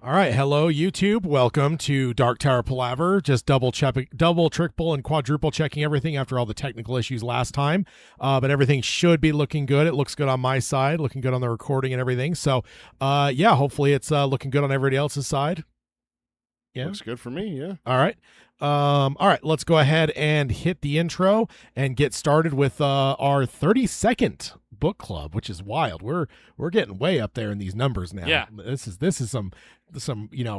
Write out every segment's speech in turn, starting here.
All right, hello YouTube. Welcome to Dark Tower Palaver. Just double, triple, and quadruple checking everything after all the technical issues last time. But everything should be looking good. It looks good on my side, looking good on the recording and everything. So, yeah, hopefully it's looking good on everybody else's side. Yeah, looks good for me. Yeah. All right. All right, let's go ahead and hit the intro and get started with our 32nd book club, which is wild. We're getting way up there in these numbers now. Yeah. This is some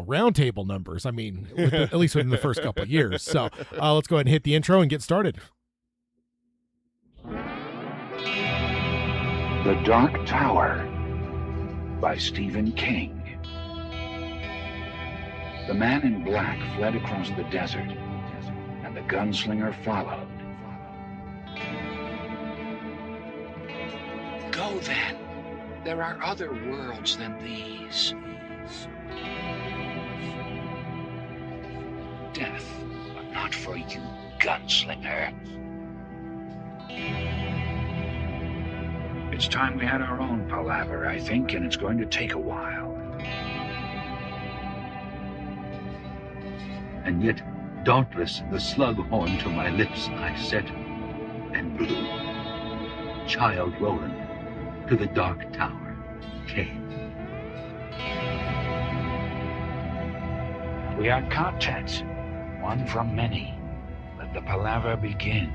round table numbers. I mean, at least within the first couple of years. So let's go ahead and hit the intro and get started. The Dark Tower by Stephen King. The man in black fled across the desert, and the gunslinger followed. Go then. There are other worlds than these. Death, but not for you, gunslinger. It's time we had our own palaver, I think, and it's going to take a while. And yet, dauntless, the slug horn to my lips I set, and blew. Child Roland to the Dark Tower came. We are content, one from many. Let the palaver begin.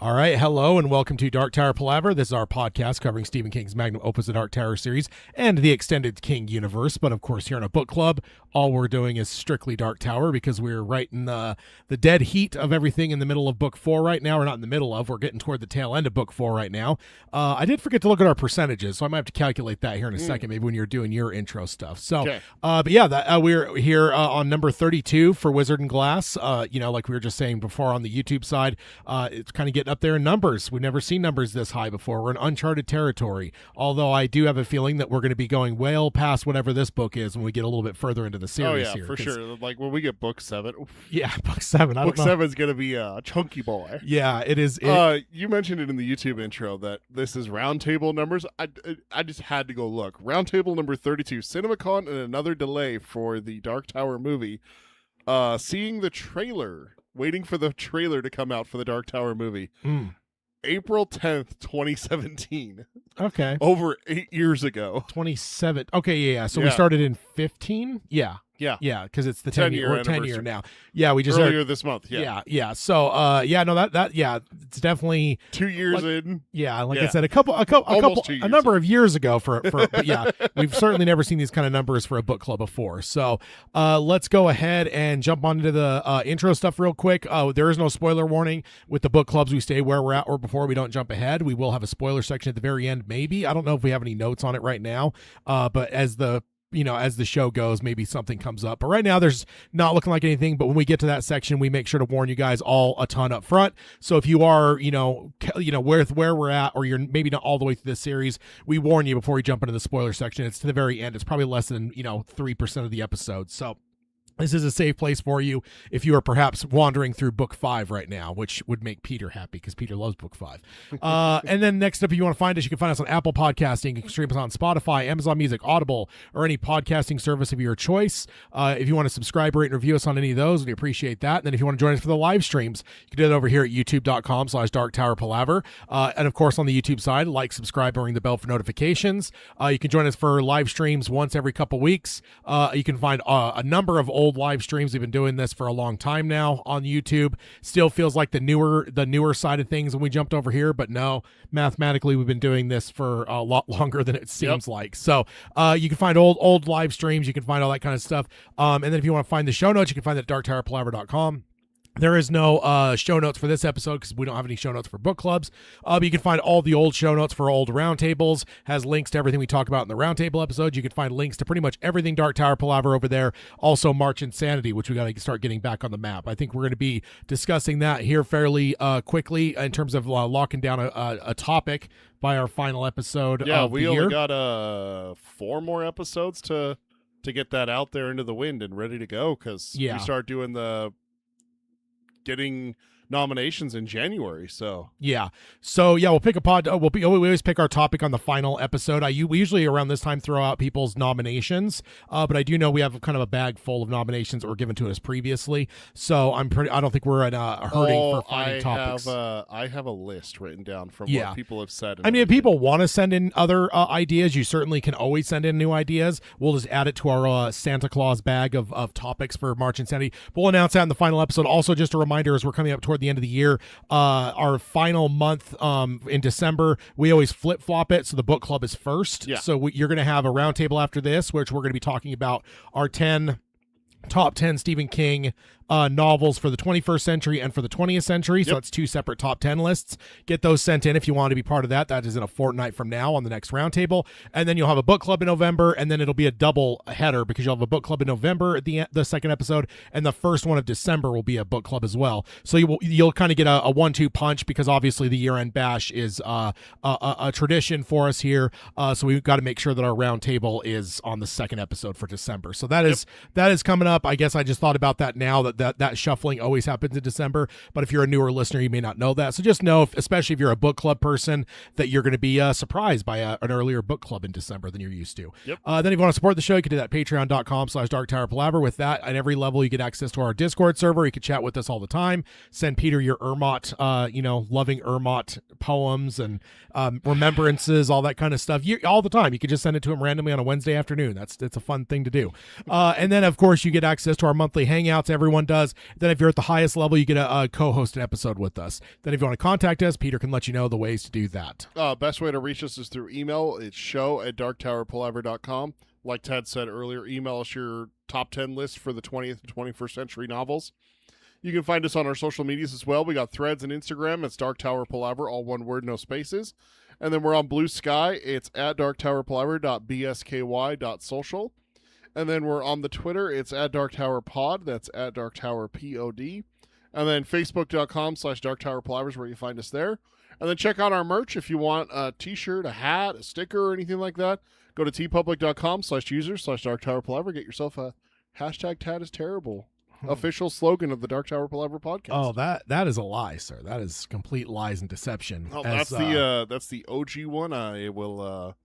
All right, hello and welcome to Dark Tower Palaver. This is our podcast covering Stephen King's magnum opus, The Dark Tower series, and the extended King universe. But of course, here in a book club, all we're doing is strictly Dark Tower because we're right in the dead heat of everything in the middle of book 4 right now. We're not in the middle of, we're getting toward the tail end of book 4 right now. I did forget to look at our percentages, so I might have to calculate that here in a second, maybe when you're doing your intro stuff. So, Okay. But yeah, we're here on number 32 for Wizard and Glass. Like we were just saying before on the YouTube side, it's kind of getting up there in numbers. We've never seen numbers this high before. We're in uncharted territory. Although I do have a feeling that we're going to be going well past whatever this book is when we get a little bit further into the series. Oh yeah, here, for sure. Like when we get book 7. Oof. Yeah, book 7. I Book don't know. 7's gonna be a chunky boy. Yeah, it is. You mentioned it in the YouTube intro that this is roundtable numbers. I just had to go look. Roundtable number 32, CinemaCon and another delay for the Dark Tower movie. Seeing the trailer, waiting for the trailer to come out for the Dark Tower movie. April 10th, 2017. Okay. Over 8 years ago. 27. Okay, yeah. So we Yeah. started in 15? Yeah. Yeah. Yeah, because it's the 10 10 year. year We're 10 year anniversary. now. Yeah, we just Earlier this month. Yeah. Yeah. So it's definitely 2 years in. yeah, like I Yeah. said, a years. number of years ago for but yeah, we've certainly never seen these kind of numbers for a book club before. So let's go ahead and jump on into the intro stuff real quick. There is no spoiler warning with the book clubs. We stay where we're at or before we don't jump ahead. We will have a spoiler section at the very end, maybe. I don't know if we have any notes on it right now. But as the show goes, maybe something comes up. But right now, there's not looking like anything. But when we get to that section, we make sure to warn you guys all a ton up front. So if you are, where we're at, or you're maybe not all the way through this series, we warn you before we jump into the spoiler section. It's to the very end. It's probably less than 3% of the episode. So this is a safe place for you if you are perhaps wandering through book 5 right now, which would make Peter happy because Peter loves book 5. And then next up, if you want to find us, you can find us on Apple Podcasting. You can stream us on Spotify, Amazon Music, Audible, or any podcasting service of your choice. If you want to subscribe, rate, and review us on any of those, we appreciate that. And then if you want to join us for the live streams, you can do that over here at youtube.com/darktowerpalaver. And of course, on the YouTube side, like, subscribe, and ring the bell for notifications. You can join us for live streams once every couple weeks. You can find a number of old live streams. We've been doing this for a long time now on YouTube. Still feels like the newer side of things when we jumped over here, but no, mathematically we've been doing this for a lot longer than it seems like. So you can find old live streams, you can find all that kind of stuff. And then if you want to find the show notes, you can find that at darktowerpalaver.com. There is no show notes for this episode because we don't have any show notes for book clubs. But you can find all the old show notes for old roundtables. Has links to everything we talk about in the roundtable episodes. You can find links to pretty much everything Dark Tower Palaver over there. Also March Insanity, which we got to start getting back on the map. I think we're going to be discussing that here fairly quickly in terms of locking down a topic by our final episode. Yeah, of we the only year. got 4 more episodes to get that out there into the wind and ready to go because Yeah. we start doing the getting nominations in January. So Yeah. So yeah, we'll pick a pod. We always pick our topic on the final episode. We usually around this time throw out people's nominations, but I do know we have kind of a bag full of nominations that were given to us previously. So I don't think we're in a hurting for finding topics. I have a list written down from Yeah. what people have said. I mean, if people want to send in other ideas, you certainly can always send in new ideas. We'll just add it to our Santa Claus bag of topics for March Insanity. We'll announce that in the final episode. Also, just a reminder, as we're coming up toward the end of the year, our final month in December, we always flip-flop it, so the book club is first. Yeah. So you're going to have a roundtable after this, which we're going to be talking about our top 10 Stephen King novels for the 21st century and for the 20th century. So that's 2 separate top 10 lists. Get those sent in if you want to be part of that. That is in a fortnight from now on the next roundtable. And then you'll have a book club in November, and then it'll be a double header because you'll have a book club in November at the second episode, and the first one of December will be a book club as well. So you'll kind of get a 1-2 punch because obviously the year-end bash is a tradition for us here. So we've got to make sure that our roundtable is on the second episode for December. So that is coming up. I guess I just thought about that now that shuffling always happens in December, but if you're a newer listener, you may not know that. So just know, especially if you're a book club person, that you're going to be surprised by an earlier book club in December than you're used to. Yep. Then if you want to support the show, you can do that at patreon.com/darktowerpalaver. With that, at every level, you get access to our Discord server. You can chat with us all the time. Send Peter your Ermot, loving Ermot poems and remembrances, all that kind of stuff. All the time. You can just send it to him randomly on a Wednesday afternoon. It's a fun thing to do. And then, of course, you get access to our monthly hangouts. Everyone does. Then if you're at the highest level, you get a co-hosted episode with us. Then if you want to contact us, Peter can let you know the ways to do that. Best way to reach us is through email. It's show@darktowerpalaver.com. Like Ted said earlier, email us your top 10 list for the 20th and 21st century novels. You can find us on our social medias as well. We got Threads and Instagram. It's Dark Tower Palaver, all one word, no spaces. And then we're on Blue Sky. It's at darktowerpalaver.bsky.social. And then we're on the Twitter. It's at DarkTowerPod. That's at DarkTowerPod. And then Facebook.com/DarkTowerPalaver is where you find us there. And then check out our merch if you want a t-shirt, a hat, a sticker, or anything like that. Go to tpublic.com/user/DarkTowerPalaver. Get yourself a #TadIsTerrible. Official slogan of the Dark Tower Palaver podcast. Oh, that is a lie, sir. That is complete lies and deception. Oh, that's the OG one. I will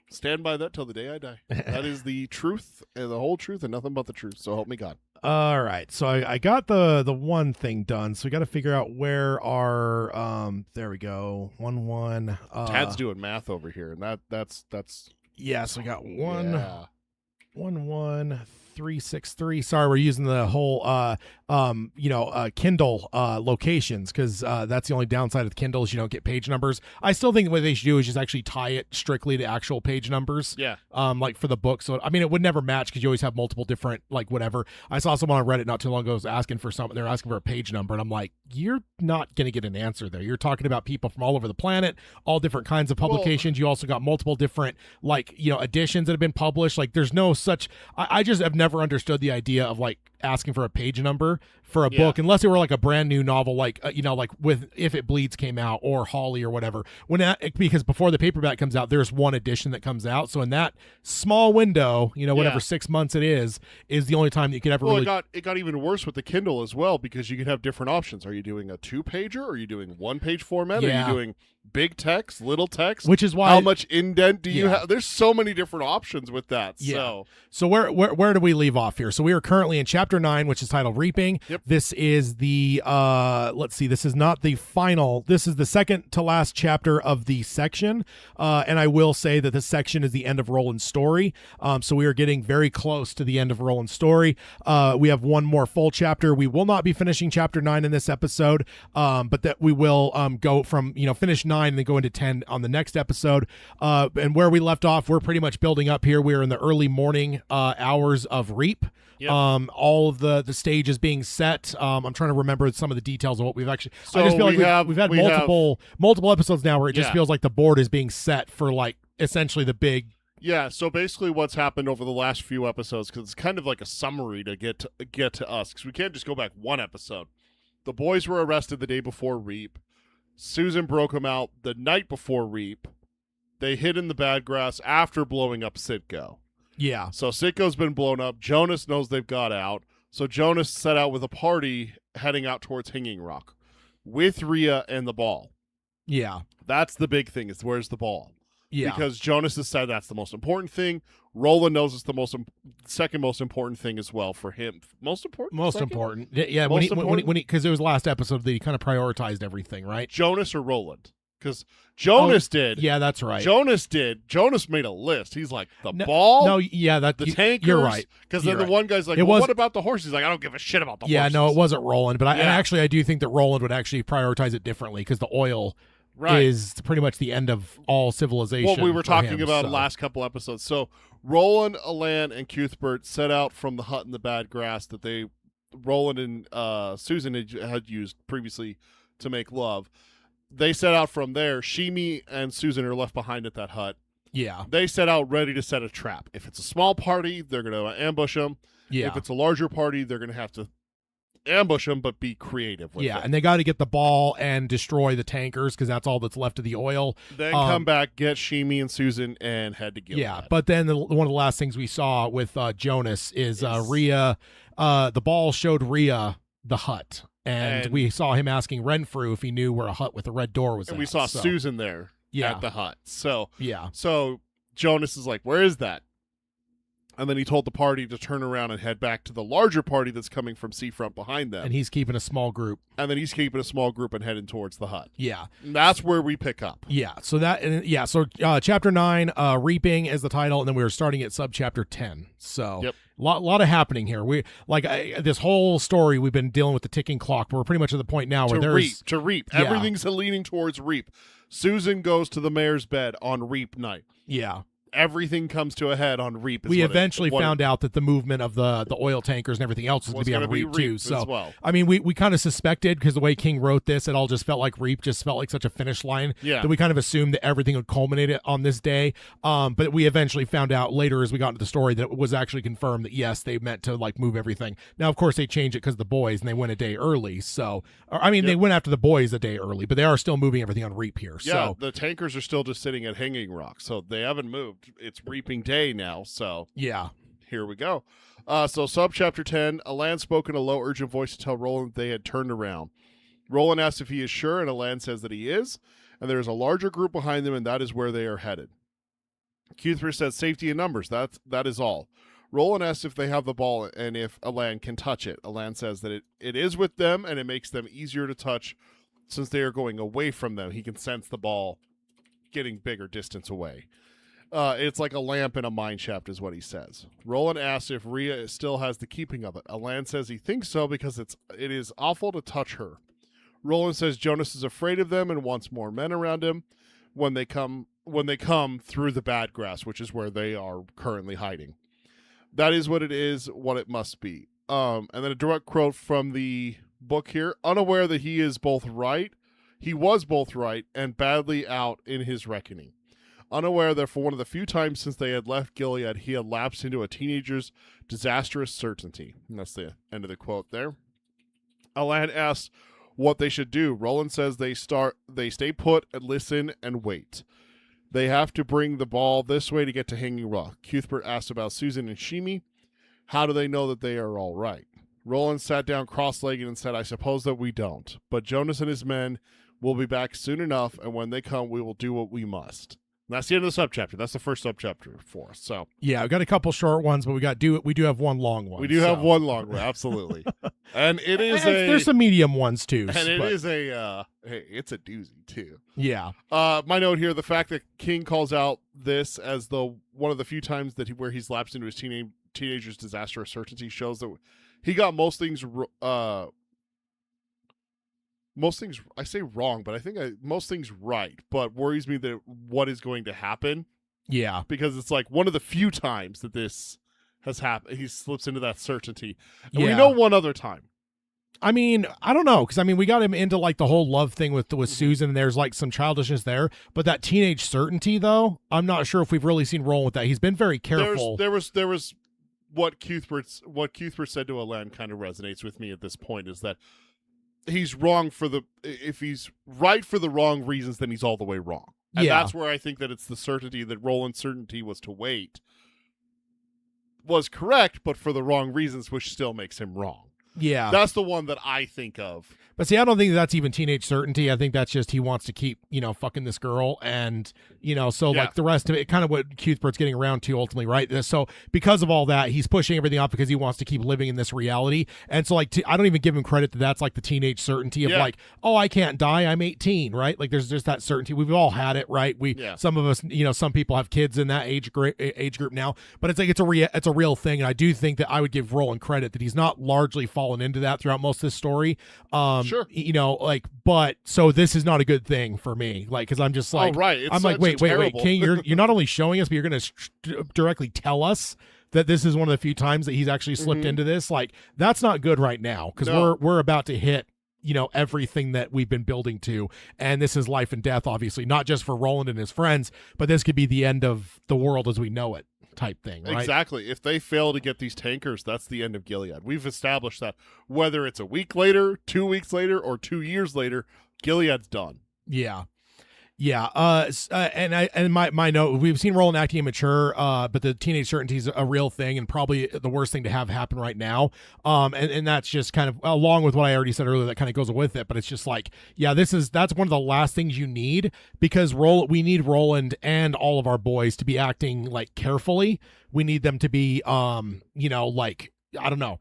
stand by that till the day I die. That is the truth and the whole truth and nothing but the truth. So help me God. All right, so I got the one thing done. So we got to figure out where our there we go 1-1. Tad's doing math over here, and that's yeah. So we got 1-1-363. Sorry, we're using the whole Kindle locations because that's the only downside of Kindle is you don't get page numbers. I still think what they should do is just actually tie it strictly to actual page numbers. Yeah. Like for the book. So I mean, it would never match because you always have multiple different whatever. I saw someone on Reddit not too long ago was asking for something. They're asking for a page number, and I'm like, you're not gonna get an answer there. You're talking about people from all over the planet, all different kinds of publications. You also got multiple different editions that have been published. Like there's no such. I just have never understood the idea of asking for a page number for a book unless it were a brand new novel like with If It Bleeds came out or Holly or whatever because before the paperback comes out there's one edition that comes out, so in that small window 6 months it is the only time that you could ever it got even worse with the Kindle as well because you could have different options. Are you doing a 2-pager? Are you doing 1-page format? Are you doing big text, little text? Which is why how much indent do you have? There's so many different options with that. So where do we leave off here? So we are currently in chapter 9, which is titled Reaping. Yep. This is the this is not the final. This is the second to last chapter of the section. And I will say that this section is the end of Roland's story. So we are getting very close to the end of Roland's story. We have one more full chapter. We will not be finishing chapter 9 in this episode, but that we will go from finish 9 and then go into 10 on the next episode. And where we left off, we're pretty much building up here. We're in the early morning hours of Reap. Yep. All of the stage is being set. I'm trying to remember some of the details of what we've actually. So I just feel like we've had multiple episodes now where it just feels like the board is being set for essentially the big. Yeah, so basically what's happened over the last few episodes, because it's kind of like a summary to get to us, because we can't just go back one episode. The boys were arrested the day before Reap. Susan broke them out the night before Reap. They hid in the bad grass after blowing up Sitco. Yeah. So Sitco's been blown up. Jonas knows they've got out. So Jonas set out with a party heading out towards Hanging Rock. with Rhea and the ball. Yeah. That's the big thing, is where's the ball? Yeah. Because Jonas has said that's the most important thing. Roland knows it's the second most important thing as well for him. Most important? Second? Important. Yeah, Most when he because it was last episode that he kind of prioritized everything, right? Jonas or Roland? Because Jonas did. Yeah, that's right. Jonas did. Jonas made a list. He's like, the ball? No, yeah, the tankers? You're right. Because then the one guy's like, what about the horse? He's like, I don't give a shit about the horses. Yeah, no, it wasn't Roland. But I do think that Roland would actually prioritize it differently because the oil is pretty much the end of all civilization. What we were talking him, about last couple episodes. So Roland, Alain, and Cuthbert set out from the hut in the bad grass that Roland and Susan had used previously to make love. They set out from there. Sheemie and Susan are left behind at that hut. Yeah. They set out ready to set a trap. If it's a small party, they're going to ambush them. Yeah. If it's a larger party, they're going to have to ambush them, but be creative with it. And they got to get the ball and destroy the tankers because that's all that's left of the oil. Then come back, get Sheemie and Susan, and head to Gilead. Yeah, but then one of the last things we saw with Jonas is Rhea. The ball showed Rhea the hut. And we saw him asking Renfrew if he knew where a hut with a red door was. And we saw Susan there at the hut. So Jonas is like, "Where is that?" And then he told the party to turn around and head back to the larger party that's coming from Seafront behind them. And he's keeping a small group. And then he's keeping a small group and heading towards the hut. Yeah, and that's where we pick up. Yeah. So chapter 9, reaping is the title, and then we were starting at subchapter 10. So. Yep. Lot of happening here. We this whole story we've been dealing with the ticking clock. But we're pretty much at the point now where to reap. Yeah. Everything's leaning towards reap. Susan goes to the mayor's bed on reap night. Yeah. Everything comes to a head on reap. We eventually found out that the movement of the oil tankers and everything else was going to be on reap too. So I mean, we kind of suspected because the way King wrote this, it all just felt like reap, just felt like such a finish line. Yeah. That we kind of assumed that everything would culminate on this day. But we eventually found out later as we got into the story that it was actually confirmed that yes, they meant to move everything. Now, of course, they changed it because of the boys and they went a day early. So they went after the boys a day early, but they are still moving everything on reap here. Yeah, so the tankers are still just sitting at Hanging Rock, so they haven't moved. It's reaping day now, so here we go. So subchapter 10, Alain spoke in a low urgent voice to tell Roland they had turned around. Roland asks if he is sure, and Alain says that he is, and there is a larger group behind them, and that is where they are headed. Cuthbert says safety in numbers, that is all. Roland asks if they have the ball and if Alain can touch it. Alain says that it is with them, and it makes them easier to touch since they are going away from them. He can sense the ball getting bigger distance away. It's like a lamp in a mine shaft is what he says. Roland asks if Rhea still has the keeping of it. Alain says he thinks so because it is awful to touch her. Roland says Jonas is afraid of them and wants more men around him when they come through the bad grass, which is where they are currently hiding. That is what it is, what it must be. And then a direct quote from the book here. Unaware that he was both right and badly out in his reckoning. Unaware that for one of the few times since they had left Gilead, he had lapsed into a teenager's disastrous certainty. And that's the end of the quote there. Alain asks what they should do. Roland says they stay put and listen and wait. They have to bring the ball this way to get to Hanging Rock. Cuthbert asks about Susan and Sheemie. How do they know that they are all right? Roland sat down cross-legged and said, I suppose that we don't. But Jonas and his men will be back soon enough, and when they come, we will do what we must. And that's the end of the subchapter. That's the first subchapter for us. So yeah, I've got a couple short ones, but we do have one long one. We do have one long one, absolutely. And it is there's some medium ones too. And it's a doozy too. Yeah. My note here: the fact that King calls out this as one of the few times where he's lapsed into his teenager's disastrous certainty shows that he got most things. Most things I say wrong, but I think most things right, but worries me that what is going to happen. Yeah. Because it's like one of the few times that this has happened. He slips into that certainty. And we know one other time. I mean, I don't know, because I mean, we got him into the whole love thing with Susan, and there's some childishness there, but that teenage certainty, though, I'm not sure if we've really seen Roland with that. He's been very careful. There was what Cuthbert said to Alain kind of resonates with me at this point, is that he's wrong if he's right for the wrong reasons, then he's all the way wrong. And that's where I think that it's the certainty that Roland's certainty was to wait was correct, but for the wrong reasons, which still makes him wrong. Yeah. That's the one that I think of. But see, I don't think that's even teenage certainty. I think that's just he wants to keep, fucking this girl. And, so Yeah. like the rest of it, kind of what Cuthbert's getting around to ultimately, right? So because of all that, he's pushing everything off because he wants to keep living in this reality. And so like, I don't even give him credit that that's like the teenage certainty of like, oh, I can't die. I'm 18, right? Like there's just that certainty. We've all had it, right? Some of us, some people have kids in that age group now, but it's like, it's a real thing. And I do think that I would give Roland credit that he's not largely fallen into that throughout most of this story. Sure. But so this is not a good thing for me. Like, cause I'm just like, oh, right. It's I'm like, wait, King, you're not only showing us, but you're going to directly tell us that this is one of the few times that he's actually slipped into this. Like, that's not good right now. Cause we're about to hit, everything that we've been building to. And this is life and death, obviously, not just for Roland and his friends, but this could be the end of the world as we know it. Type thing, right? Exactly. If they fail to get these tankers, that's the end of Gilead. We've established that whether it's a week later, 2 weeks later, or 2 years later, Gilead's done. Yeah. And my note, we've seen Roland acting immature, but the teenage certainty is a real thing and probably the worst thing to have happen right now. And that's just kind of along with what I already said earlier, that kind of goes with it. But it's just like, that's one of the last things you need, because we need Roland and all of our boys to be acting like carefully. We need them to be, like, I don't know,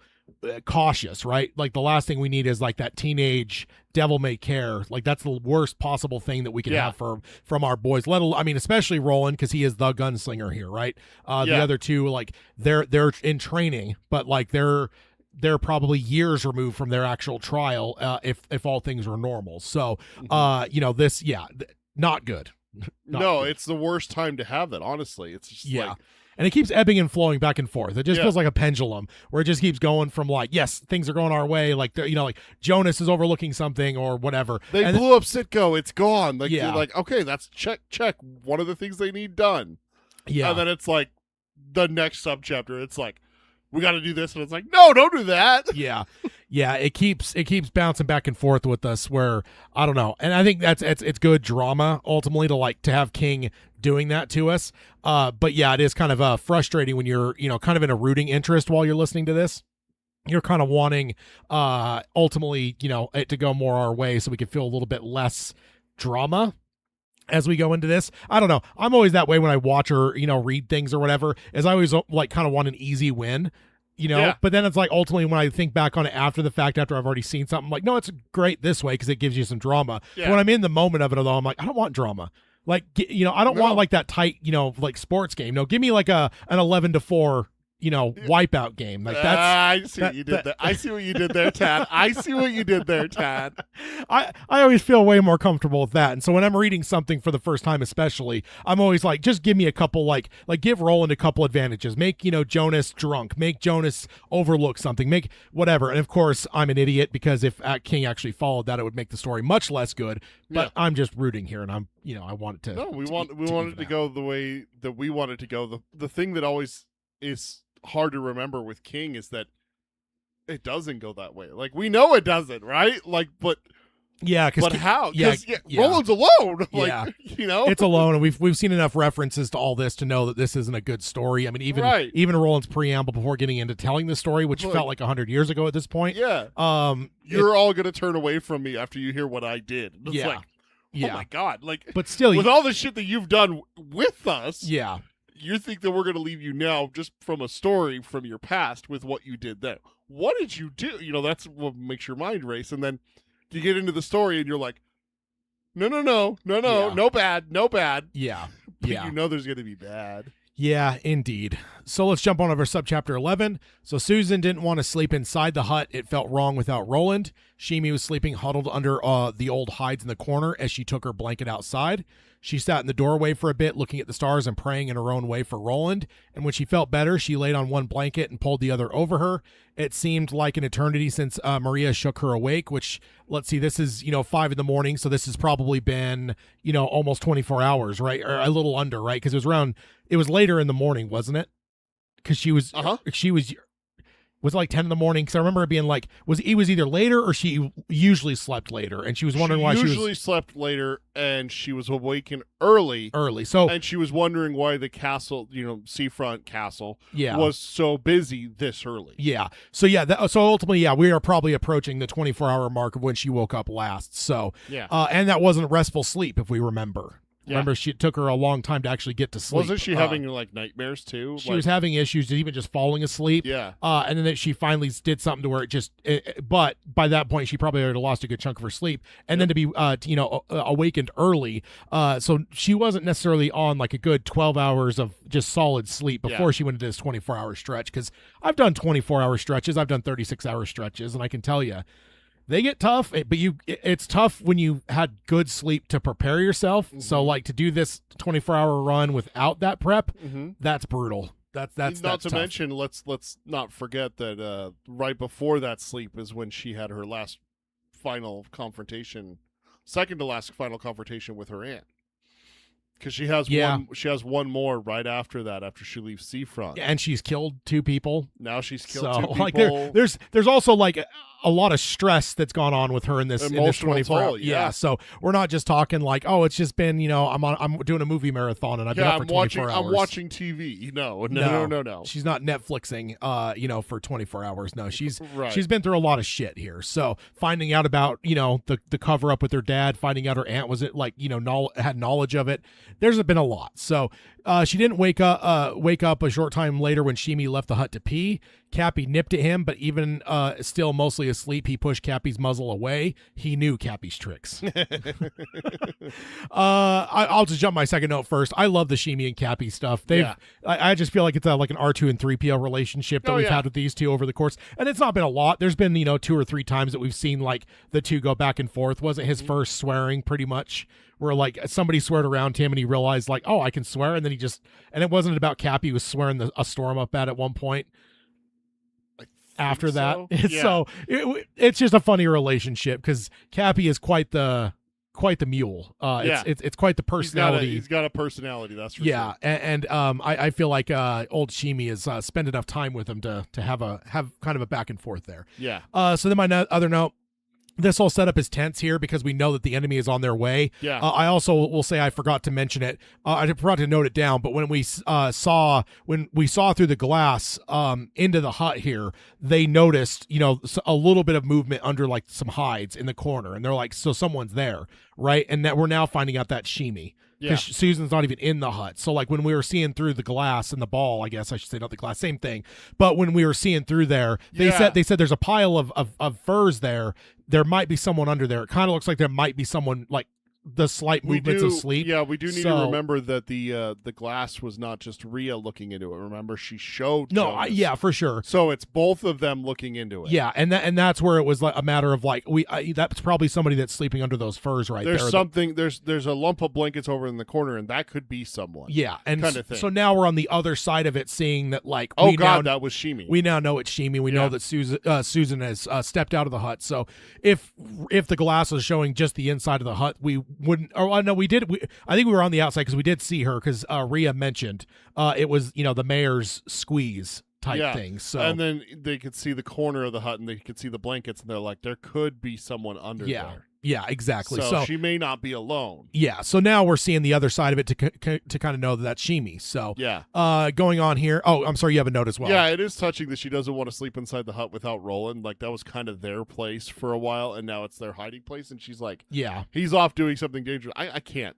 cautious, right? Like the last thing we need is like that teenage devil may care. Like that's the worst possible thing that we can have from our boys. Especially Roland, because he is the gunslinger here, right? The other two, like they're in training, but like they're probably years removed from their actual trial, if all things were normal. So this not good. It's the worst time to have that, honestly. It's just like, and it keeps ebbing and flowing back and forth. It just feels like a pendulum where it just keeps going from like, yes, things are going our way. Like, like Jonas is overlooking something or whatever. They blew up Sitco. It's gone. Like, you're like, okay, that's check. One of the things they need done. Yeah. And then it's like the next subchapter. It's like, we got to do this. And it's like, no, don't do that. Yeah. It keeps bouncing back and forth with us where, I don't know. And I think it's good drama ultimately to have King doing that to us. But it is kind of frustrating when you're, kind of in a rooting interest while you're listening to this. You're kind of wanting ultimately, it to go more our way so we can feel a little bit less drama as we go into this. I don't know. I'm always that way when I watch or, read things or whatever, is I always like kind of want an easy win, but then it's like ultimately when I think back on it after the fact, after I've already seen something, like, no, it's great this way because it gives you some drama. But when I'm in the moment of it, though, I'm like, I don't want drama. Like, I don't want like that tight, like sports game. No, give me like an 11-4, wipeout game. Like that's. I see what you did there. I see what you did there, Tad. I always feel way more comfortable with that. And so when I'm reading something for the first time, especially, I'm always like, just give me a couple, like give Roland a couple advantages. Make, Jonas drunk. Make Jonas overlook something. Make whatever. And of course, I'm an idiot because if King actually followed that, it would make the story much less good. But I'm just rooting here, and I'm, I want it to. No, we want it to go the way that we want it to go. The thing that always is hard to remember with King is that it doesn't go that way. Like, we know it doesn't, right? Like, but how? Because Roland's alone. Like, it's alone, and we've seen enough references to all this to know that this isn't a good story. I mean, even Roland's preamble before getting into telling the story, which felt like 100 years ago at this point. Yeah. You're all gonna turn away from me after you hear what I did. It's like, oh my God! Like, but still, with all the shit that you've done with us, you think that we're going to leave you now just from a story from your past with what you did then. What did you do? That's what makes your mind race. And then you get into the story and you're like, no, no bad. Yeah. But there's going to be bad. Yeah, indeed. So let's jump on over subchapter 11. So Susan didn't want to sleep inside the hut. It felt wrong without Roland. Sheemie was sleeping huddled under the old hides in the corner as she took her blanket outside. She sat in the doorway for a bit, looking at the stars and praying in her own way for Roland. And when she felt better, she laid on one blanket and pulled the other over her. It seemed like an eternity since Maria shook her awake, which, let's see, this is, 5 a.m. So this has probably been, almost 24 hours, right? Or a little under, right? Because it was later in the morning, wasn't it? Because she was Was it like 10 in the morning? Because I remember it being like, was either later or she usually slept later, and she was wondering why she usually slept later, and she was awakened early. So, and she was wondering why the castle, Seafront Castle, yeah, was so busy this early. Yeah. So so ultimately, we are probably approaching the 24-hour mark of when she woke up last. So yeah, and that wasn't restful sleep, if we remember. Yeah. Remember, it took her a long time to actually get to sleep. Wasn't she having like nightmares too? She was having issues even just falling asleep. Yeah. And then she finally did something to where but by that point she probably already lost a good chunk of her sleep. And then to be awakened early. So she wasn't necessarily on like a good 12 hours of just solid sleep before she went into this 24-hour stretch. Because I've done 24-hour stretches, I've done 36-hour stretches, and I can tell you, they get tough, but it's tough when you had good sleep to prepare yourself. Mm-hmm. So like to do this 24-hour run without that prep, that's brutal. That's not to tough. mention, let's not forget that right before that sleep is when she had her second to last final confrontation with her aunt. Because she has one more right after that, after she leaves Seafront. And she's killed 2 people. Now she's killed 2 people. Like there's also like a lot of stress that's gone on with her in this 24 hours. Yeah. So we're not just talking like, oh, it's just been, I'm doing a movie marathon and I've been up for 24 hours. I'm watching TV. No. She's not Netflixing for 24 hours. No, she's right. She's been through a lot of shit here. So finding out about, the cover up with her dad, finding out her aunt was had knowledge of it. There's been a lot. So she didn't wake up a short time later when Sheemie left the hut to pee. Cappy nipped at him, but even still mostly asleep, he pushed Cappy's muzzle away. He knew Cappy's tricks. I'll just jump my second note first. I love the Sheemie and Cappy stuff. I just feel like it's like an R2 and 3PO relationship that we've had with these two over the course. And it's not been a lot. There's been, 2 or 3 times that we've seen like the two go back and forth. Wasn't his first swearing pretty much where like somebody sweared around him and he realized like, oh, I can swear. And then and it wasn't about Cappy, he was swearing a storm up at one point. After that, so it's just a funny relationship because Cappy is quite the mule. It's quite the personality. He's got a personality. That's for sure. And I feel like old Sheemie has spent enough time with him to have kind of a back and forth there. Yeah. So then my other note. This whole setup is tense here because we know that the enemy is on their way. Yeah. I also will say I forgot to mention it. I forgot to note it down, but when we saw through the glass into the hut here, they noticed a little bit of movement under like some hides in the corner, and they're like, so someone's there, right? And that we're now finding out that's Sheemie. Because Susan's not even in the hut. So, like, when we were seeing through the glass and the ball, I guess I should say, not the glass, same thing. But when we were seeing through there, they said there's a pile of furs there. There might be someone under there. It kind of looks like there might be someone, like, the slight movements of sleep. Yeah, we do need to remember that the glass was not just Rhea looking into it. Remember, she showed. No, for sure. So it's both of them looking into it. Yeah, and that's where it was like a matter of like that's probably somebody that's sleeping under those furs right there. There's something. There's a lump of blankets over in the corner, and that could be someone. Yeah, and kind of thing. So now we're on the other side of it, seeing that like that was Sheemie. We now know it's Sheemie. We know that Susan has stepped out of the hut. So if the glass was showing just the inside of the hut, we wouldn't. Oh no, we did. I think we were on the outside because we did see her because Rhea mentioned it was the mayor's squeeze type thing. So and then they could see the corner of the hut and they could see the blankets and they're like, there could be someone under there. Yeah, exactly. So she may not be alone. Yeah. So now we're seeing the other side of it to kind of know that that's Sheemie. So going on here. Oh, I'm sorry. You have a note as well. Yeah, it is touching that she doesn't want to sleep inside the hut without Roland. Like that was kind of their place for a while, and now it's their hiding place. And she's like, he's off doing something dangerous. I can't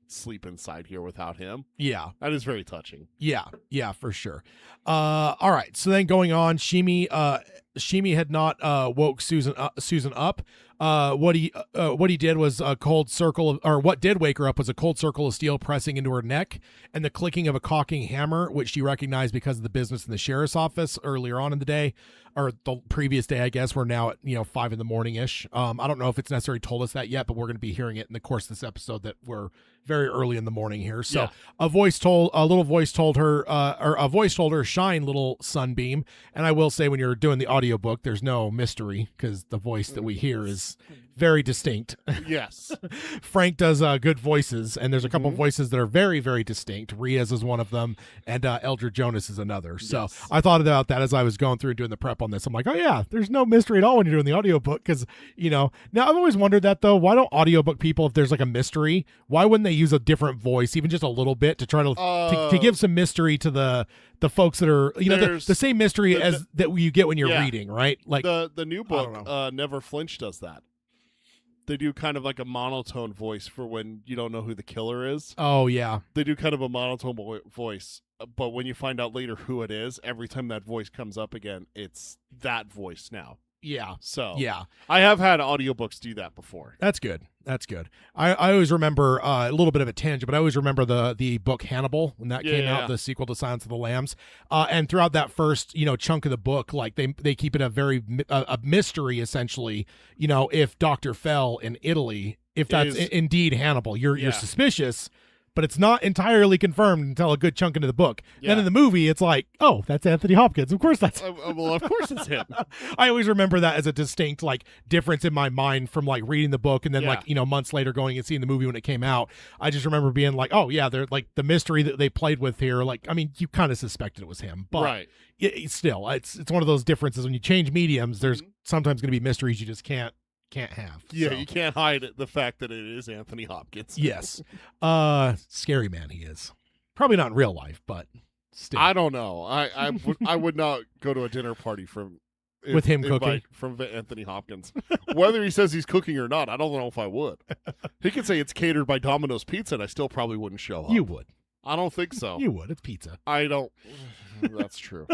sleep inside here without him. Yeah, that is very touching. Yeah, for sure. All right. So then going on, Sheemie had not woke Susan up. What he did was a cold circle or what did wake her up was a cold circle of steel pressing into her neck and the clicking of a caulking hammer, which she recognized because of the business in the sheriff's office earlier on in the day, or the previous day, I guess. We're now at 5 in the morning ish. I don't know if it's necessarily told us that yet, but we're going to be hearing it in the course of this episode that we're very early in the morning here. So a little voice told her, shine, little sunbeam. And I will say, when you're doing the audiobook, there's no mystery because the voice that we hear is very distinct. Yes. Frank does good voices, and there's a couple Mhm. voices that are very, very distinct. Rhea's is one of them, and Eldred Jonas is another. So Yes. I thought about that as I was going through and doing the prep on this. I'm like, oh yeah, there's no mystery at all when you're doing the audiobook, because, now I've always wondered that, though. Why don't audiobook people, if there's like a mystery, why wouldn't they use a different voice, even just a little bit, to try to give some mystery to the folks that are, the same mystery as that you get when you're reading, right? Like the new I don't book, Never Flinch, does that. They do kind of like a monotone voice for when you don't know who the killer is. oh yeah, They do kind of a monotone voice, but when you find out later who it is, every time that voice comes up again, it's that voice now. yeah, So yeah. I have had audiobooks do that before. That's good. That's good. I always remember a little bit of a tangent, but I always remember the book Hannibal when that came out, the sequel to Silence of the Lambs. And throughout that first chunk of the book, like they keep it a very a mystery essentially. If Dr. Fell in Italy, if that's indeed Hannibal, you're suspicious. But it's not entirely confirmed until a good chunk into the book. Yeah. Then in the movie, it's like, oh, that's Anthony Hopkins. Of course that's Well, of course it's him. I always remember that as a distinct difference in my mind from reading the book and then months later going and seeing the movie when it came out. I just remember being like, oh yeah, they're like the mystery that they played with here. You kind of suspected it was him, but Right. Still, it's one of those differences when you change mediums. There's sometimes going to be mysteries you just can't have. Yeah, So. you can't hide the fact that it is Anthony Hopkins. Yes, scary man he is. Probably not in real life, but still. I don't know. I would not go to a dinner party With him cooking? From Anthony Hopkins. Whether he says he's cooking or not, I don't know if I would. He could say it's catered by Domino's Pizza, and I still probably wouldn't show up. You would. I don't think so. You would. It's pizza. I don't. That's true.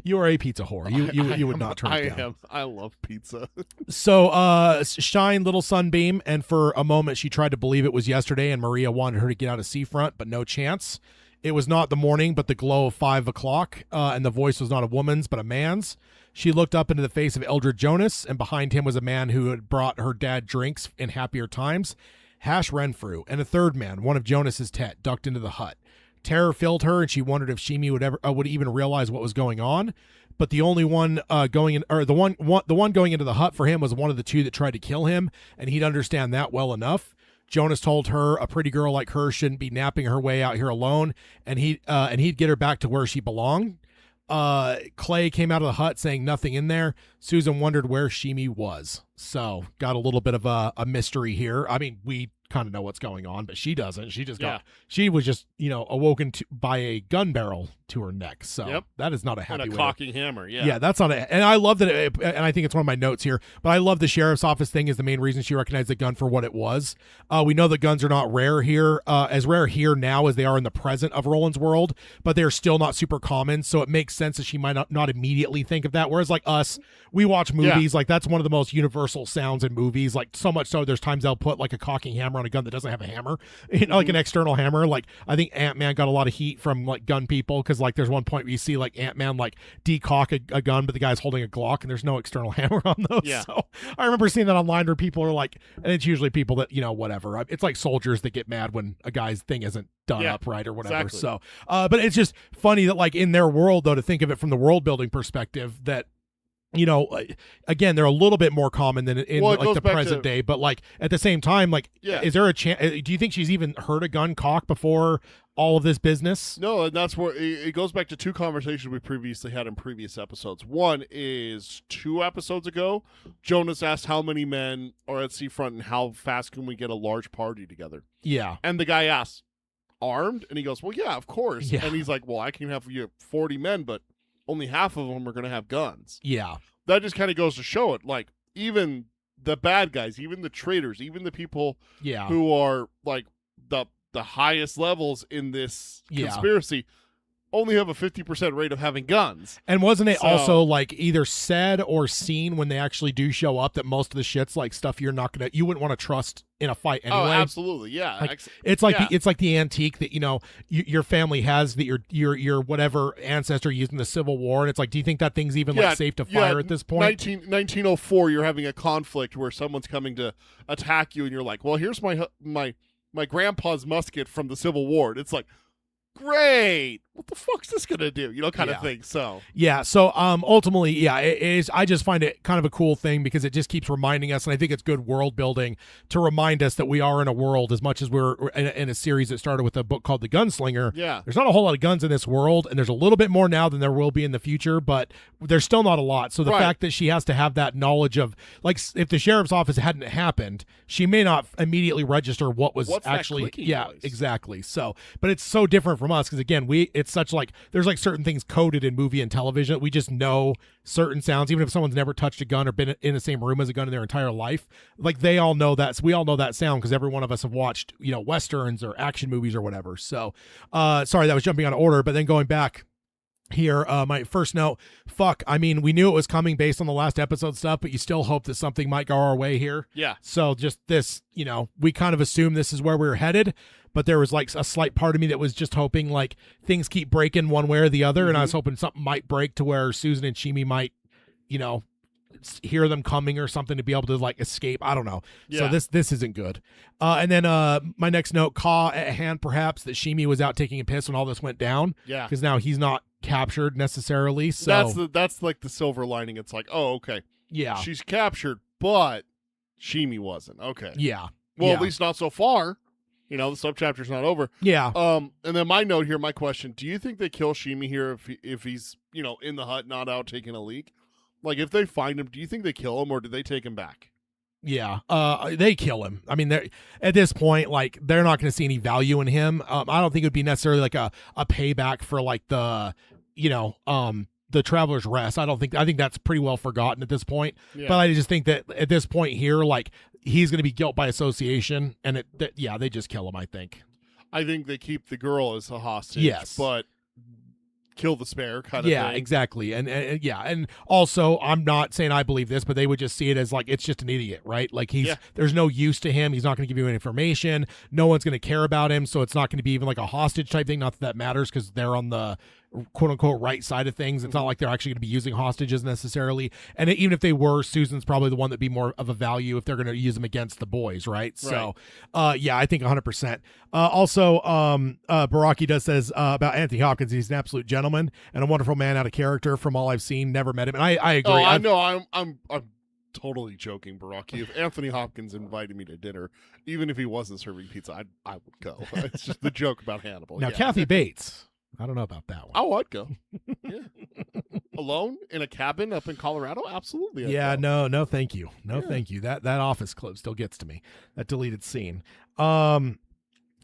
You are a pizza whore. You would not turn it down. I am. I love pizza. So, shine, little sunbeam, and for a moment she tried to believe it was yesterday, and Maria wanted her to get out of Seafront, but no chance. It was not the morning, but the glow of 5 o'clock, and the voice was not a woman's, but a man's. She looked up into the face of Eldred Jonas, and behind him was a man who had brought her dad drinks in happier times, Hash Renfrew, and a third man, one of Jonas's tet, ducked into the hut. Terror filled her, and she wondered if Sheemie would even realize what was going on. But the only one going in, or the one going into the hut for him was one of the two that tried to kill him, and he'd understand that well enough. Jonas told her a pretty girl like her shouldn't be napping her way out here alone, and he'd get her back to where she belonged. Clay came out of the hut saying nothing in there. Susan wondered where Sheemie was. So got a little bit of a mystery here. I mean, we kind of know what's going on, but she doesn't. She just she was just awoken by a gun barrel to her neck. So that is not a happy and a way cocking hammer. Yeah, that's not and I love that and I think it's one of my notes here, but I love the sheriff's office thing is the main reason she recognized the gun for what it was. We know that guns are not rare here, as rare here now as they are in the present of Roland's world, but they're still not super common, so it makes sense that she might not immediately think of that, whereas like us, we watch movies, like that's one of the most universal sounds in movies, like so much so there's times they'll put like a cocking hammer on a gun that doesn't have a hammer, like an external hammer. Like I think Ant-Man got a lot of heat from like gun people because like there's one point where you see like Ant-Man like decock a gun, but the guy's holding a Glock and there's no external hammer on those. Yeah. So I remember seeing that online where people are like, and it's usually people that whatever. It's like soldiers that get mad when a guy's thing isn't done up right or whatever. Exactly. So, but it's just funny that like in their world though, to think of it from the world building perspective that. Again, they're a little bit more common than in like the present day, but like at the same time, like, is there a chance? Do you think she's even heard a gun cock before all of this business? No, and that's where it goes back to two conversations we previously had in previous episodes. One is 2 episodes ago, Jonas asked how many men are at Seafront and how fast can we get a large party together? Yeah. And the guy asks, armed? And he goes, well, yeah, of course. Yeah. And he's like, well, I can have 40 men, but only half of them are going to have guns. Yeah. That just kind of goes to show it. Like, even the bad guys, even the traitors, even the people who are, like, the highest levels in this conspiracy only have a 50% rate of having guns. And wasn't it also, like, either said or seen when they actually do show up that most of the shit's, like, stuff you wouldn't want to trust in a fight anyway? Oh, absolutely, yeah. Like, it's like the antique that your family has that your whatever ancestor used in the Civil War, and it's like, do you think that thing's even like safe to fire at this point? 1904, you're having a conflict where someone's coming to attack you, and you're like, well, here's my grandpa's musket from the Civil War. And it's like, great. What the fuck's this gonna do? Kind Yeah. of thing. So Yeah. So ultimately, yeah, it is. I just find it kind of a cool thing because it just keeps reminding us, and I think it's good world building to remind us that we are in a world, as much as we're in a series that started with a book called The Gunslinger. yeah, There's not a whole lot of guns in this world, and there's a little bit more now than there will be in the future, but there's still not a lot. So the Right. fact that she has to have that knowledge of, like, if the sheriff's office hadn't happened, she may not immediately register what was What's that actually, clicking yeah, noise? exactly. So, but it's so different from us because again, it's such like there's like certain things coded in movie and television that we just know certain sounds, even if someone's never touched a gun or been in the same room as a gun in their entire life. Like they all know that. So we all know that sound because every one of us have watched, westerns or action movies or whatever. So, sorry, that was jumping out of order, but then going back here, my first note, I mean, we knew it was coming based on the last episode stuff, but you still hope that something might go our way here. yeah. So just this, we kind of assumed this is where we were headed, but there was like a slight part of me that was just hoping like things keep breaking one way or the other. And I was hoping something might break to where Susan and Sheemie might, hear them coming or something to be able to like escape. I don't know. Yeah. So this isn't good. And then my next note, Caw at hand perhaps that Sheemie was out taking a piss when all this went down. Yeah. Because now he's not captured necessarily. So That's like the silver lining. It's like, oh, okay, yeah. she's captured, but Sheemie wasn't. Okay. Yeah. Well, yeah. at least not so far. The subchapter's not over. Yeah. And then my note here, my question: do you think they kill Sheemie here if he's in the hut, not out taking a leak? Like if they find him, do you think they kill him or do they take him back? Yeah, they kill him. I mean, they're at this point, like they're not going to see any value in him. I don't think it would be necessarily like a payback for like the Traveler's Rest. I think that's pretty well forgotten at this point. Yeah. But I just think that at this point here, like he's going to be guilt by association, and they just kill him. I think they keep the girl as a hostage. Yes. But kill the spare kind of yeah, thing. exactly. And yeah, and also I'm not saying I believe this, but they would just see it as like it's just an idiot, right? Like there's no use to him. He's not going to give you any information. No one's going to care about him, so it's not going to be even like a hostage type thing. Not that matters because they're on the quote unquote right side of things. It's not like they're actually going to be using hostages necessarily. And even if they were, Susan's probably the one that'd be more of a value if they're going to use them against the boys, right? So, yeah, I think 100%. Also, Baraki does says about Anthony Hopkins, he's an absolute gentleman and a wonderful man out of character from all I've seen. Never met him, and I agree. Oh, I know. I'm totally joking, Baraki. If Anthony Hopkins invited me to dinner, even if he wasn't serving pizza, I would go. It's just the joke about Hannibal. Now, yeah. Kathy Bates. I don't know about that one. Oh, I'd go. Yeah. Alone in a cabin up in Colorado? Absolutely. I'd Yeah, go. no, thank you. No, Yeah. thank you. That office clip still gets to me. That deleted scene.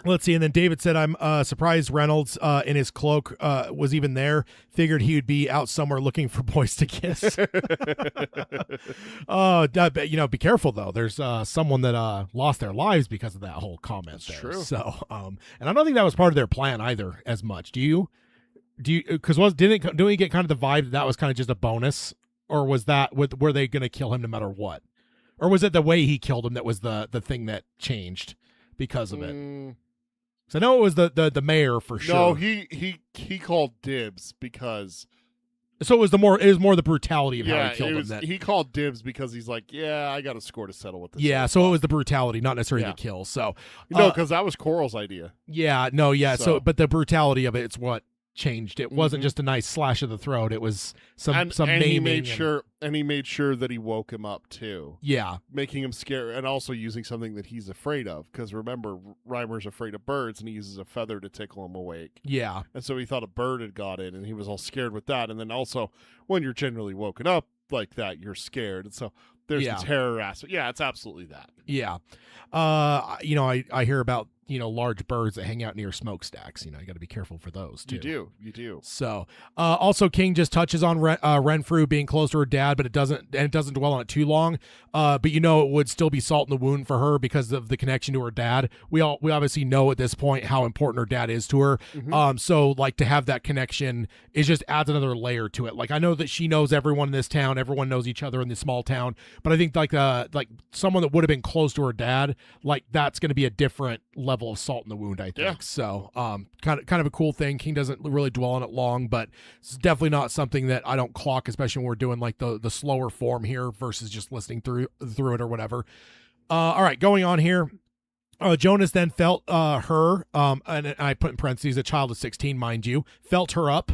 Let's see. And then David said, I'm surprised Reynolds in his cloak was even there. Figured he would be out somewhere looking for boys to kiss. Be careful, though. There's someone that lost their lives because of that whole comment there. True. So, and I don't think that was part of their plan either as much. Do you, because didn't we get kind of the vibe that was kind of just a bonus? Or was that, were they going to kill him no matter what? Or was it the way he killed him that was the thing that changed because of it? So I know it was the mayor for sure. No, he called dibs because So it was more the brutality of how he killed him. That he called dibs because he's like, yeah, I got a score to settle with this. yeah, so it was the brutality, not necessarily the kill. So No, because that was Coral's idea. yeah, no, yeah. So So- but the brutality of it's what changed. It wasn't just a nice slash of the throat. It was some And maiming. he made sure that he woke him up too, Yeah, making him scared, and also using something that he's afraid of. Because remember, Reimer's afraid of birds, and he uses a feather to tickle him awake. yeah, And so he thought a bird had got in, and he was all scared with that. And then also, when you're generally woken up like that, you're scared. And so there's Yeah. the terror aspect. Yeah, it's absolutely that. yeah. I hear about large birds that hang out near smokestacks. You got to be careful for those too. You do. So, also King just touches on Renfrew being close to her dad, but it doesn't dwell on it too long. But it would still be salt in the wound for her because of the connection to her dad. We obviously know at this point how important her dad is to her. So like to have that connection is just adds another layer to it. Like I know that she knows everyone in this town, everyone knows each other in this small town, but I think like someone that would have been close to her dad, like that's going to be a different level of salt in the wound, I think. Yeah. So, kind of a cool thing. King doesn't really dwell on it long, but it's definitely not something that I don't clock, especially when we're doing like the slower form here versus just listening through it or whatever. All right, going on here. Jonas then felt her, and I put in parentheses, a child of 16, mind you, felt her up,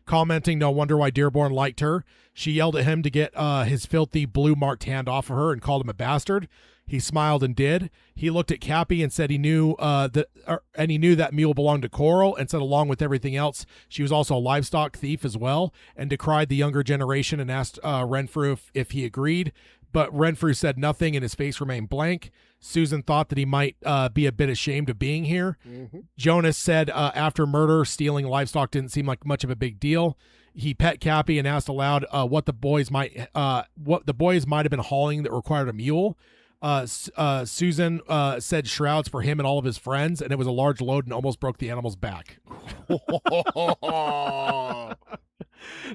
commenting, no wonder why Dearborn liked her. She yelled at him to get his filthy blue-marked hand off of her and called him a bastard. He smiled and did. He looked at Cappy and said he knew that mule belonged to Coral, and said along with everything else, she was also a livestock thief as well, and decried the younger generation and asked Renfrew if he agreed. But Renfrew said nothing and his face remained blank. Susan thought that he might be a bit ashamed of being here. Mm-hmm. Jonas said after murder, stealing livestock didn't seem like much of a big deal. He pet Cappy and asked aloud what the boys might have been hauling that required a mule. Susan said shrouds for him and all of his friends, and it was a large load and almost broke the animal's back.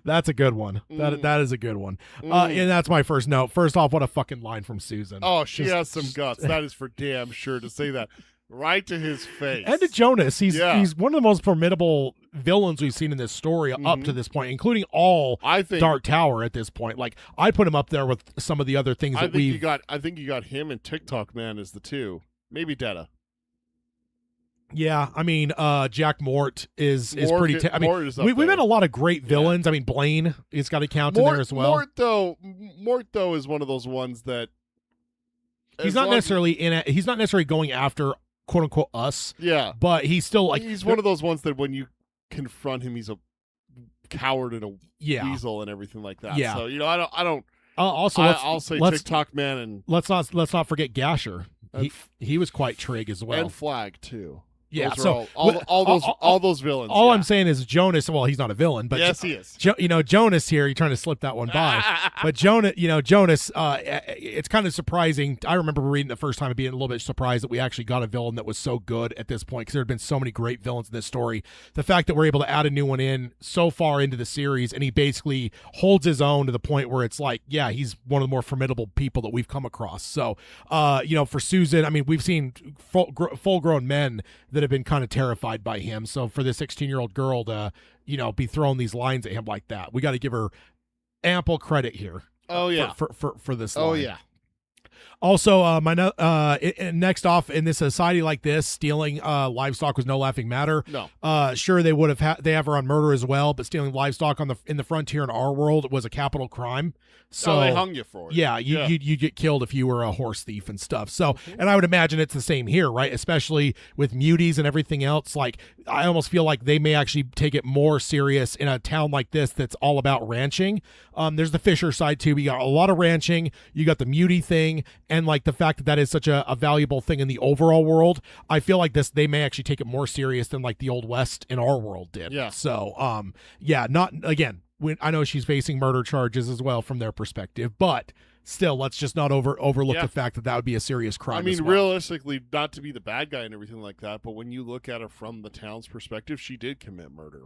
That's a good one. That is a good one. And that's my first note. First off, what a fucking line from Susan. Oh, she has some guts. That is for damn sure to say that right to his face. And to Jonas. He's one of the most formidable villains we've seen in this story up to this point, including all Dark Tower at this point. Like, I put him up there with some of the other things that we've... I think you got him and TikTok Man as the two. Maybe Detta. Yeah, I mean, Jack Mort is pretty... we've had a lot of great villains. Yeah. I mean, Blaine has got to count in there as well. Mort, though, is one of those ones that... He's not necessarily going after, quote-unquote, us. Yeah. But he's still like... He's one of those ones that when you confront him, he's a coward and a weasel and everything like that. Yeah. So, I don't... I'll say TikTok Man and... Let's not forget Gasher. He was quite trig as well. And Flag, too. Yeah, so all those villains. All I'm saying is Jonas. Well, he's not a villain, but yes, he is. Jonas here. You're trying to slip that one by, but Jonas. It's kind of surprising. I remember reading the first time and being a little bit surprised that we actually got a villain that was so good at this point, because there had been so many great villains in this story. The fact that we're able to add a new one in so far into the series, and he basically holds his own to the point where it's like, yeah, he's one of the more formidable people that we've come across. So, for Susan, I mean, we've seen full-grown men that have been kind of terrified by him. So for this 16-year-old girl to, be throwing these lines at him like that, we got to give her ample credit here. Oh yeah, for this line. Oh yeah. Also, next off, in this society like this, stealing livestock was no laughing matter. No. Sure, they would have they have her on murder as well, but stealing livestock in the frontier in our world was a capital crime. So they hung you for it. Yeah, you get killed if you were a horse thief and stuff. So, and I would imagine it's the same here, right? Especially with muties and everything else. Like, I almost feel like they may actually take it more serious in a town like this that's all about ranching. There's the Fisher side too. You got a lot of ranching. You got the mutie thing, and like the fact that is such a valuable thing in the overall world. I feel like they may actually take it more serious than like the Old West in our world did. Yeah. So, not again. I know she's facing murder charges as well from their perspective, but still, let's just not overlook the fact that would be a serious crime. I mean, as well. Realistically, not to be the bad guy and everything like that, but when you look at her from the town's perspective, she did commit murder.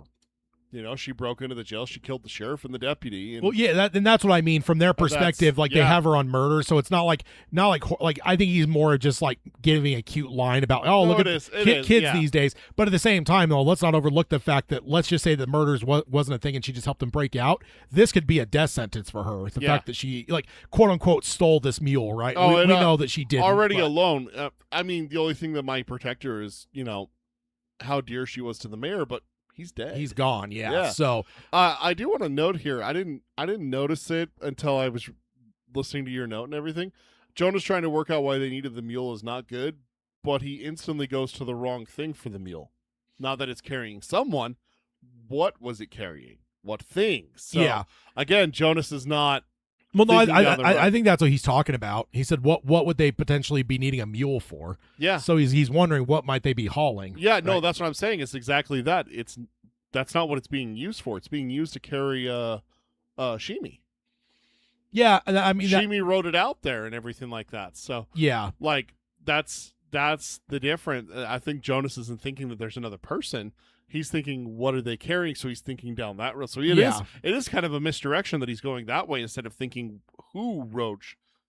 She broke into the jail. She killed the sheriff and the deputy. And, well, yeah, that's what I mean from their perspective. Like they have her on murder, so it's not like I think he's more just like giving a cute line about look at kids these days. But at the same time, though, let's not overlook the fact that let's just say that murders wasn't a thing and she just helped him break out. This could be a death sentence for her with the fact that she quote unquote stole this mule. Right? We know that she did already alone. I mean, the only thing that might protect her is how dear she was to the mayor, but. He's dead. He's gone. Yeah. So I do want to note here. I didn't notice it until I was listening to your note and everything. Jonah's trying to work out why they needed the mule is not good, but he instantly goes to the wrong thing for the mule. Now that it's carrying someone, what was it carrying? What thing? So, again, Jonas is not. Well, no, I think that's what he's talking about. He said, "What would they potentially be needing a mule for?" Yeah. So he's wondering what might they be hauling. Yeah, right? No, that's what I'm saying. It's exactly that. That's not what it's being used for. It's being used to carry Sheemie. Yeah, I mean, Sheemie wrote it out there and everything like that. So yeah, like that's the difference. I think Jonas isn't thinking that there's another person. He's thinking, what are they carrying? So he's thinking down that road. So it is kind of a misdirection that he's going that way instead of thinking who rode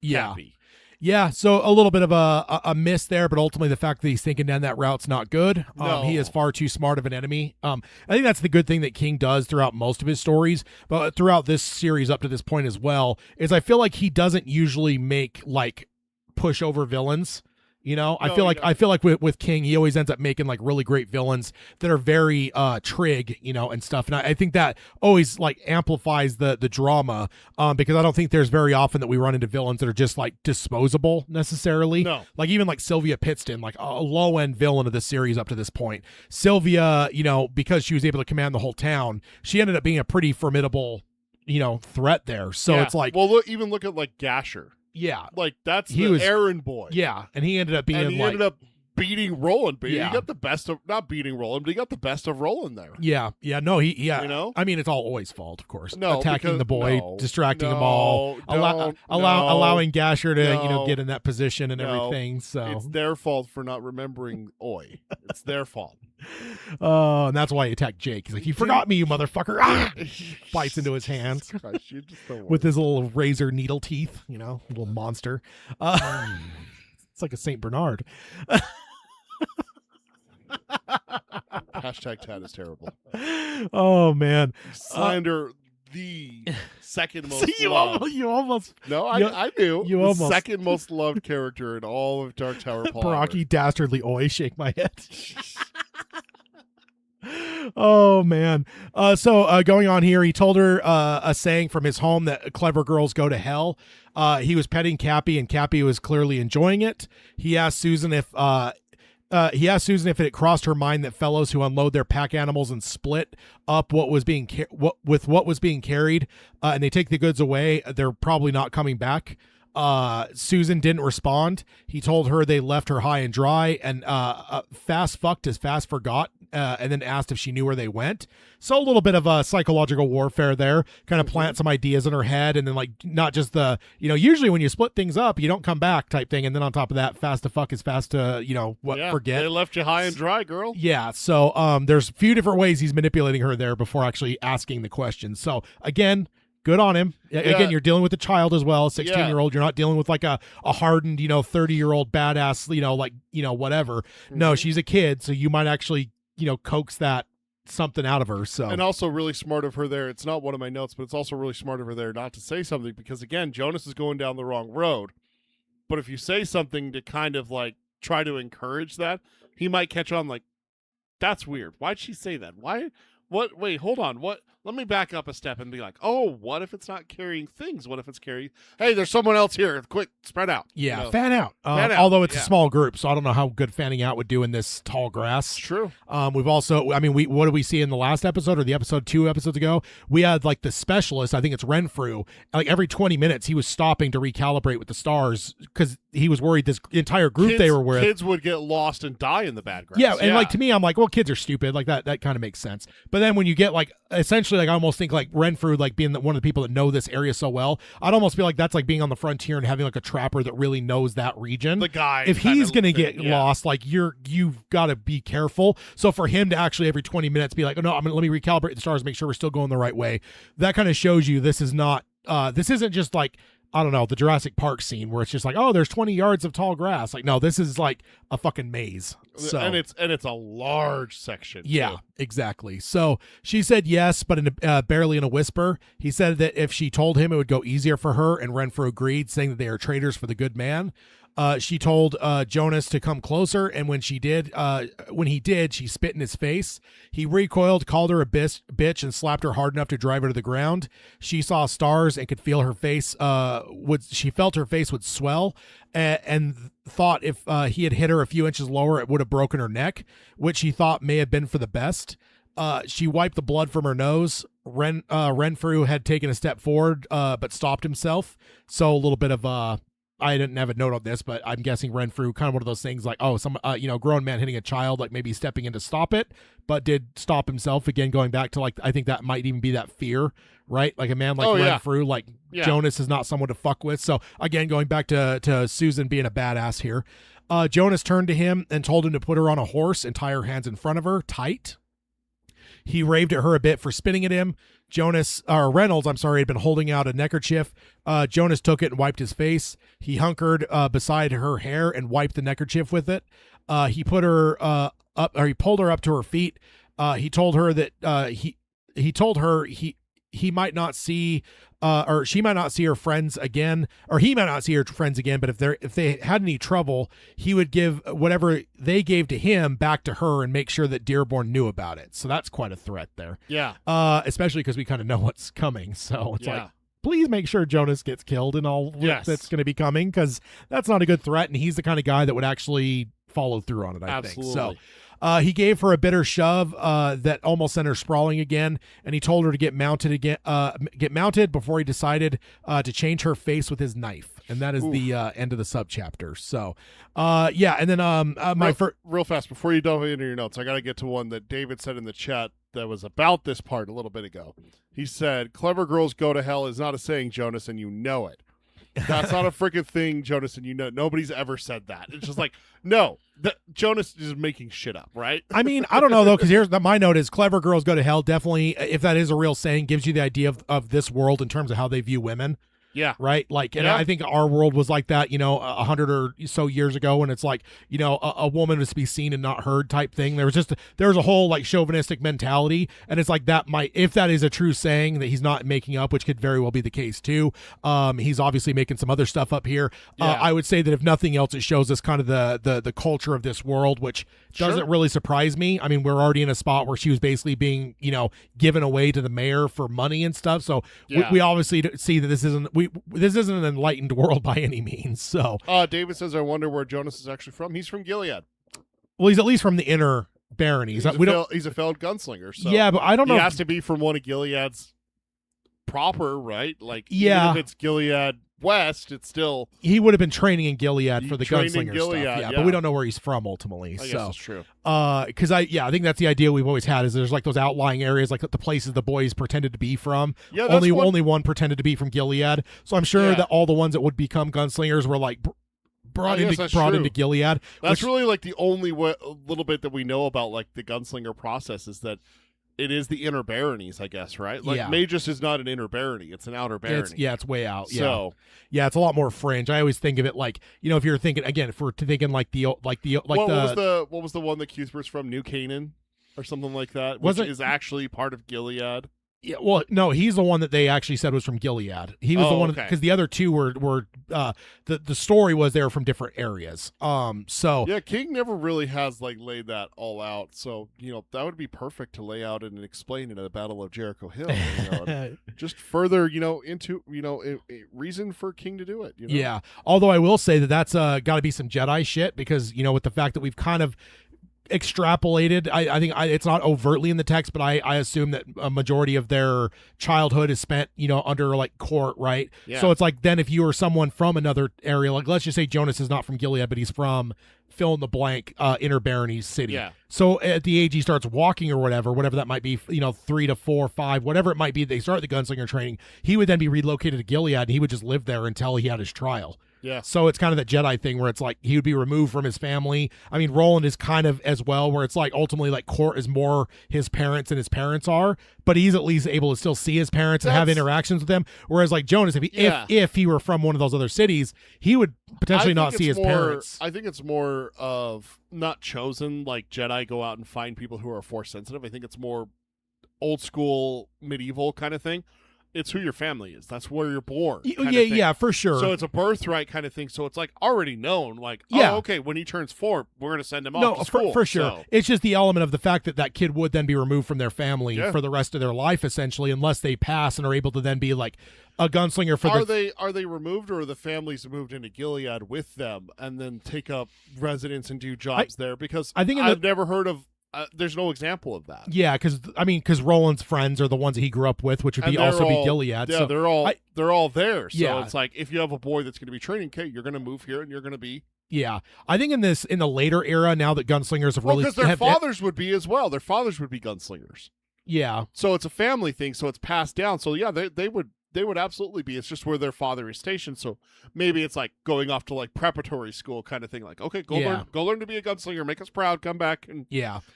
Cappy. Yeah, so a little bit of a miss there, but ultimately the fact that he's thinking down that route's not good. No. He is far too smart of an enemy. I think that's the good thing that King does throughout most of his stories, but throughout this series up to this point as well, is I feel like he doesn't usually make like pushover villains. You know, I No, feel he like with King, he always ends up making like really great villains that are very trig, you know, and stuff. And I think that always like amplifies the drama, because I don't think there's very often that we run into villains that are just like disposable necessarily. No. Like even like Sylvia Pittston, like a low end villain of the series up to this point. Sylvia, you know, because she was able to command the whole town, she ended up being a pretty formidable, you know, threat there. So Yeah. it's like, well, look at like Gasher. yeah, Like that's He the was- errand boy. yeah, and he ended up being and he like. ended up beating Roland, but Yeah. he got the best of not beating Roland, but he got the best of Roland there. Yeah, no, yeah. You know? I mean, it's all Oi's fault, of course. No, attacking because- the boy, no, distracting no, him all, no. allowing Gasher to you know No. get in that position and No. everything. So, It's their fault for not remembering Oi. It's their fault. oh, and that's why he attacked Jake. He's like, "You forgot me, you motherfucker!" Ah! Bites into his hand Christ, you're just the with his little razor needle teeth. You know, little monster. It's like a Saint Bernard. Hashtag Tad is terrible. Oh man, Slander the second most See, loved. you almost No, you- I knew. you the almost- second most loved character in all of Dark Tower Palaver. Brocky dastardly Oi, shake my head. Oh man. So going on here, he told her a saying from his home that clever girls go to hell. He was petting Cappy, and Cappy was clearly enjoying it. He asked Susan if it had crossed her mind that fellows who unload their pack animals and split up what was being carried, and they take the goods away, they're probably not coming back. Susan didn't respond. He told her they left her high and dry, and fast fucked as fast forgot, and then asked if she knew where they went. So a little bit of a psychological warfare there, kind of plant some ideas in her head, and then like not just the, you know, usually when you split things up, you don't come back type thing, and then on top of that, fast to fuck is fast to, you know, forget. They left you high and dry, girl. Yeah, so there's a few different ways he's manipulating her there before actually asking the question. So again, good on him. Again, you're dealing with a child as well, 16-year-old. You're not dealing with like a hardened, you know, 30-year-old badass, you know, like, you know, whatever. No, she's a kid, so you might actually, you know, coax that something out of her. So And also really smart of her there. It's not one of my notes, but it's also really smart of her there not to say something because, again, Jonas is going down the wrong road. But if you say something to kind of like try to encourage that, he might catch on like, that's weird. Why'd she say that? Why? What? Wait, hold on. What? Let me back up a step and be like, oh, what if it's not carrying things? What if it's carrying? Hey, there's someone else here. Quick, spread out. yeah, You know? fan out. Fan out, Although it's yeah. a small group, so I don't know how good fanning out would do in this tall grass. True. We've also, I mean, what did we see in the last episode or the episode 2 episodes ago? We had like the specialist, I think it's Renfrew, like every 20 minutes he was stopping to recalibrate with the stars because he was worried this entire group they were with. Kids would get lost and die in the bad grass. Yeah, and like to me, I'm like, well, kids are stupid. Like that kind of makes sense. But then when you get like, essentially, like I almost think like Renfrew, like being one of the people that know this area so well, I'd almost feel like that's like being on the frontier and having like a trapper that really knows that region. The guy. If he's gonna get yeah. lost, like you've got to be careful. So for him to actually every 20 minutes be like, oh no, let me recalibrate the stars, make sure we're still going the right way. That kind of shows you this is not. This isn't just like, I don't know, the Jurassic Park scene where it's just like, oh, there's 20 yards of tall grass. Like, no, this is like a fucking maze. So And it's a large section. yeah, too. exactly. So she said yes, but barely in a whisper. He said that if she told him, it would go easier for her, and Renfrew agreed, saying that they are traitors for the good man. She told Jonas to come closer, and when he did, she spit in his face. He recoiled, called her a bitch, and slapped her hard enough to drive her to the ground. She saw stars and could feel her face. She felt her face would swell, and thought if he had hit her a few inches lower, it would have broken her neck, which she thought may have been for the best. She wiped the blood from her nose. Renfrew had taken a step forward, but stopped himself. So a little bit of I didn't have a note on this, but I'm guessing Renfrew, kind of one of those things like, oh, some grown man hitting a child, like maybe stepping in to stop it, but did stop himself. Again, going back to like, I think that might even be that fear, right? Like a man like Renfrew, like Jonas is not someone to fuck with. So again, going back to Susan being a badass here. Jonas turned to him and told him to put her on a horse and tie her hands in front of her tight. He raved at her a bit for spitting at him. Reynolds, had been holding out a neckerchief. Jonas took it and wiped his face. He hunkered beside her hair and wiped the neckerchief with it. He pulled her up to her feet. He told her he might not see or she might not see her friends again, or he might not see her friends again, but if they had any trouble, he would give whatever they gave to him back to her and make sure that Dearborn knew about it. So that's quite a threat there. Yeah. Especially because we kind of know what's coming. So it's Yeah. like, please make sure Jonas gets killed and all Yes. that's going to be coming, because that's not a good threat, and he's the kind of guy that would actually follow through on it, I think. So he gave her a bitter shove that almost sent her sprawling again, and he told her to get mounted before he decided to change her face with his knife. And that is the end of the subchapter. So, and then real fast before you delve into your notes, I got to get to one that David said in the chat that was about this part a little bit ago. He said, "Clever girls go to hell" is not a saying, Jonas, and you know it. That's not a freaking thing, Jonas, and you know nobody's ever said that. It's just like, no, Jonas is making shit up, right? I mean, I don't know though, because my note is "clever girls go to hell." Definitely, if that is a real saying, gives you the idea of this world in terms of how they view women. Yeah. Right. Like, and I think our world was like that, 100 or so years ago, when it's like, a woman was to be seen and not heard type thing. There was a whole like chauvinistic mentality. And it's like if that is a true saying that he's not making up, which could very well be the case too. He's obviously making some other stuff up here. Yeah. I would say that if nothing else, it shows us kind of the culture of this world, which doesn't really surprise me. I mean, we're already in a spot where she was basically being, given away to the mayor for money and stuff. So we obviously see that this isn't an enlightened world by any means. So David says, "I wonder where Jonas is actually from." He's from Gilead. Well, he's at least from the inner baronies. He's a failed gunslinger. So yeah, but I don't know. He has to be from one of Gilead's proper, right? Like, yeah, even if it's Gilead West, it's still he would have been training in Gilead for the gunslinger Gilead, stuff. Yeah, but we don't know where he's from ultimately. I guess that's true. Because I think that's the idea we've always had, is there's like those outlying areas, like the places the boys pretended to be from. Yeah, only one pretended to be from Gilead. So I'm sure that all the ones that would become gunslingers were like brought into Gilead. That's really like the only little bit that we know about like the gunslinger process, is that it is the inner baronies, I guess, right? Like Magus is not an inner barony; it's an outer barony. It's way out. So it's a lot more fringe. I always think of it like, if you're thinking again, if we're thinking what was the one that Cuthbert's from, New Canaan or something like that, which is actually part of Gilead. Yeah, well, no, he's the one that they actually said was from Gilead. He was the one, because the other two were the story was they were from different areas. So yeah, King never really has like laid that all out. So that would be perfect to lay out and explain in a Battle of Jericho Hill. Just further, into reason for King to do it. Yeah, although I will say that's got to be some Jedi shit, because with the fact that we've kind of extrapolated, I think it's not overtly in the text, but I assume that a majority of their childhood is spent under like court, right? Yeah. So it's like, then if you were someone from another area, like let's just say Jonas is not from Gilead, but he's from fill in the blank inner barony city. Yeah. So at the age he starts walking or whatever that might be, 3 to 4, 5, whatever it might be, they start the gunslinger training, he would then be relocated to Gilead, and he would just live there until he had his trial. Yeah. So it's kind of that Jedi thing where it's like he would be removed from his family. I mean, Roland is kind of as well, where it's like ultimately like Court is more his parents than his parents are, but he's at least able to still see his parents and have interactions with them. Whereas like Jonas, if he were from one of those other cities, he would potentially not see his parents. I think it's more of not chosen, like Jedi go out and find people who are Force sensitive. I think it's more old school medieval kind of thing. It's who your family is. That's where you're born. Yeah, for sure. So it's a birthright kind of thing. So it's like already known. Like, okay, when he turns 4, we're going to send him off to school. For sure. So. It's just the element of the fact that kid would then be removed from their family for the rest of their life, essentially, unless they pass and are able to then be like a gunslinger for Are they removed, or are the families moved into Gilead with them and then take up residence and do jobs there? Because I've never heard of. There's no example of that. Yeah, because Roland's friends are the ones that he grew up with, which would be Gilead. Yeah, so they're all there. So it's like, if you have a boy that's going to be training, okay, you're going to move here and you're going to be. Yeah, I think in the later era, now that gunslingers have really, because their fathers would be as well. Their fathers would be gunslingers. Yeah. So it's a family thing. So it's passed down. So yeah, they would absolutely be. It's just where their father is stationed. So maybe it's like going off to like preparatory school kind of thing. Like, okay, go learn to be a gunslinger, make us proud, come back, and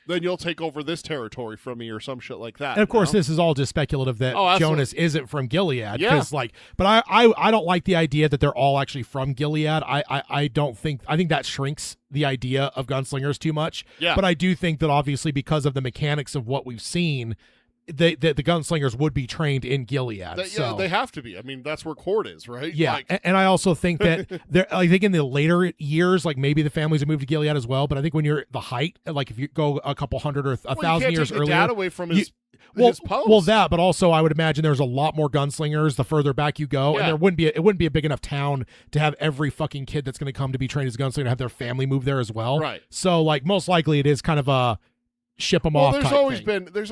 then you'll take over this territory from me or some shit like that. And of course, this is all just speculative that Jonas isn't from Gilead. Yeah. But I don't like the idea that they're all actually from Gilead. I think that shrinks the idea of gunslingers too much. Yeah. But I do think that obviously because of the mechanics of what we've seen, the gunslingers would be trained in Gilead. They have to be. I mean, that's where court is, right? Yeah, Like, and I also think that I think in the later years, like maybe the families have moved to Gilead as well. But I think when you're at the height, like if you go a couple hundred or 1,000 years take earlier, the dad away from his post. Well, that, but also I would imagine there's a lot more gunslingers the further back you go, and it wouldn't be a big enough town to have every fucking kid that's going to come to be trained as a gunslinger to have their family move there as well. Right. So like most likely it is kind of a ship them off. There's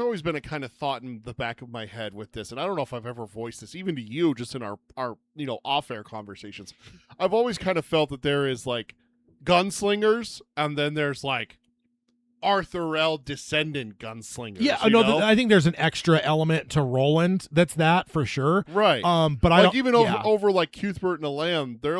always been a kind of thought in the back of my head with this, and I don't know if I've ever voiced this even to you, just in our off-air conversations. I've always kind of felt that there is like gunslingers, and then there's like Arthur L. descendant gunslingers. Yeah, know? I think there's an extra element to Roland. That's that for sure. Right. But like I don't, even over like Cuthbert and Alain, they're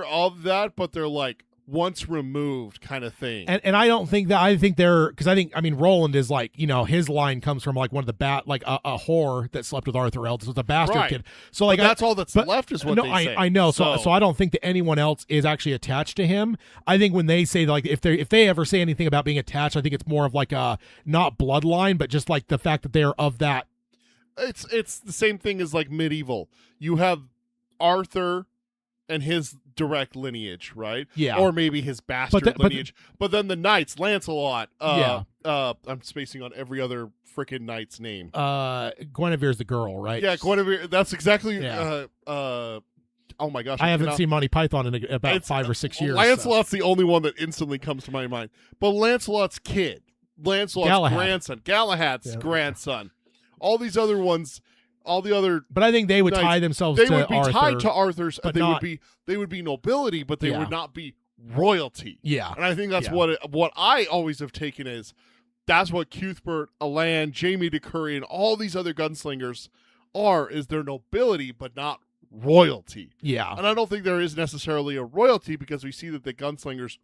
of that, but they're like once removed kind of thing. And I don't think that, I think they're, because I mean Roland is like, his line comes from like one of the like a whore that slept with Arthur L. So it's a bastard kid. So like that's all that's left is what they say. I know. So I don't think that anyone else is actually attached to him. I think when they say like if they ever say anything about being attached, I think it's more of like a not bloodline, but just like the fact that they're of that. It's the same thing as like medieval. You have Arthur and his direct lineage, right? Yeah. Or maybe his bastard lineage. But then the knights, Lancelot. I'm spacing on every other freaking knight's name. Guinevere's the girl, right? Yeah, Guinevere. That's exactly. Yeah. Oh my gosh! I haven't seen Monty Python in about 5 or 6 years. Lancelot's the only one that instantly comes to my mind. But Lancelot's kid, Lancelot's grandson, Galahad's grandson, all these other ones. All the other, but I think they would tie themselves. They would be tied to Arthur's. But they would be nobility, but they would not be royalty. Yeah, and I think that's what I always have taken is that's what Cuthbert, Alain, Jamie de Curry, and all these other gunslingers is their nobility, but not royalty. Yeah, and I don't think there is necessarily a royalty because we see that the gunslingers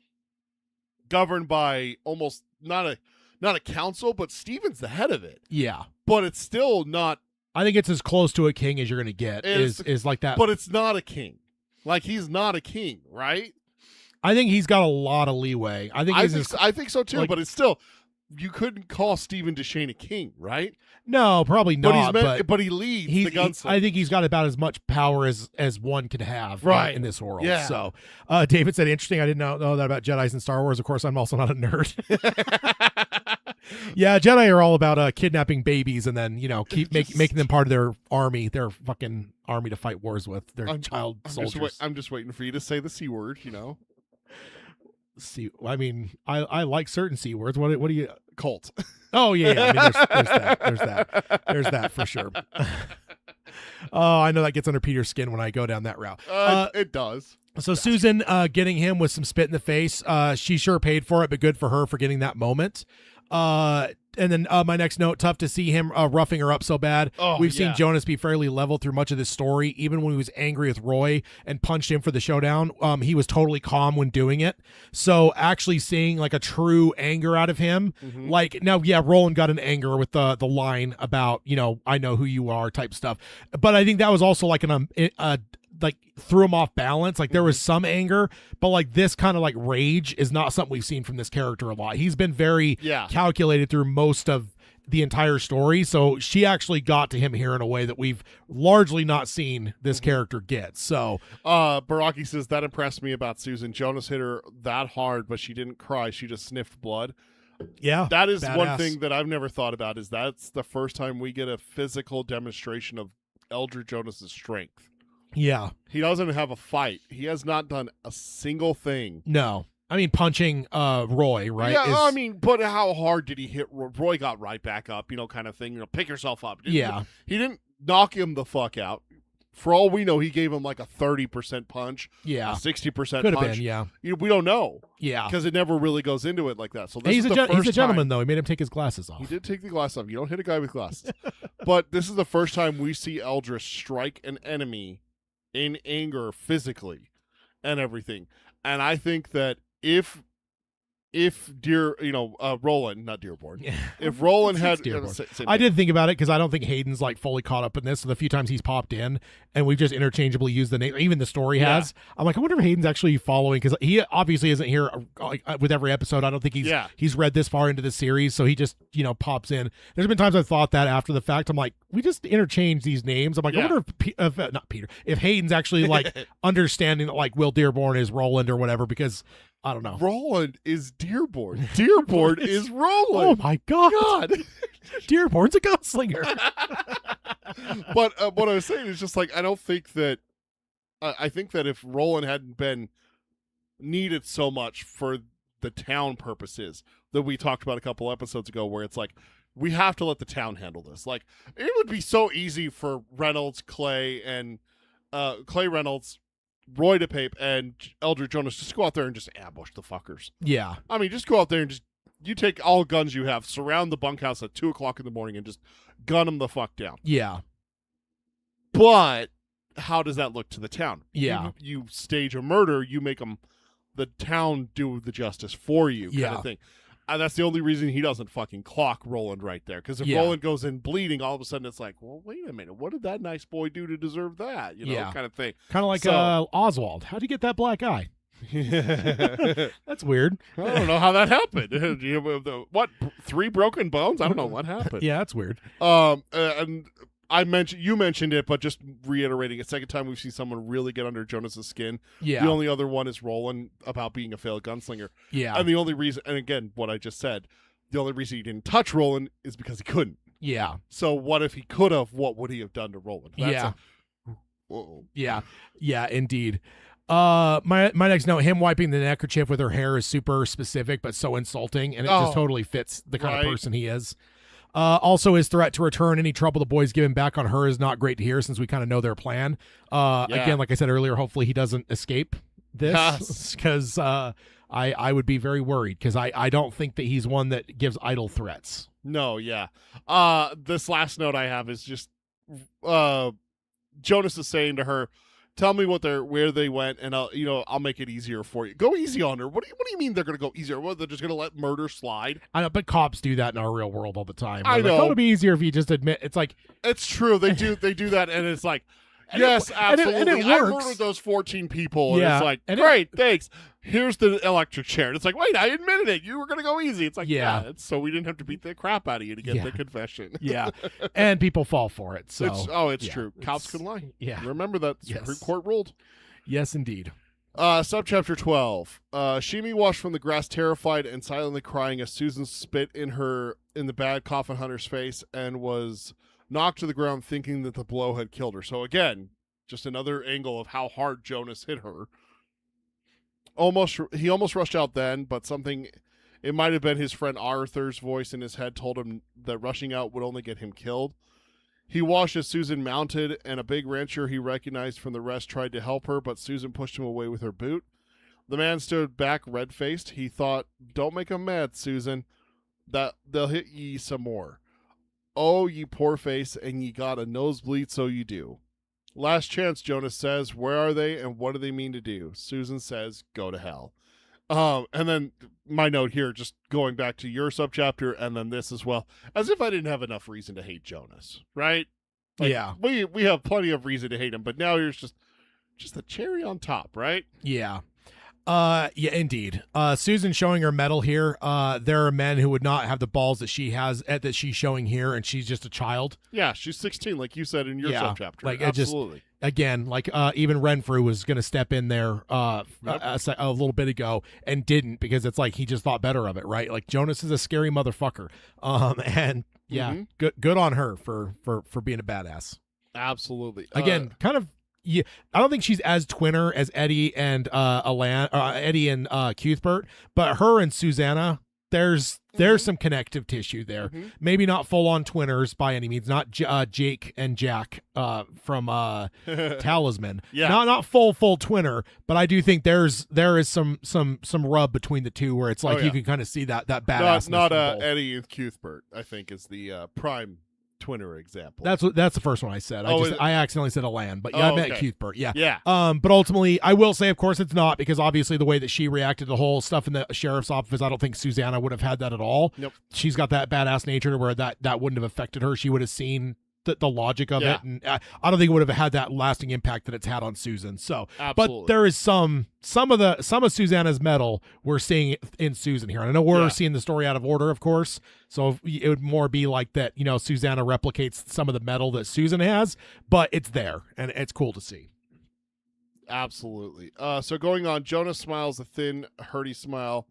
governed by almost not a council, but Stephen's the head of it. Yeah, but it's still not. I think it's as close to a king as you're going to get is like that. But it's not a king. Like, he's not a king, right? I think he's got a lot of leeway. I think so, too. Like, but it's still, you couldn't call Stephen Deshane a king, right? No, probably not. But he leads the gunslinger. I think he's got about as much power as one could have in this world. Yeah. So David said, interesting. I didn't know that about Jedis and Star Wars. Of course, I'm also not a nerd. Yeah, Jedi are all about kidnapping babies and then keep making them part of their army, their fucking army to fight wars with. Their child soldiers. I'm just waiting for you to say the C word. I mean, I like certain C words. What do you cult? Oh yeah. I mean, there's that for sure. Oh, I know that gets under Peter's skin when I go down that route. It does. So Susan getting him with some spit in the face. She sure paid for it, but good for her for getting that moment. And then my next note, tough to see him roughing her up so bad. We've seen Jonas be fairly level through much of this story. Even when he was angry with Roy and punched him for the showdown, he was totally calm when doing it. So actually seeing like a true anger out of him, like now, Roland got an anger with the line about, I know who you are type stuff. But I think that was also like like threw him off balance. Like there was some anger, but like this kind of like rage is not something we've seen from this character a lot. He's been very calculated through most of the entire story. So she actually got to him here in a way that we've largely not seen this character get. So Baraki says that impressed me about Susan. Jonas hit her that hard, but she didn't cry. She just sniffed blood. Yeah. That is one thing that I've never thought about is that's the first time we get a physical demonstration of Eldridge Jonas's strength. Yeah. He doesn't have a fight. He has not done a single thing. No. I mean, punching Roy, right? Yeah, but how hard did he hit Roy? Roy got right back up, kind of thing. Pick yourself up. He didn't knock him the fuck out. For all we know, he gave him like a 30% punch. Yeah. A 60% punch. Could have been, yeah. We don't know. Yeah. Because it never really goes into it like that. So he's a gentleman, though. He made him take his glasses off. He did take the glasses off. You don't hit a guy with glasses. But this is the first time we see Eldridge strike an enemy in anger physically and everything. And I think that if if Roland, not Dearborn, if Roland had, I did think about it because I don't think Hayden's like fully caught up in this. So the few times he's popped in and we've just interchangeably used the name, even the story has. I'm like, I wonder if Hayden's actually following because he obviously isn't here with every episode. I don't think he's read this far into the series, so he just pops in. There's been times I've thought that after the fact. I'm like, we just interchange these names. I'm like, I wonder if Hayden's actually like understanding that like Will Dearborn is Roland or whatever because. I don't know. Roland is Dearborn. Dearborn is Roland. Oh my God. Dearborn's a gunslinger. But what I was saying is just like I don't think that. I think that if Roland hadn't been needed so much for the town purposes that we talked about a couple episodes ago, where it's like we have to let the town handle this. Like it would be so easy for Reynolds, Clay, and Clay Reynolds. Roy DePape and Eldridge Jonas just go out there and just ambush the fuckers. Yeah. I mean, just go out there and you take all guns you have, surround the bunkhouse at 2:00 in the morning and just gun them the fuck down. Yeah. But how does that look to the town? Yeah. You stage a murder, you make the town do the justice for you kind of thing. That's the only reason he doesn't fucking clock Roland right there. Because if Roland goes in bleeding, all of a sudden it's like, well, wait a minute. What did that nice boy do to deserve that? Kind of thing. Kind of like Oswald. How'd you get that black eye? That's weird. I don't know how that happened. What? 3 broken bones? I don't know what happened. Yeah, that's weird. And you mentioned it, but just reiterating, a second time we've seen someone really get under Jonas's skin. Yeah. The only other one is Roland about being a failed gunslinger. Yeah. And the only reason, and again, what I just said, the only reason he didn't touch Roland is because he couldn't. Yeah. So what if he could have? What would he have done to Roland? Yeah, indeed. My next note, him wiping the neckerchief with her hair is super specific, but so insulting, and it just totally fits the kind of person he is. Also, his threat to return any trouble the boys give him back on her is not great to hear since we kind of know their plan. Again, like I said earlier, hopefully he doesn't escape this because I would be very worried because I don't think that he's one that gives idle threats. No, yeah. This last note I have is just Jonas is saying to her, tell me where they went, and I'll make it easier for you. Go easy on her. What do you mean they're going to go easier? What, they're just going to let murder slide? I know, but cops do that in our real world all the time. I know. Like, it would be easier if you just admit. It's like it's true. They do that, and it's like. Yes, absolutely. And it I works. murdered those 14 people. And it's like, great, thanks. Here's the electric chair. And it's like, wait, I admitted it. You were going to go easy. It's like, so we didn't have to beat the crap out of you to get the confession. Yeah. And people fall for it. So it's true. Cops can lie. Yeah. Remember that. Supreme Court ruled. Yes, indeed. Subchapter 12. Sheemie watched from the grass, terrified and silently crying as Susan spit in the bad coffin hunter's face and was knocked to the ground thinking that the blow had killed her. So again, just another angle of how hard Jonas hit her. He almost rushed out then, but it might have been his friend Arthur's voice in his head told him that rushing out would only get him killed. He watched as Susan mounted, and a big rancher he recognized from the rest tried to help her, but Susan pushed him away with her boot. The man stood back red-faced. He thought, don't make 'em mad, Susan. That they'll hit ye some more. Oh, ye poor face, and ye got a nosebleed, so you do. Last chance, Jonas says. Where are they, and what do they mean to do? Susan says, go to hell. And then my note here, just going back to your subchapter, and then this as well. As if I didn't have enough reason to hate Jonas, right? Like, we have plenty of reason to hate him, but now here's just the cherry on top, right? Yeah. Yeah, indeed. Susan showing her mettle here. There are men who would not have the balls that she has, that she's showing here, and she's just a child. Yeah, she's 16, like you said in your subchapter. Like, absolutely. Again, like even Renfrew was going to step in there a little bit ago and didn't because it's like he just thought better of it, right? Like Jonas is a scary motherfucker. And good on her for being a badass. Absolutely. Again, kind of. Yeah, I don't think she's as twinner as Eddie and Alain, Eddie and Cuthbert, but her and Susanna, there's some connective tissue there. Mm-hmm. Maybe not full on twinners by any means, not Jake and Jack from Talisman. Yeah, not full twinner, but I do think there is some rub between the two where it's like you can kind of see that badass. Not Eddie and Cuthbert, I think is the prime twinner example. That's the first one I said. I accidentally said Alain, but yeah, I meant okay. Cuthbert. Yeah. Yeah. But ultimately, I will say, of course, it's not, because obviously the way that she reacted to the whole stuff in the sheriff's office, I don't think Susanna would have had that at all. Nope. She's got that badass nature where that wouldn't have affected her. She would have seen the logic of it, and I don't think it would have had that lasting impact that it's had on Susan. So, Absolutely. but there is some of Susanna's metal we're seeing in Susan here. And I know we're seeing the story out of order, of course. So it would more be like that, Susanna replicates some of the metal that Susan has, but it's there and it's cool to see. Absolutely. So going on, Jonas smiles a thin, hurty smile.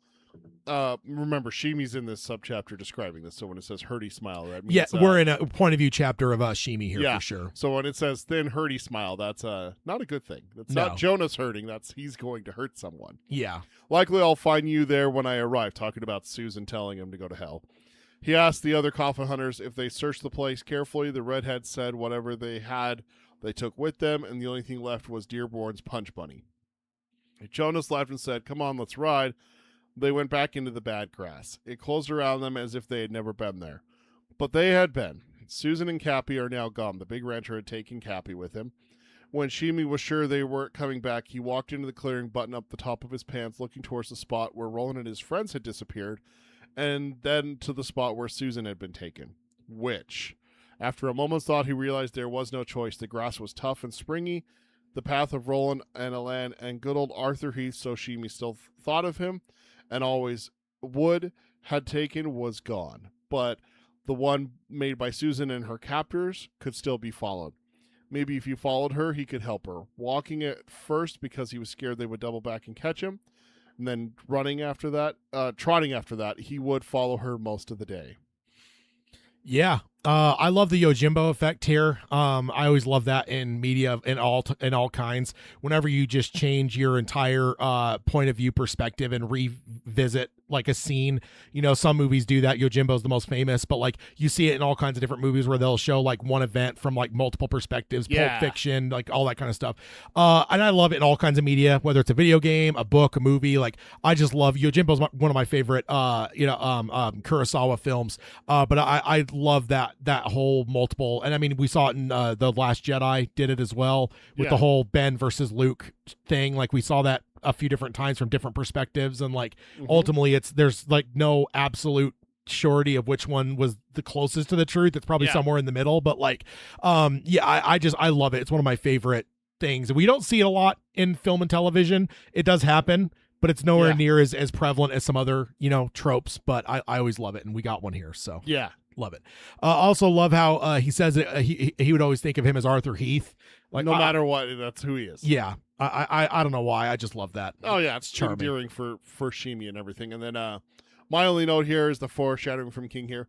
Remember, Sheemie's in this subchapter describing this, so when it says hurty smile, that means we're in a point of view chapter of Sheemie here for sure. So when it says thin, hurty smile, that's not a good thing. That's not Jonas hurting. That's he's going to hurt someone. Yeah. Likely I'll find you there when I arrive, talking about Susan telling him to go to hell. He asked the other coffin hunters if they searched the place carefully. The redhead said whatever they had, they took with them, and the only thing left was Dearborn's punch bunny. Jonas laughed and said, "Come on, let's ride." They went back into the bad grass. It closed around them as if they had never been there. But they had been. Susan and Cappy are now gone. The big rancher had taken Cappy with him. When Sheemie was sure they weren't coming back, he walked into the clearing, buttoned up the top of his pants, looking towards the spot where Roland and his friends had disappeared, and then to the spot where Susan had been taken. Which, after a moment's thought, he realized there was no choice. The grass was tough and springy. The path of Roland and Alain and good old Arthur Heath, so Sheemie still thought of him, and always would, had taken, was gone. But the one made by Susan and her captors could still be followed. Maybe if you followed her, he could help her. Walking at first because he was scared they would double back and catch him, and then trotting after that, he would follow her most of the day. Yeah. I love the Yojimbo effect here. I always love that in media in all kinds. Whenever you just change your entire point of view perspective and revisit like a scene, some movies do that. Yojimbo's the most famous, but like you see it in all kinds of different movies where they'll show like one event from like multiple perspectives, Pulp Fiction, like all that kind of stuff. And I love it in all kinds of media, whether it's a video game, a book, a movie. Like I just love Yojimbo's one of my favorite, Kurosawa films. But I love that whole multiple, and I mean we saw it in The Last Jedi did it as well with the whole Ben versus Luke thing. Like we saw that a few different times from different perspectives, and like ultimately there's like no absolute surety of which one was the closest to the truth. It's probably somewhere in the middle, but like I love it. It's one of my favorite things. We don't see it a lot in film and television. It does happen, but it's nowhere near as prevalent as some other tropes, but I always love it, and we got one here, so love it. Also love how he says that he would always think of him as Arthur Heath. Like no matter what, that's who he is. Yeah. I don't know why. I just love that. Oh yeah, it's charming. Endearing for Sheemie and everything. And then my only note here is the foreshadowing from King here.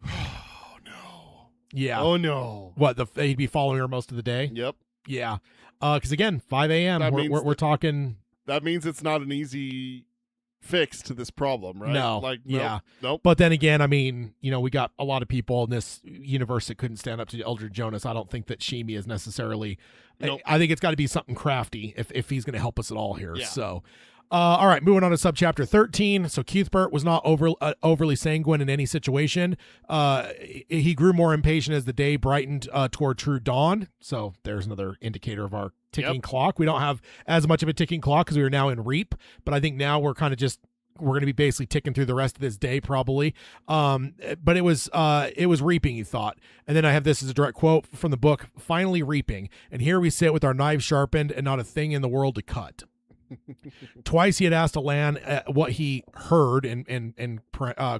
Oh no. Yeah. Oh no. What, he'd be following her most of the day? Yep. Yeah. Because again, 5 a.m. We're talking. That means it's not an easy fix to this problem, right? No. Nope. But then again, I mean, we got a lot of people in this universe that couldn't stand up to Eldred Jonas. I don't think that Sheemie is necessarily. Nope. I think it's got to be something crafty if he's going to help us at all here. Yeah. So. All right, moving on to subchapter 13. So Cuthbert was not overly sanguine in any situation. He grew more impatient as the day brightened toward true dawn. So there's another indicator of our ticking clock. We don't have as much of a ticking clock because we are now in reap, but I think now we're kind of we're going to be basically ticking through the rest of this day probably. But it was reaping, he thought. And then I have this as a direct quote from the book, "Finally reaping. And here we sit with our knives sharpened and not a thing in the world to cut." Twice he had asked Alain what he heard in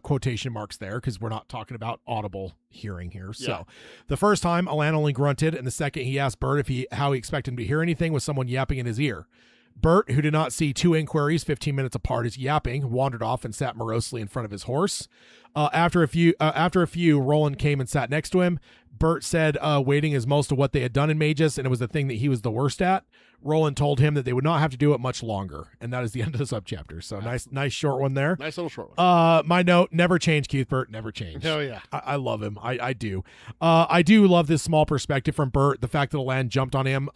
quotation marks there, because we're not talking about audible hearing here. So the first time Alain only grunted, and the second he asked Bert how he expected him to hear anything with someone yapping in his ear. Bert, who did not see two inquiries 15 minutes apart as yapping, wandered off and sat morosely in front of his horse. After a few, Roland came and sat next to him. Bert said waiting is most of what they had done in Magus, and it was the thing that he was the worst at. Roland told him that they would not have to do it much longer, and that is the end of the subchapter. So nice short one there. Nice little short one. My note, never change, Cuthbert, never change. Hell yeah. I love him. I do. I do love this small perspective from Bert, the fact that Alain jumped on him,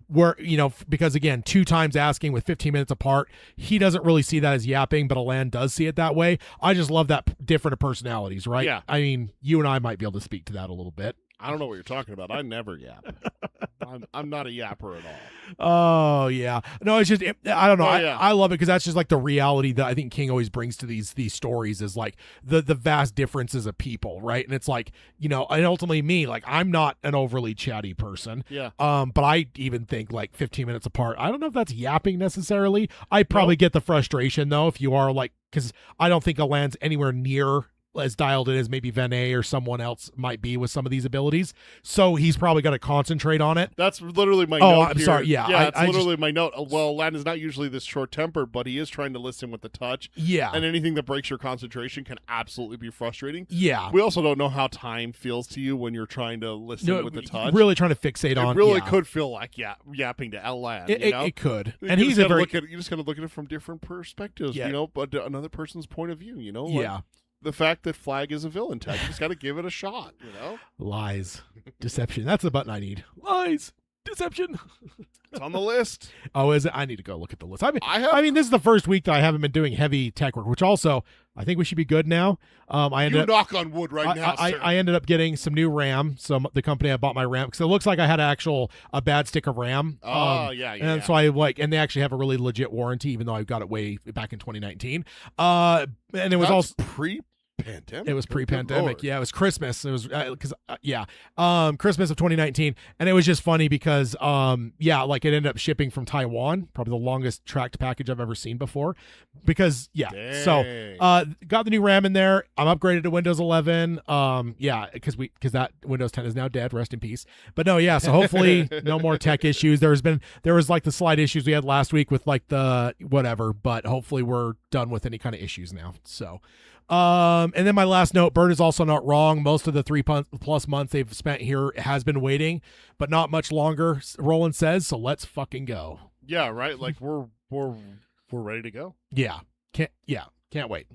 where, because again, 2 times asking with 15 minutes apart, he doesn't really see that as yapping, but Alain does see it that way. I just love that different of personalities, right? Yeah. I mean, you and I might be able to speak to that a little bit. I don't know what you're talking about. I never yap. I'm not a yapper at all. Oh yeah, no, it's just I don't know. Yeah. I love it because that's just like the reality that I think King always brings to these stories is like the vast differences of people, right? And it's like and ultimately me, like I'm not an overly chatty person, Yeah. but I even think like 15 minutes apart. I don't know if that's yapping necessarily. I probably get the frustration though if you are like because I don't think Alain's anywhere near as dialed in as maybe Venet or someone else might be with some of these abilities. So he's probably got to concentrate on it. That's literally my note. I'm here. sorry. Yeah. Yeah, that's literally my note. Well, Alain is not usually this short-tempered, but he is trying to listen with the touch. Yeah. And anything that breaks your concentration can absolutely be frustrating. Yeah. We also don't know how time feels to you when you're trying to listen with the touch. Really trying to fixate on. It really could feel like yapping to Alain. It could. You And he's a very. you just gotta look at it from different perspectives. Yeah. But another person's point of view. Like, Yeah. the fact that Flag is a villain tag. You just got to give it a shot, Lies. Deception. That's the button I need. Lies. Deception. It's on the list. Oh, is it? I need to go look at the list. I mean, this is the first week that I haven't been doing heavy tech work, which also I think we should be good now. I ended up knock on wood right now, sir. I ended up getting some new RAM. So the company I bought my RAM because it looks like I had a bad stick of RAM. And so and they actually have a really legit warranty, even though I got it way back in 2019. And it was all pre-pandemic. It was pre-pandemic. Yeah, it was Christmas. It was Christmas of 2019, and it was just funny because like it ended up shipping from Taiwan, probably the longest tracked package I've ever seen before. Because so got the new RAM in there. I'm upgraded to Windows 11. Because that Windows 10 is now dead. Rest in peace. But no, yeah. So hopefully no more tech issues. There was like the slight issues we had last week with like the whatever, but hopefully we're done with any kind of issues now. So. And then my last note, Bert is also not wrong. Most of the 3+ months they've spent here has been waiting, but not much longer, Roland says, so let's fucking go. Yeah, right? Like we're ready to go. Yeah. Can't wait.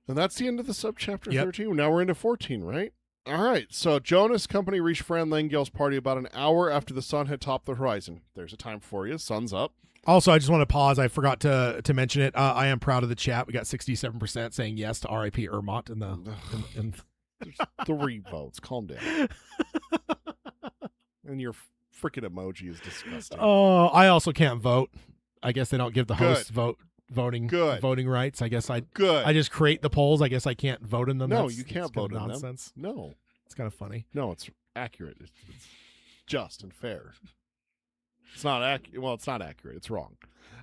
And that's the end of the subchapter 13. Now we're into 14, right? All right. So Jonas' company reached Fran Lengyll's party about an hour after the sun had topped the horizon. There's a time for you. Sun's up. Also, I just want to pause. I forgot to mention it. I am proud of the chat. We got 67% saying yes to R.I.P. Ermont in the. There's 3 votes. Calm down. And your freaking emoji is disgusting. Oh, I also can't vote. I guess they don't give the hosts voting rights. I guess I just create the polls. I guess I can't vote in them. No, you can't vote in nonsense. them. No, it's kind of funny. No, it's accurate. It's just and fair. It's not accurate. Well, it's not accurate. It's wrong.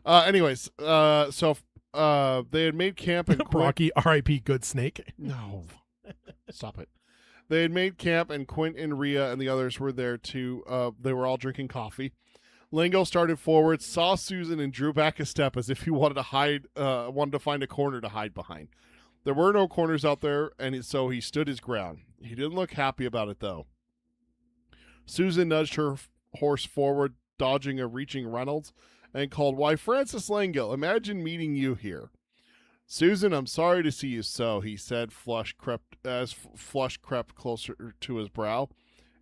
Anyways, so they had made camp and Brocky, R.I.P. Good Snake. No, stop it. They had made camp, and Quint and Rhea and the others were there too. They were all drinking coffee. Lengyll started forward, saw Susan, and drew back a step as if he wanted to find a corner to hide behind. There were no corners out there, and so he stood his ground. He didn't look happy about it, though. Susan nudged her horse forward, dodging a reaching Reynolds, and called, "Why, Francis Lengyll, imagine meeting you here." "Susan, I'm sorry to see you so," he said, flush crept closer to his brow.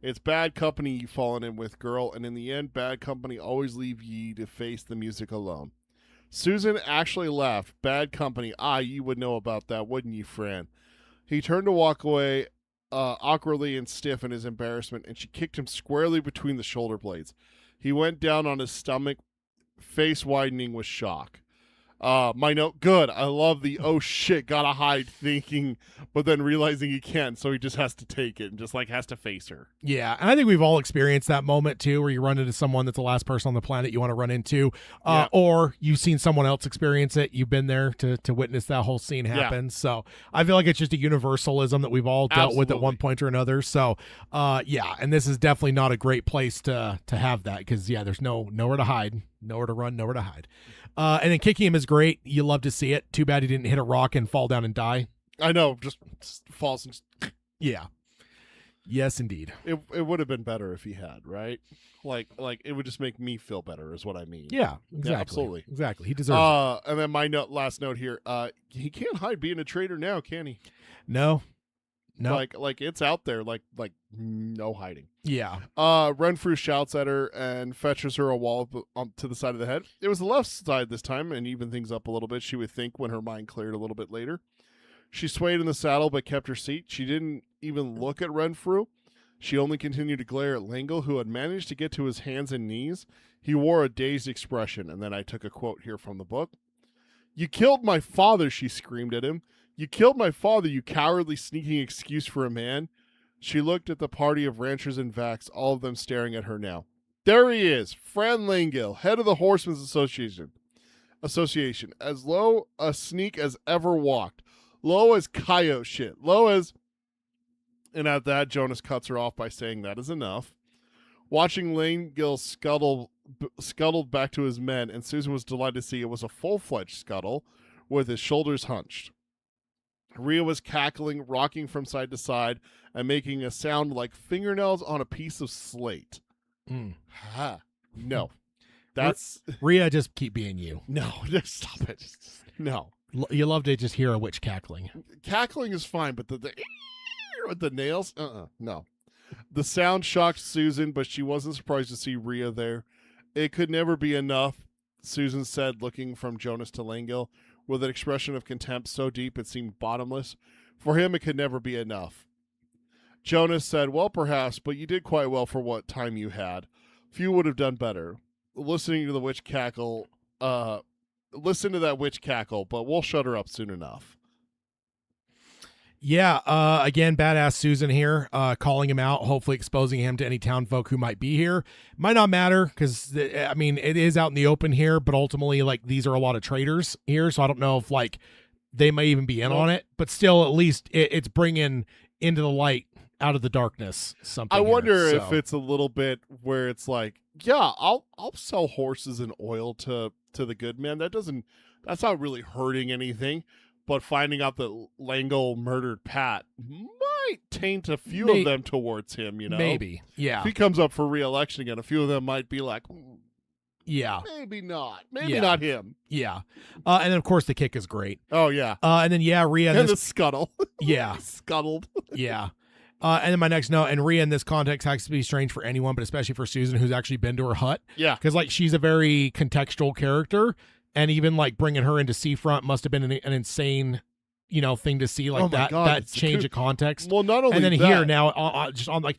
"It's bad company you've fallen in with, girl, and in the end, bad company always leave ye to face the music alone." Susan actually laughed. "Bad company, you would know about that, wouldn't you, Fran?" He turned to walk away, awkwardly and stiff in his embarrassment, and she kicked him squarely between the shoulder blades. He went down on his stomach, face widening with shock. My note, good. I love the, oh shit, gotta hide thinking, but then realizing he can't, so he just has to take it and just has to face her. Yeah, and I think we've all experienced that moment too, where you run into someone that's the last person on the planet you want to run into, or you've seen someone else experience it. You've been there to witness that whole scene happen. Yeah. So I feel like it's just a universalism that we've all dealt with at one point or another. So and this is definitely not a great place to have that because there's nowhere to hide. Nowhere to run, nowhere to hide. And then kicking him is great. You love to see it. Too bad he didn't hit a rock and fall down and die. I know, just falls. And Yeah. Yes, indeed. It would have been better if he had, right? Like it would just make me feel better, is what I mean. Yeah, exactly. Absolutely. Exactly. He deserves it. And then my last note here. He can't hide being a traitor now, can he? No. Like it's out there. Like no hiding. Yeah. Renfrew shouts at her and fetches her a wallop to the side of the head. It was the left side this time, and even things up a little bit. She would think when her mind cleared a little bit later. She swayed in the saddle but kept her seat. She didn't even look at Renfrew. She only continued to glare at Lengyll, who had managed to get to his hands and knees. He wore a dazed expression, and then I took a quote here from the book. "You killed my father," she screamed at him. "You killed my father, you cowardly, sneaking excuse for a man." She looked at the party of ranchers and vacs, all of them staring at her now. There he is, Fran Lengyll, head of the Horsemen's Association. As low a sneak as ever walked. Low as coyote shit. Low as... And at that, Jonas cuts her off by saying that is enough. Watching Lengyll scuttled back to his men, and Susan was delighted to see it was a full-fledged scuttle with his shoulders hunched. Rhea was cackling, rocking from side to side, and making a sound like fingernails on a piece of slate. Ha. No. That's... Rhea, just keep being you. No, just stop it. No. You love to just hear a witch cackling. Cackling is fine, but the with the nails? No. The sound shocked Susan, but she wasn't surprised to see Rhea there. It could never be enough, Susan said, looking from Jonas to Lengyll, with an expression of contempt so deep it seemed bottomless. For him, it could never be enough. Jonas said, well, perhaps, but you did quite well for what time you had. Few would have done better. Listening to the witch cackle, listen to that witch cackle, but we'll shut her up soon enough. Yeah, again, badass Susan here, calling him out, hopefully exposing him to any townfolk who might be here. Might not matter, because, I mean, it is out in the open here, but ultimately, like, these are a lot of traitors here, so I don't know if, like, they may even be in on it, but still, at least, it's bringing into the light, out of the darkness, something. I wonder here, if it's a little bit where it's like, yeah, I'll sell horses and oil to the good man. That's not really hurting anything. But finding out that Lengyll murdered Pat might taint a few of them towards him, you know? Maybe, yeah. If he comes up for re-election again, a few of them might be like, yeah, maybe not. Maybe not him. Yeah. And then, of course, the kick is great. Oh, yeah. And then, Rhea. And the scuttle. Yeah. Scuttled. Yeah. And then my next note, and Rhea in this context has to be strange for anyone, but especially for Susan, who's actually been to her hut. Yeah. Because, like, she's a very contextual character. And even like bringing her into Seafront must have been an insane, thing to see, like that change of context. Well, not only and then that, here now, I just feel like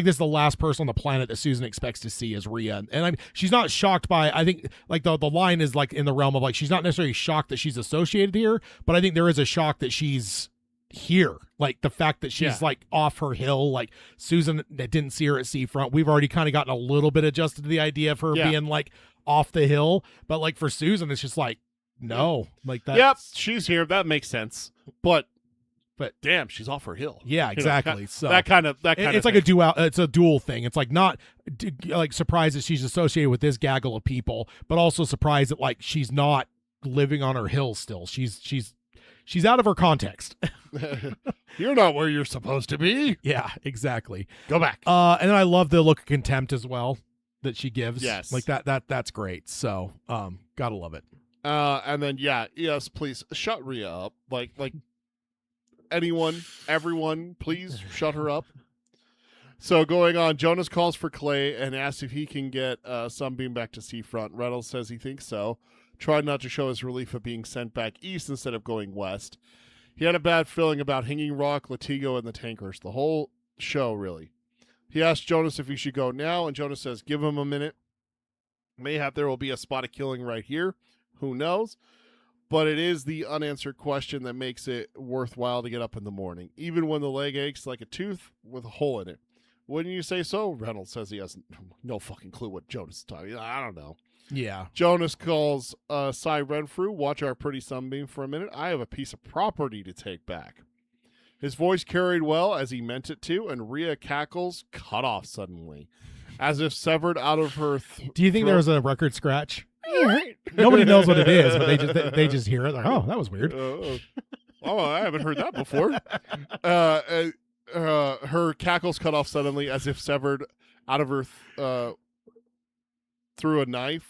this is the last person on the planet that Susan expects to see is Rhea, and she's not shocked by. I think like the line is like in the realm of like she's not necessarily shocked that she's associated here, but I think there is a shock that she's here, like the fact that she's like off her hill. Like Susan that didn't see her at Seafront, we've already kind of gotten a little bit adjusted to the idea of her being like off the hill, but like for Susan it's just like no, like that. Yep, she's here, that makes sense, but damn, she's off her hill. Yeah, exactly. So that kind of it's like it's a dual thing. It's like not like surprised that she's associated with this gaggle of people, but also surprised that like she's not living on her hill still. She's out of her context. You're not where you're supposed to be. Yeah, exactly. Go back. And then I love the look of contempt as well that she gives. Yes. Like that's great. So, gotta love it. And then, yes, please shut Rhea up. Like everyone, please shut her up. So going on, Jonas calls for Clay and asks if he can get Sunbeam back to Seafront. Reynolds says he thinks so. Tried not to show his relief at being sent back east instead of going west. He had a bad feeling about Hanging Rock, Latigo, and the tankers. The whole show, really. He asked Jonas if he should go now, and Jonas says, give him a minute. Mayhap there will be a spot of killing right here. Who knows? But it is the unanswered question that makes it worthwhile to get up in the morning, even when the leg aches like a tooth with a hole in it. Wouldn't you say so? Reynolds says he has no fucking clue what Jonas is talking about. I don't know. Yeah. Jonas calls Cy Renfrew, watch our pretty Sunbeam for a minute. I have a piece of property to take back. His voice carried well as he meant it to, and Rhea cackles, cut off suddenly, as if severed out of her Do you think there was a record scratch? Nobody knows what it is, but they just hear it. Like, oh, that was weird. I haven't heard that before. her cackles cut off suddenly, as if severed out of her through a knife.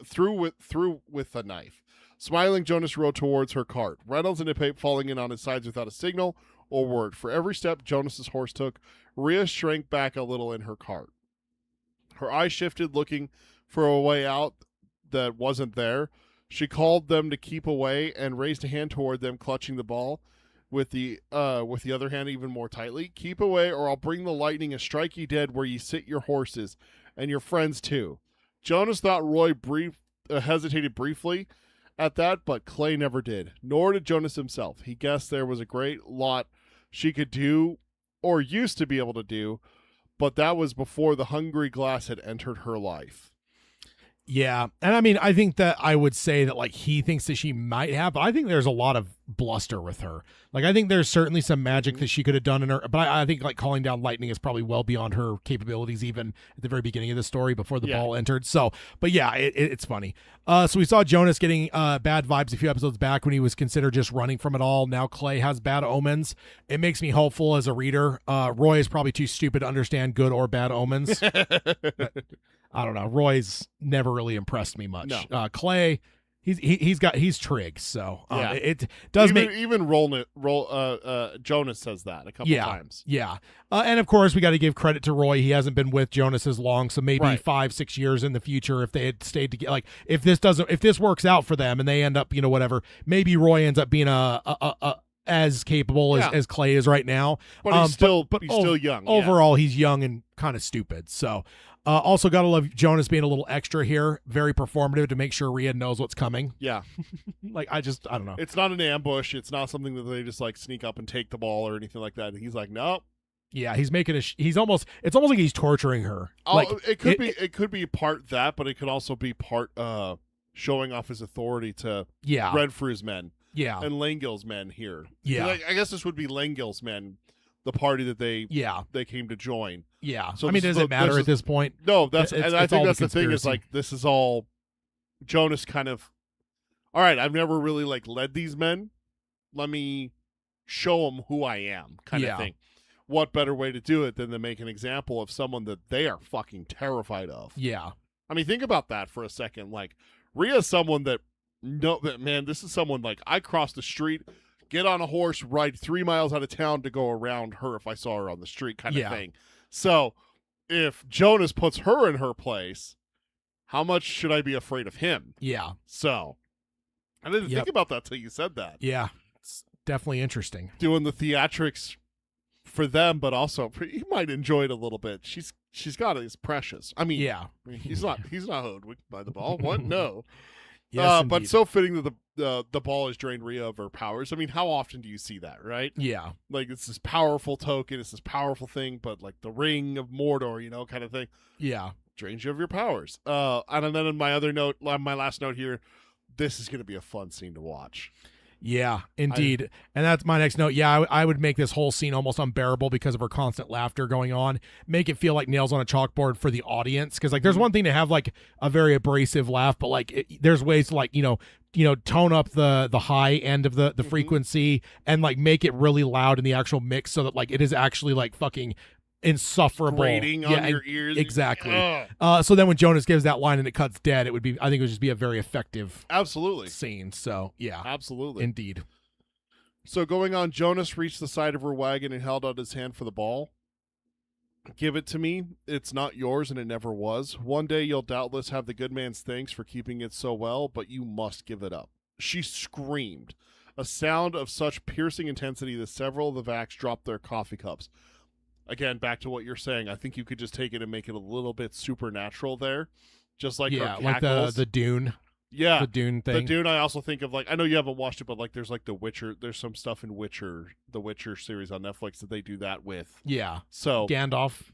Through with a knife. Smiling, Jonas rode towards her cart. Reynolds and Ipe falling in on his sides without a signal or word. For every step Jonas's horse took, Rhea shrank back a little in her cart. Her eyes shifted, looking for a way out that wasn't there. She called them to keep away and raised a hand toward them, clutching the ball with the other hand even more tightly. Keep away, or I'll bring the lightning and strike ye dead where ye sit your horses, and your friends too. Jonas thought Roy hesitated briefly at that, but Clay never did, nor did Jonas himself. He guessed there was a great lot she could do, or used to be able to do, but that was before the hungry glass had entered her life. Yeah. And I mean, I think that I would say that like he thinks that she might have, but I think there's a lot of bluster with her. Like, I think there's certainly some magic that she could have done in her, but I think like calling down lightning is probably well beyond her capabilities, even at the very beginning of the story before the ball entered. So, but yeah, it's funny. So we saw Jonas getting bad vibes a few episodes back when he was considered just running from it all. Now Clay has bad omens. It makes me hopeful as a reader. Roy is probably too stupid to understand good or bad omens. I don't know. Roy's never really impressed me much. No. Clay, he's trig, so Yeah. it does even Jonas says that a couple times. Yeah. And of course we got to give credit to Roy. He hasn't been with Jonas as long, so maybe 5-6 years in the future, if they had stayed together, like if this works out for them and they end up, whatever, maybe Roy ends up being as capable as Clay is right now. But he's still young. Overall, he's young and kind of stupid. So also got to love Jonas being a little extra here, very performative to make sure Rhea knows what's coming. Yeah. Like, I don't know. It's not an ambush. It's not something that they just like sneak up and take the ball or anything like that. And he's like, nope. Yeah, he's making it's almost like he's torturing her. Like, it could be part that, but it could also be part showing off his authority to Renfrew's men. Yeah. And Lengyll's men here. Yeah. I guess this would be Lengyll's men, the party that they came to join. Yeah. So I mean, does it matter at this point? No, I think that's the thing, is like, this is all Jonas kind of, all right, I've never really like led these men. Let me show them who I am, kind of thing. What better way to do it than to make an example of someone that they are fucking terrified of? Yeah. I mean, think about that for a second. Like, Rhea's someone that, this is someone like, I cross the street, get on a horse, ride 3 miles out of town to go around her if I saw her on the street, kind of thing. So if Jonas puts her in her place, how much should I be afraid of him? Yeah. So I didn't think about that till you said that. Yeah. It's definitely interesting. Doing the theatrics for them, but also he might enjoy it a little bit. She's got his precious. I mean, he's not hoodwinked by the ball. What? No. Yes, but so fitting that the ball has drained Rhea of her powers. I mean, how often do you see that, right? Yeah. Like, it's this powerful token, it's this powerful thing, but like the ring of Mordor, kind of thing. Yeah. Drains you of your powers. And then in my last note here, this is going to be a fun scene to watch. Yeah, indeed. And that's my next note. Yeah, I would make this whole scene almost unbearable because of her constant laughter going on. Make it feel like nails on a chalkboard for the audience. Because, like, there's one thing to have, like, a very abrasive laugh, but, like, there's ways to, like, tone up the high end of the frequency and, like, make it really loud in the actual mix so that, like, it is actually, like, fucking insufferable. Grating on your ears. Exactly. So then when Jonas gives that line and it cuts dead, I think it would just be a very effective scene. So yeah, absolutely, indeed. So going on, Jonas reached the side of her wagon and held out his hand for the ball. Give it to me. It's not yours and it never was. One day you'll doubtless have the good man's thanks for keeping it so well, but you must give it up. She screamed, a sound of such piercing intensity that several of the Vax dropped their coffee cups. Again, back to what you're saying, I think you could just take it and make it a little bit supernatural there. Just like her cackles. Like the Dune. Yeah. The Dune thing. The Dune, I also think of, like, I know you haven't watched it, but like there's like The Witcher. There's some stuff in the Witcher series on Netflix that they do that with. Yeah. So Gandalf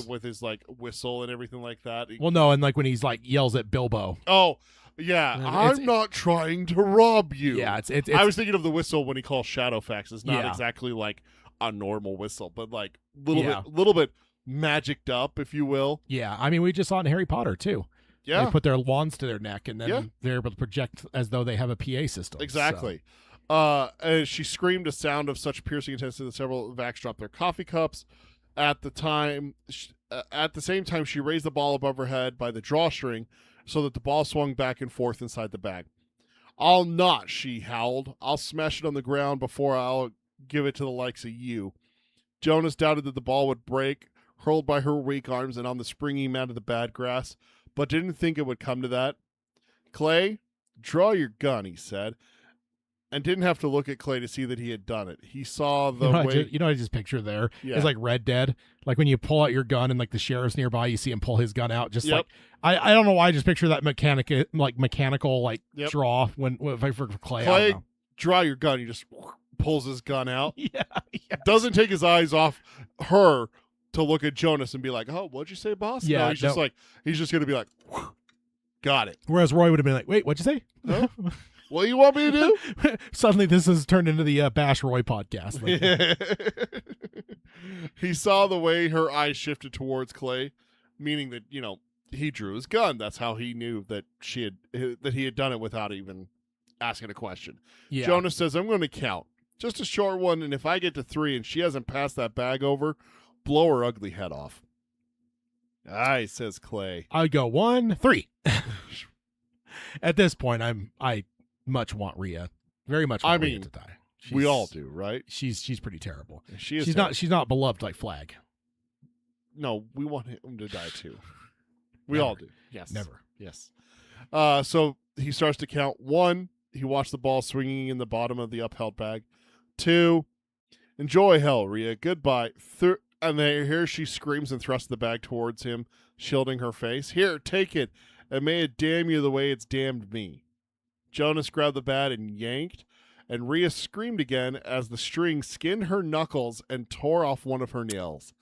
with his whistle and everything like that. Well, no, and like when he's like yells at Bilbo. Oh, yeah. I'm not trying to rob you. Yeah, it's I was thinking of the whistle when he calls Shadowfax. It's not exactly like a normal whistle, but like little bit magicked up, if you will. Yeah, I mean, we just saw it in Harry Potter too. Yeah, they put their wands to their neck and then they're able to project as though they have a PA system. Exactly. And she screamed a sound of such piercing intensity that several Vax dropped their coffee cups. At the same time, she raised the ball above her head by the drawstring so that the ball swung back and forth inside the bag. I'll not, she howled. I'll smash it on the ground before I'll give it to the likes of you. Jonas doubted that the ball would break, hurled by her weak arms and on the springy mat of the bad grass, but didn't think it would come to that. Clay, draw your gun, he said, and didn't have to look at Clay to see that he had done it. He saw the way... I just picture there? Yeah. It's like Red Dead. Like when you pull out your gun and like the sheriff's nearby, you see him pull his gun out. Just Yep. like, I don't know why I just picture that mechanical Yep. draw for Clay. I Clay, don't know. draw your gun. He just pulls his gun out. Yeah. Doesn't take his eyes off her to look at Jonas and be like, oh, what'd you say, boss? Yeah, no, he's just going to be like, got it. Whereas Roy would have been like, wait, what'd you say? Huh? What do you want me to do? Suddenly this has turned into the Bash Roy podcast. Like, He saw the way her eyes shifted towards Clay, meaning that, he drew his gun. That's how he knew that he had done it without even asking a question. yeah. Jonas says, I'm going to count. Just a short one, and if I get to 3 and she hasn't passed that bag over, blow her ugly head off. Aye, says Clay. I go 1, 3. At this point, I much want Rhea. Very much want Rhea to die. We all do, right? She's pretty terrible. She's not beloved like Flag. No, we want him to die too. We Never. all do. Yes. Never. Yes. So he starts to count. 1, he watched the ball swinging in the bottom of the upheld bag. 2, enjoy hell, Rhea. Goodbye. And then here she screams and thrusts the bag towards him, shielding her face. Here, take it, and may it damn you the way it's damned me. Jonas grabbed the bat and yanked, and Rhea screamed again as the string skinned her knuckles and tore off one of her nails.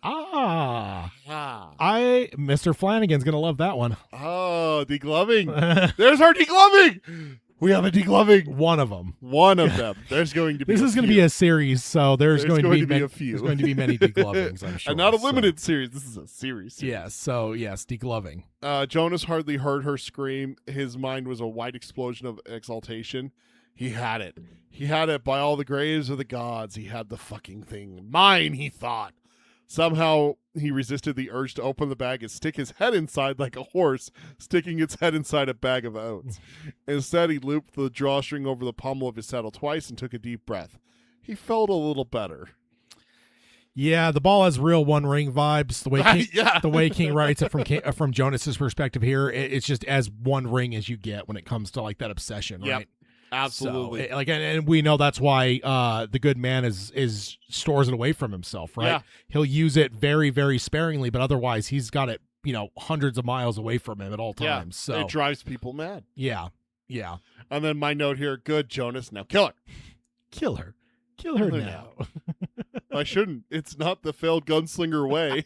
Mr. Flanagan's gonna love that one. Oh, degloving. There's our degloving. We have a degloving. One of them. One of them. There's going to be This is going to be a series, so there's going to be a few. There's going to be many deglovings, I'm sure. And not a limited series. This is a series. Yes, so yes, degloving. Jonas hardly heard her scream. His mind was a white explosion of exultation. He had it. He had it by all the graves of the gods. He had the fucking thing. Mine, he thought. Somehow he resisted the urge to open the bag and stick his head inside like a horse sticking its head inside a bag of oats. Instead, he looped the drawstring over the pommel of his saddle twice and took a deep breath. He felt a little better. Yeah, the ball has real One Ring vibes. The way King, Yeah. the way King writes it from Jonas's perspective here, it's just as One Ring as you get when it comes to like that obsession, Yep. right? Absolutely. So, and we know that's why the good man is stores it away from himself, right? Yeah. He'll use it very, very sparingly, but otherwise he's got it, hundreds of miles away from him at all times. So it drives people mad. yeah. And then my note here, good, Jonas, now kill her. Kill her Kill her now. I shouldn't. It's not the failed gunslinger way.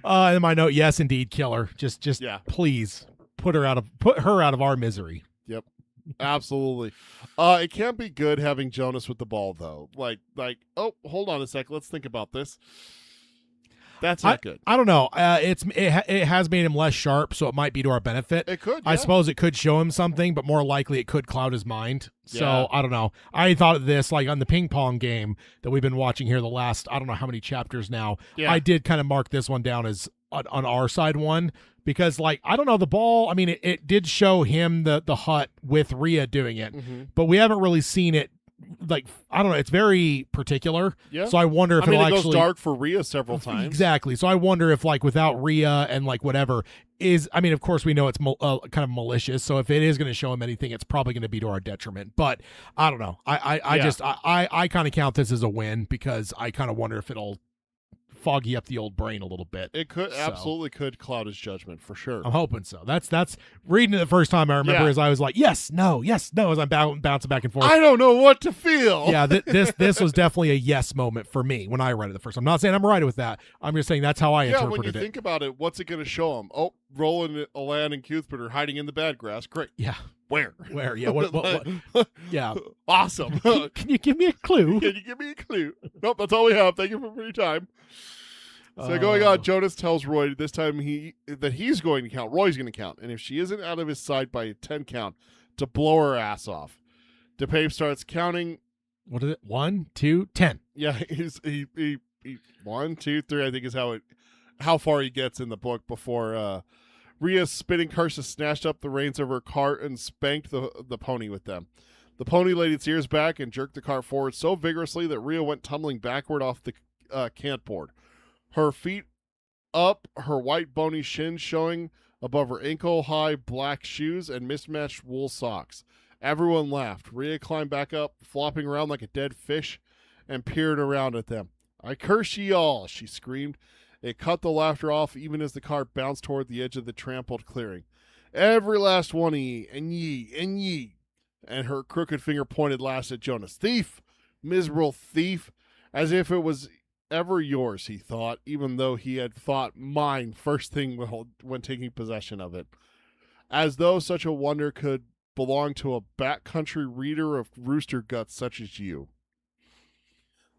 And my note, yes, indeed, kill her. Just Yeah. please put her out of our misery. Yep. Absolutely. It can't be good having Jonas with the ball though. Like, oh, hold on a sec. Let's think about this. That's not good. I don't know. It has made him less sharp, so it might be to our benefit. It could. I Yeah. suppose it could show him something, but more likely it could cloud his mind. So Yeah. I don't know. I thought of this like on the ping pong game that we've been watching here the last I don't know how many chapters now. Yeah. I did kind of mark this one down as on our side one because like I don't know the ball. I mean it did show him the hut with Rhea doing it, Mhm. but we haven't really seen it. Like I don't know, it's very particular. Yeah. So I wonder if I mean, it'll it actually goes dark for Rhea several times. Exactly. So I wonder if like without Rhea and like whatever is, I mean, of course we know it's kind of malicious. So if it is going to show him anything, it's probably going to be to our detriment. But I don't know. I kind of count this as a win because I kind of wonder if it'll foggy up the old brain a little bit. It could So. absolutely could cloud his judgment for sure. I'm hoping so. That's reading it the first time I remember Yeah. as I was like, yes, no, as I'm bouncing back and forth. I don't know what to feel. Yeah, this was definitely a yes moment for me when I read it the first time. I'm not saying I'm right with that. I'm just saying that's how I Yeah, when you interpreted it. think about it, what's it going to show him? Oh, Roland, Alain, and Cuthbert are hiding in the bad grass. Great. Yeah. Where? Where? Yeah. What? Yeah. Awesome. Can you give me a clue? Can you give me a clue? Nope, that's all we have. Thank you for your time. So going on, Jonas tells Roy this time that he's going to count. Roy's going to count. And if she isn't out of his sight by a 10 count, to blow her ass off. DePape starts counting. What is it? 1, 2, 10. Yeah, he 1, 2, 3. I think is how far he gets in the book before Rhea's spitting curses snatched up the reins of her cart and spanked the pony with them. The pony laid its ears back and jerked the cart forward so vigorously that Rhea went tumbling backward off the cantboard. Her feet up, her white bony shins showing above her ankle-high black shoes and mismatched wool socks. Everyone laughed. Rhea climbed back up, flopping around like a dead fish, and peered around at them. "I curse ye all," she screamed. It cut the laughter off even as the cart bounced toward the edge of the trampled clearing. "Every last one of ye, and ye, and ye." And her crooked finger pointed last at Jonas. "Thief! Miserable thief! As if it was ever yours," he thought, even though he had thought mine first thing when taking possession of it. As though such a wonder could belong to a backcountry reader of rooster guts such as you.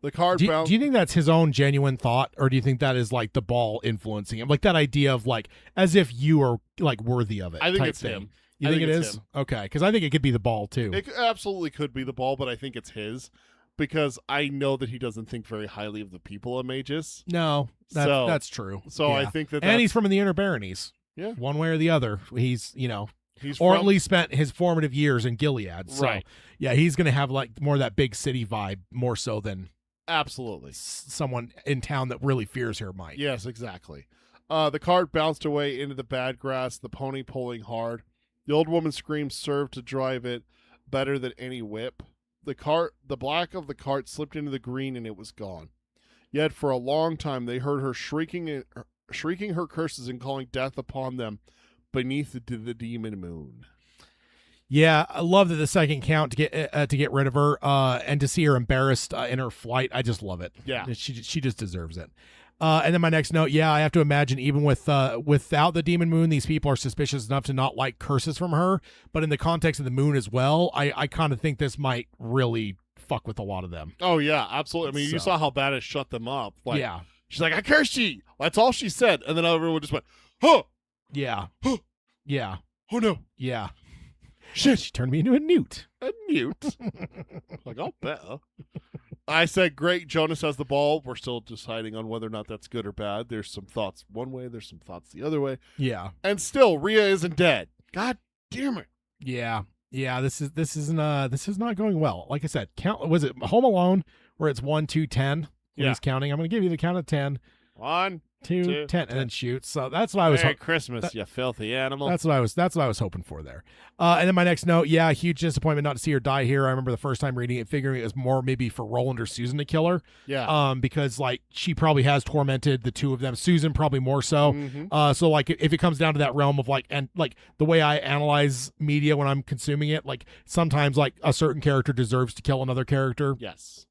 The card Do bound. you think that's his own genuine thought, or do you think that is like the ball influencing him? Like that idea of like as if you are like worthy of it. I think type it's thing. him. You I think it think it's is? him. Okay, because I think it could be the ball too. It absolutely could be the ball, but I think it's his because I know that he doesn't think very highly of the people of Magus. No, that's true. So Yeah. I think that and he's from the Inner Baronies. Yeah. One way or the other. He's he's or from, at least spent his formative years in Gilead. So Right. yeah, he's gonna have like more of that big city vibe, more so than absolutely. someone in town that really fears her might. Yes, exactly. The cart bounced away into the bad grass, the pony pulling hard. The old woman's scream served to drive it better than any whip. The black of the cart slipped into the green and it was gone. Yet for a long time they heard her shrieking her curses and calling death upon them beneath the demon moon. Yeah, I love that the second count to get rid of her and to see her embarrassed in her flight. I just love it. Yeah. she just deserves it. And then my next note, yeah, I have to imagine even without the demon moon, these people are suspicious enough to not like curses from her. But in the context of the moon as well, I kind of think this might really fuck with a lot of them. Oh yeah, absolutely. I mean, you So. saw how bad it shut them up. Like, Yeah, she's like, "I curse ye." That's all she said, and then everyone just went, "Huh, yeah, yeah, oh no, yeah. shit." She turned me into a newt. A newt. Like, I'll bet. I said, "Great, Jonas has the ball." We're still deciding on whether or not that's good or bad. There's some thoughts one way, there's some thoughts the other way. Yeah, And still, Rhea isn't dead. God damn it. yeah. This is not going well. Like I said, was it Home Alone where it's 1, 2, 10 when Yeah. he's counting? I'm going to give you the count of 10, 1, 2, 2, 10, and then shoot. So that's what I was. Merry Christmas, you filthy animal. That's what I was hoping for there. And then my next note, yeah, huge disappointment not to see her die here. I remember the first time reading it, figuring it was more maybe for Roland or Susan to kill her. Yeah. Because like she probably has tormented the two of them. Susan probably more so. Mhm. So like if it comes down to that realm of like, and like the way I analyze media when I'm consuming it, like sometimes like a certain character deserves to kill another character. Yes.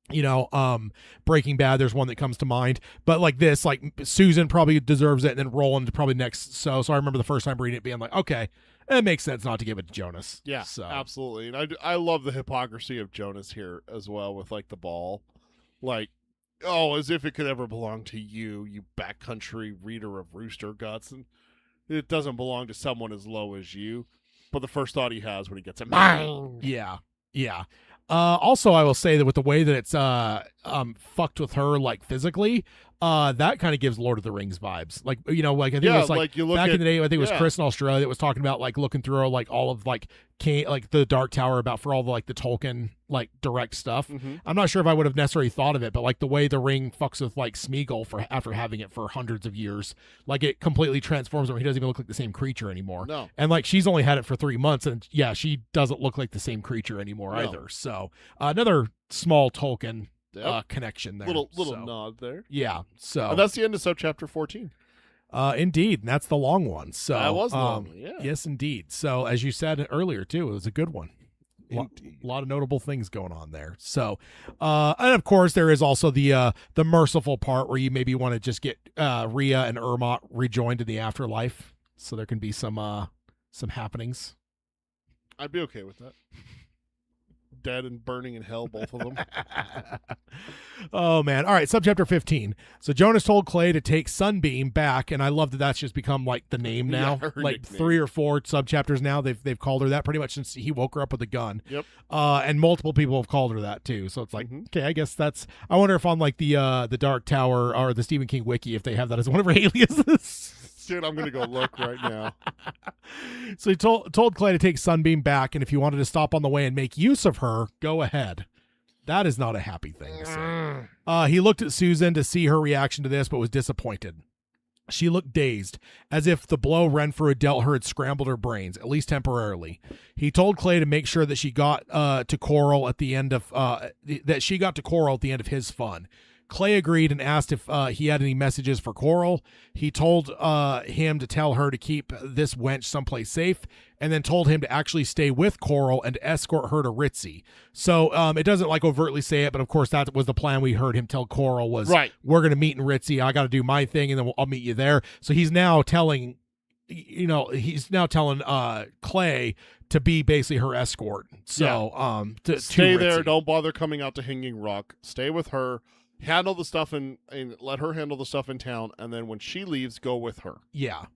Breaking Bad, there's one that comes to mind, but like this, like Susan probably deserves it, and then Roland probably next. So I remember the first time reading it being like, okay, it makes sense not to give it to Jonas. Yeah, So absolutely. And I love the hypocrisy of Jonas here as well with like the ball. Like, oh, as if it could ever belong to you, you backcountry reader of rooster guts. And it doesn't belong to someone as low as you. But the first thought he has when he gets it, mine. yeah. Also, I will say that with the way that it's fucked with her like physically, that kind of gives Lord of the Rings vibes. Like I think it was like you look back at, in the day, I think it was yeah. Chris in Australia that was talking about like looking through like all of like the Dark Tower about for all the like the Tolkien like direct stuff. Mhm. I'm not sure if I would have necessarily thought of it, but like the way the ring fucks with like Smeagol after having it for hundreds of years, like it completely transforms him. He doesn't even look like the same creature anymore. No. And like she's only had it for 3 months, and yeah, she doesn't look like the same creature anymore No. either. So another small Tolkien Yep. connection there. Little So, nod there. yeah. So And that's the end of Subchapter 14. indeed, and that's the long one. So That was the long one, yeah. Yes, indeed. So as you said earlier too, it was a good one. Indeed. A lot of notable things going on there. So, and of course, there is also the merciful part where you maybe want to just get Rhea and Ermot rejoined in the afterlife, so there can be some happenings. I'd be okay with that. Dead and burning in hell, both of them. Oh man. All right, subchapter 15. So Jonas told Clay to take Sunbeam back, and I love that that's just become like the name now. Yeah, her like nickname. 3 or 4 subchapters now. They've called her that pretty much since he woke her up with a gun. Yep. And multiple people have called her that too. So it's like, okay, I guess that's. I wonder if on like the Dark Tower or the Stephen King wiki if they have that as one of her aliases. Dude, I'm gonna go look right now. So he told Clay to take Sunbeam back, and if you wanted to stop on the way and make use of her, go ahead. That is not a happy thing to say. He looked at Susan to see her reaction to this, but was disappointed. She looked dazed, as if the blow Renfrew had dealt her had scrambled her brains, at least temporarily. He told Clay to make sure that she got to Coral at the end of his fun. Clay agreed and asked if he had any messages for Coral. He told him to tell her to keep this wench someplace safe, and then told him to actually stay with Coral and escort her to Ritzy. So it doesn't like overtly say it, but of course that was the plan we heard him tell Coral was, Right. We're going to meet in Ritzy. I got to do my thing, and then I'll meet you there. So he's now telling, Clay to be basically her escort. So to Stay there. Ritzy. Don't bother coming out to Hanging Rock. Stay with her. Handle the stuff and let her handle the stuff in town, and then when she leaves, go with her. Yeah.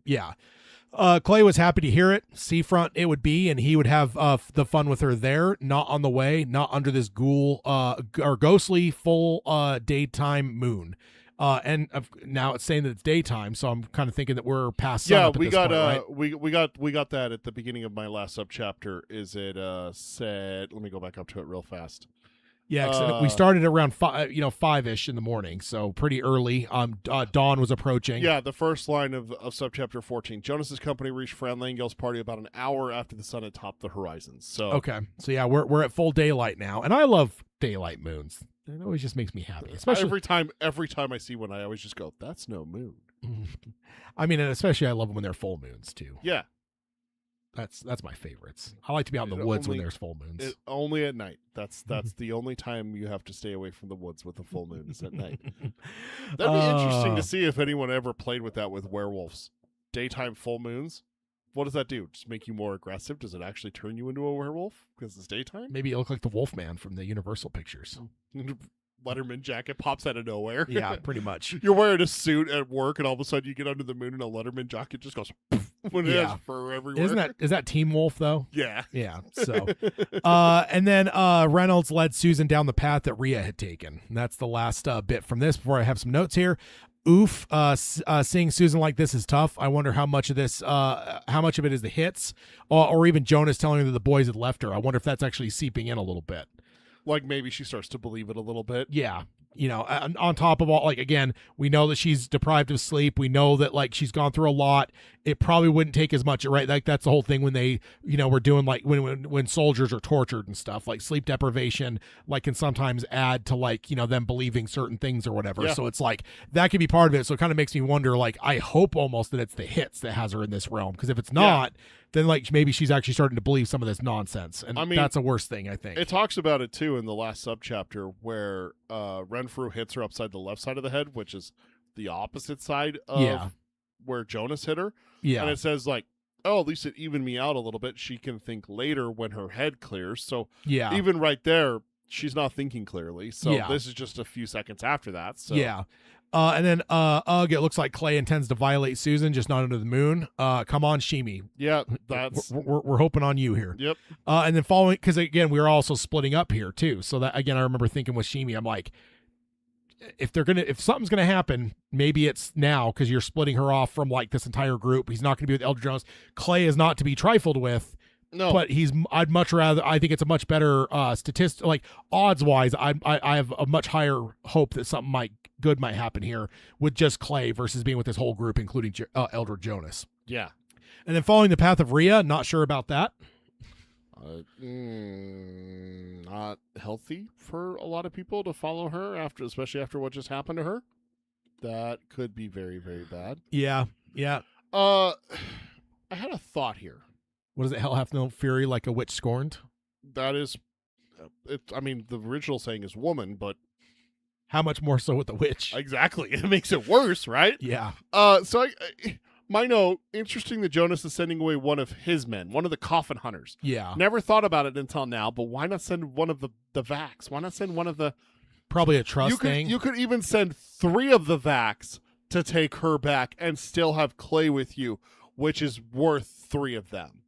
Clay was happy to hear it. Seafront it would be, and he would have the fun with her there, not on the way, not under this ghoul or ghostly full daytime moon. And now it's saying that it's daytime, so I'm kind of thinking that we're past sunup at this point, right? we got that at the beginning of my last subchapter. Is it said? Let me go back up to it real fast. Yeah, 'cause we started around 5-ish in the morning, so pretty early. Dawn was approaching. Yeah, the first line of subchapter 14. Jonas's company reached Fran Lengyll's party about an hour after the sun had topped the horizon. So Okay, so yeah, we're at full daylight now, and I love daylight moons. It always just makes me happy, especially every time I see one, I always just go, "That's no moon." I mean, and especially I love them when they're full moons too. Yeah, That's my favorites. I like to be out in the woods when there's full moons. Only at night. That's the only time you have to stay away from the woods with a full moon is at night. That'd be interesting to see if anyone ever played with that with werewolves. Daytime full moons. What does that do? Just make you more aggressive? Does it actually turn you into a werewolf because it's daytime? Maybe you look like the Wolfman from the Universal pictures. Letterman jacket pops out of nowhere. Yeah, pretty much. You're wearing a suit at work, and all of a sudden you get under the moon, and a Letterman jacket just goes when it has fur everywhere. Is that Team Wolf though? Yeah. Yeah. So, and then Reynolds led Susan down the path that Rhea had taken. And that's the last bit from this. Before I have some notes here. Oof. Seeing Susan like this is tough. I wonder how much of it is the hits, or even Jonas telling her that the boys had left her. I wonder if that's actually seeping in a little bit. Like maybe she starts to believe it a little bit. Yeah. On top of all, like, again, we know that she's deprived of sleep. We know that, like, she's gone through a lot. It probably wouldn't take as much, right? Like, that's the whole thing when they, were doing, like, when soldiers are tortured and stuff, like, sleep deprivation, like, can sometimes add to, like, them believing certain things or whatever. Yeah. So it's like, that could be part of it. So it kind of makes me wonder, like, I hope almost that it's the hits that has her in this realm. Because if it's not, then, like, maybe she's actually starting to believe some of this nonsense. And that's a worse thing, I think. It talks about it, too, in the last subchapter where Renfrew hits her upside the left side of the head, which is the opposite side of where Jonas hit her. Yeah. And it says, like, oh, at least it evened me out a little bit. She can think later when her head clears. So even right there, she's not thinking clearly. So this is just a few seconds after that. So and then it looks like Clay intends to violate Susan, just not under the moon. Come on, Sheemie. Yeah, that's we're hoping on you here. Yep. And then following, because again, we were also splitting up here too. So that, again, I remember thinking with Sheemie, I'm like, if something's gonna happen, maybe it's now, because you're splitting her off from, like, this entire group. He's not gonna be with Elder Jones. Clay is not to be trifled with. No, but I'd much rather. I think it's a much better statistic. Like, odds wise, I have a much higher hope that something good might happen here with just Clay versus being with this whole group, including Elder Jonas. Yeah, and then following the path of Rhea. Not sure about that. Not healthy for a lot of people to follow her especially after what just happened to her. That could be very, very bad. Yeah. I had a thought here. What does it? Hell hath no fury, like a witch scorned. That is, I mean, the original saying is woman, but how much more so with the witch? Exactly, it makes it worse, right? Yeah. So my note, interesting that Jonas is sending away one of his men, one of the coffin hunters. Yeah. Never thought about it until now, but why not send one of the Vax? Why not send one of the probably a trust thing. You could even send 3 of the Vax to take her back and still have Clay with you, which is worth 3 of them.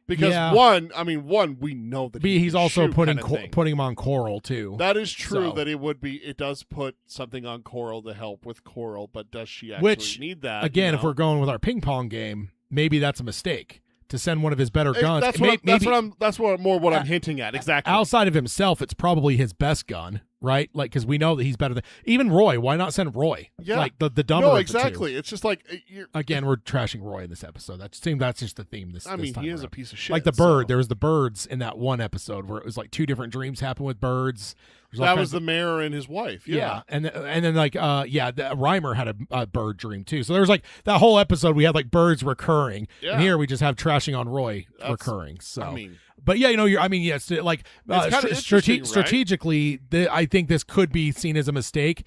Because one, we know that he's also putting putting him on Coral too. That is true. So. That it does put something on Coral to help with Coral, but does she actually need that? Again, if we're going with our ping pong game, maybe that's a mistake to send one of his better guns. That's what I'm hinting at. Exactly. Outside of himself, it's probably his best gun, right? Like, because we know that he's better than even Roy. Why not send Roy? Yeah. Like the dumber. No, of the exactly. two. It's just like again, we're trashing Roy in this episode. That's just the theme. This time he is around. a piece of shit. Like the bird. There was the birds in that one episode where it was like 2 different dreams happen with birds. That was the mayor and his wife. Yeah. And then like the Reimer had a bird dream too. So there was like that whole episode we had like birds recurring. Yeah. And here we just have trashing on Roy recurring. So but yeah, yes, like strategically, I think this could be seen as a mistake,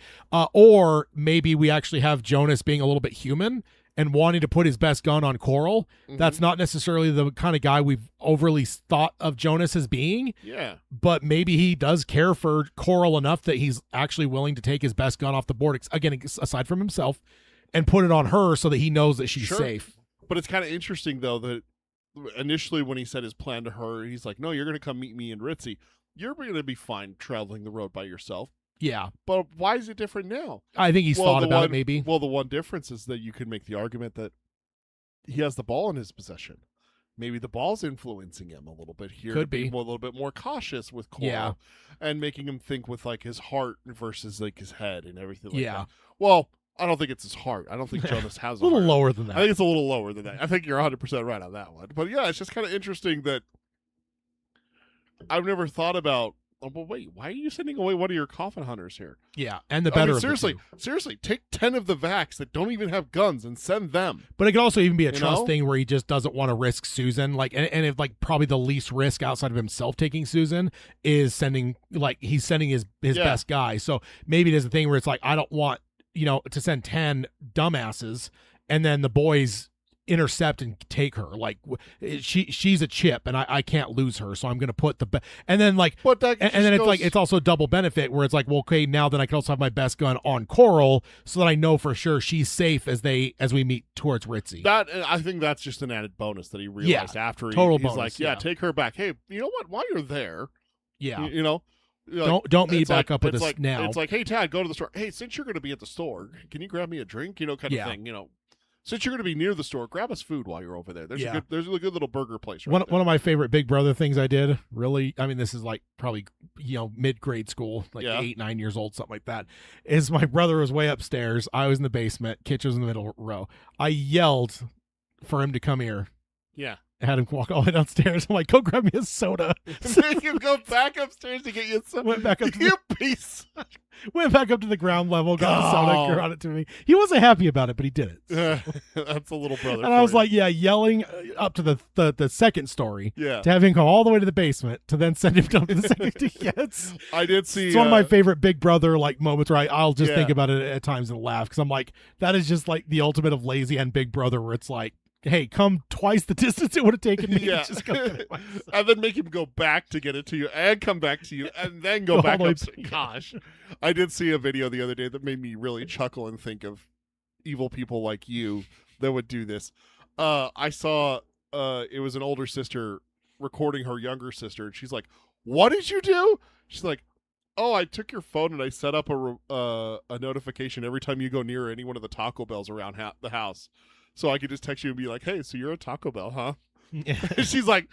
or maybe we actually have Jonas being a little bit human and wanting to put his best gun on Coral. Mm-hmm. That's not necessarily the kind of guy we've overly thought of Jonas as being. Yeah. But maybe he does care for Coral enough that he's actually willing to take his best gun off the board, again, aside from himself, and put it on her so that he knows that she's safe. But it's kind of interesting, though, that initially when he said his plan to her, he's like, no, you're going to come meet me in Ritzy. You're going to be fine traveling the road by yourself. Yeah. But why is it different now? I think he's thought about it, maybe. Well, the one difference is that you could make the argument that he has the ball in his possession. Maybe the ball's influencing him a little bit here. Could be. A little bit more cautious with Coral and making him think with like his heart versus like his head and everything like that. Well, I don't think it's his heart. I don't think Jonas has a little heart. lower than that. I think it's a little lower than that. I think you're 100% right on that one. But yeah, it's just kind of interesting that I've never thought about, well, wait, why are you sending away one of your coffin hunters here? Yeah, and the better seriously, take 10 of the Vax that don't even have guns and send them. But it could also even be a trust thing where he just doesn't want to risk Susan. Like, and if like probably the least risk outside of himself taking Susan is sending his best guy. So maybe there's a thing where it's like, I don't want to send 10 dumbasses and then the boys intercept and take her. Like she's a chip and I can't lose her, so I'm gonna put and then like it's also double benefit where it's like, well, okay, now then I can also have my best gun on Coral so that I know for sure she's safe as we meet towards Ritzy. That I think that's just an added bonus that he realized after he's bonus, like, take her back. Hey, you know what? While you're there, like, don't meet back up with us now. It's like, hey, Tad, go to the store. Hey, since you're going to be at the store, can you grab me a drink? Kind of thing. Since you're going to be near the store, grab us food while you're over there. There's a good little burger place. One of my favorite Big Brother things I did. Really, I mean, this is like probably mid-grade school, like 8, 9 years old, something like that. Is my brother was way upstairs. I was in the basement. Kitch was in the middle row. I yelled for him to come here. Yeah. I had him walk all the way downstairs. I'm like, go grab me a soda. Make him go back upstairs to get you a soda. Went back up to Went back up to the ground level, got the soda, brought it to me. He wasn't happy about it, but he did it. So. That's a little brother. And I was like, yelling up to the second story. Yeah. To have him come all the way to the basement to then send him down to the second. I did see. It's one of my favorite Big Brother like moments where I'll just think about it at times and laugh because I'm like, that is just like the ultimate of lazy and Big Brother where it's like, hey, come twice the distance it would have taken me to just go get it myself. And then make him go back to get it to you and come back to you and then go back up. Gosh. I did see a video the other day that made me really chuckle and think of evil people like you that would do this. I saw it was an older sister recording her younger sister, and she's like, what did you do? She's like, oh, I took your phone and I set up a notification every time you go near any one of the Taco Bells around the house. So I could just text you and be like, hey, so you're at Taco Bell, huh? And she's like,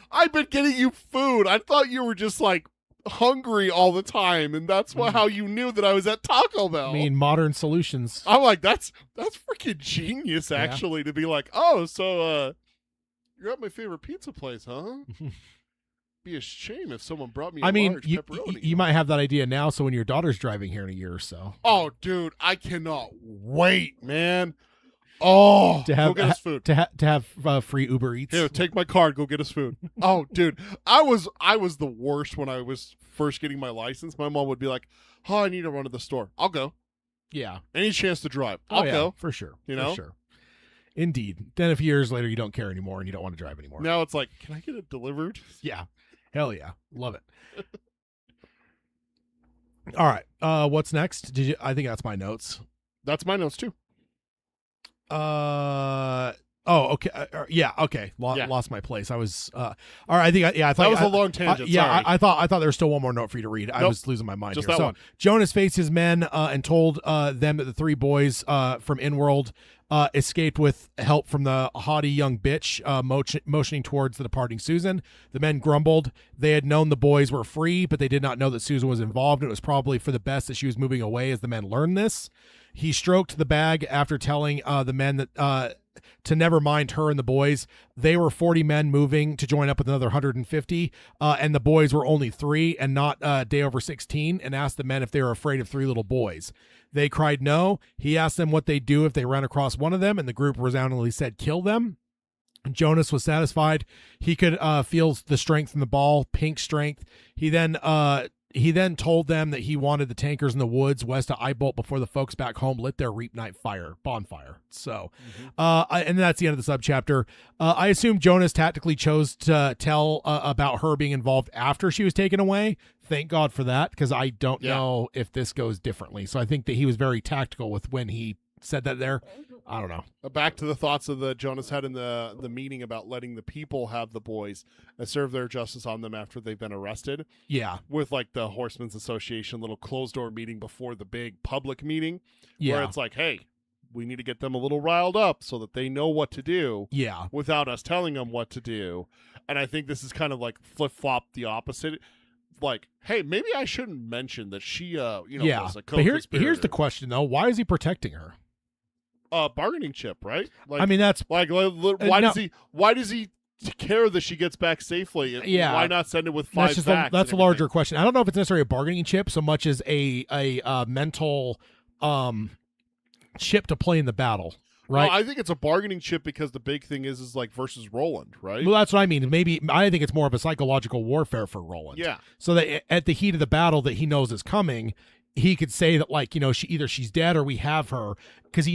I've been getting you food. I thought you were just like hungry all the time. And that's how you knew that I was at Taco Bell. I mean, modern solutions. I'm like, that's freaking genius, actually, to be like, oh, so you're at my favorite pizza place, huh? Be a shame if someone brought me large pepperoni. You might have that idea now, so when your daughter's driving here in a year or so. Oh, dude, I cannot wait, man. Oh, to have go get us food. To have free Uber Eats. Here, take my card. Go get us food. Oh, dude, I was the worst when I was first getting my license. My mom would be like, "Oh, I need to run to the store. I'll go." Yeah. Any chance to drive? I'll go for sure. For sure. Indeed. Then a few years later, you don't care anymore and you don't want to drive anymore. Now it's like, can I get it delivered? Yeah. Hell yeah. Love it. All right. What's next? I think that's my notes. That's my notes too. Oh, okay. Yeah. Okay. Lost my place. I was. All right. I thought that was a long tangent. Yeah. Sorry. I thought there was still one more note for you to read. I was losing my mind Just here. that one. Jonas faced his men and told them that the three boys from Inworld escaped with help from the haughty young bitch motioning towards the departing Susan. The men grumbled. They had known the boys were free, but they did not know that Susan was involved. It was probably for the best that she was moving away as the men learned this. He stroked the bag after telling the men that to never mind her and the boys. They were 40 men moving to join up with another 150, and the boys were only 3 and not day over 16, and asked the men if they were afraid of 3 little boys. They cried no. He asked them what they'd do if they ran across one of them, and the group resoundingly said, kill them. Jonas was satisfied. He could feel the strength in the ball, pink strength. He then told them that he wanted the tankers in the woods west of Eyebolt before the folks back home lit their Reap Night bonfire. So, and that's the end of the subchapter. I assume Jonas tactically chose to tell about her being involved after she was taken away. Thank God for that, because I don't know if this goes differently. So I think that he was very tactical with when he said that there. I don't know. Back to the thoughts of the Jonas had in the meeting about letting the people have the boys and serve their justice on them after they've been arrested. Yeah. With like the Horsemen's Association little closed door meeting before the big public meeting. Yeah. Where it's like, hey, we need to get them a little riled up so that they know what to do. Yeah. Without us telling them what to do. And I think this is kind of like flip-flop the opposite. Like, hey, maybe I shouldn't mention that she was a co-conspirator. But here's the question though. Why is he protecting her? Bargaining chip, right? Like, I mean, that's like why does he care that she gets back safely? Yeah. Why not send it with 5 facts? That's a larger question. I don't know if it's necessarily a bargaining chip so much as a mental chip to play in the battle. Right. Well, I think it's a bargaining chip because the big thing is like versus Roland, right? Well, that's what I mean. Maybe I think it's more of a psychological warfare for Roland. Yeah. So that at the heat of the battle that he knows is coming, he could say that, like, she's dead or we have her, because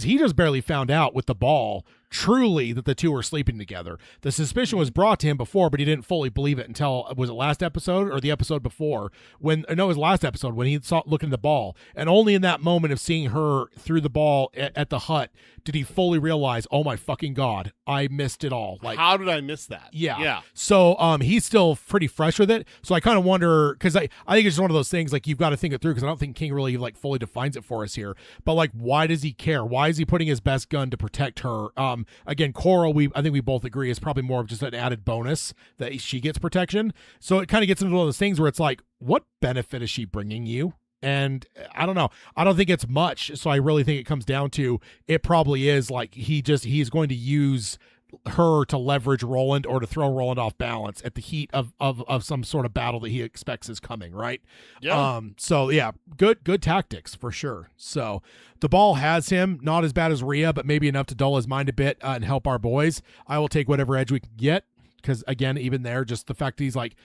he just barely found out with the ball truly that the two were sleeping together. The suspicion was brought to him before, but he didn't fully believe it until, was it last episode or the episode before? It was last episode when he saw looking at the ball, and only in that moment of seeing her through the ball at the hut did he fully realize, oh my fucking God, I missed it all. Like, how did I miss that? Yeah. So he's still pretty fresh with it. So I kind of wonder, because I think it's just one of those things, like, you've got to think it through, because I don't think King really like fully defines it for us here. But like, why does he care? Why is he putting his best gun to protect her? Again, Coral, I think we both agree, is probably more of just an added bonus that she gets protection. So it kind of gets into one of those things where it's like, what benefit is she bringing you? And I don't know. I don't think it's much. So I really think it comes down to, it probably is like he's going to use her to leverage Roland or to throw Roland off balance at the heat of some sort of battle that he expects is coming, right? Yeah. So yeah, good tactics for sure. So the ball has him, not as bad as Rhea, but maybe enough to dull his mind a bit and help our boys. I will take whatever edge we can get, because again, even there, just the fact that he's like,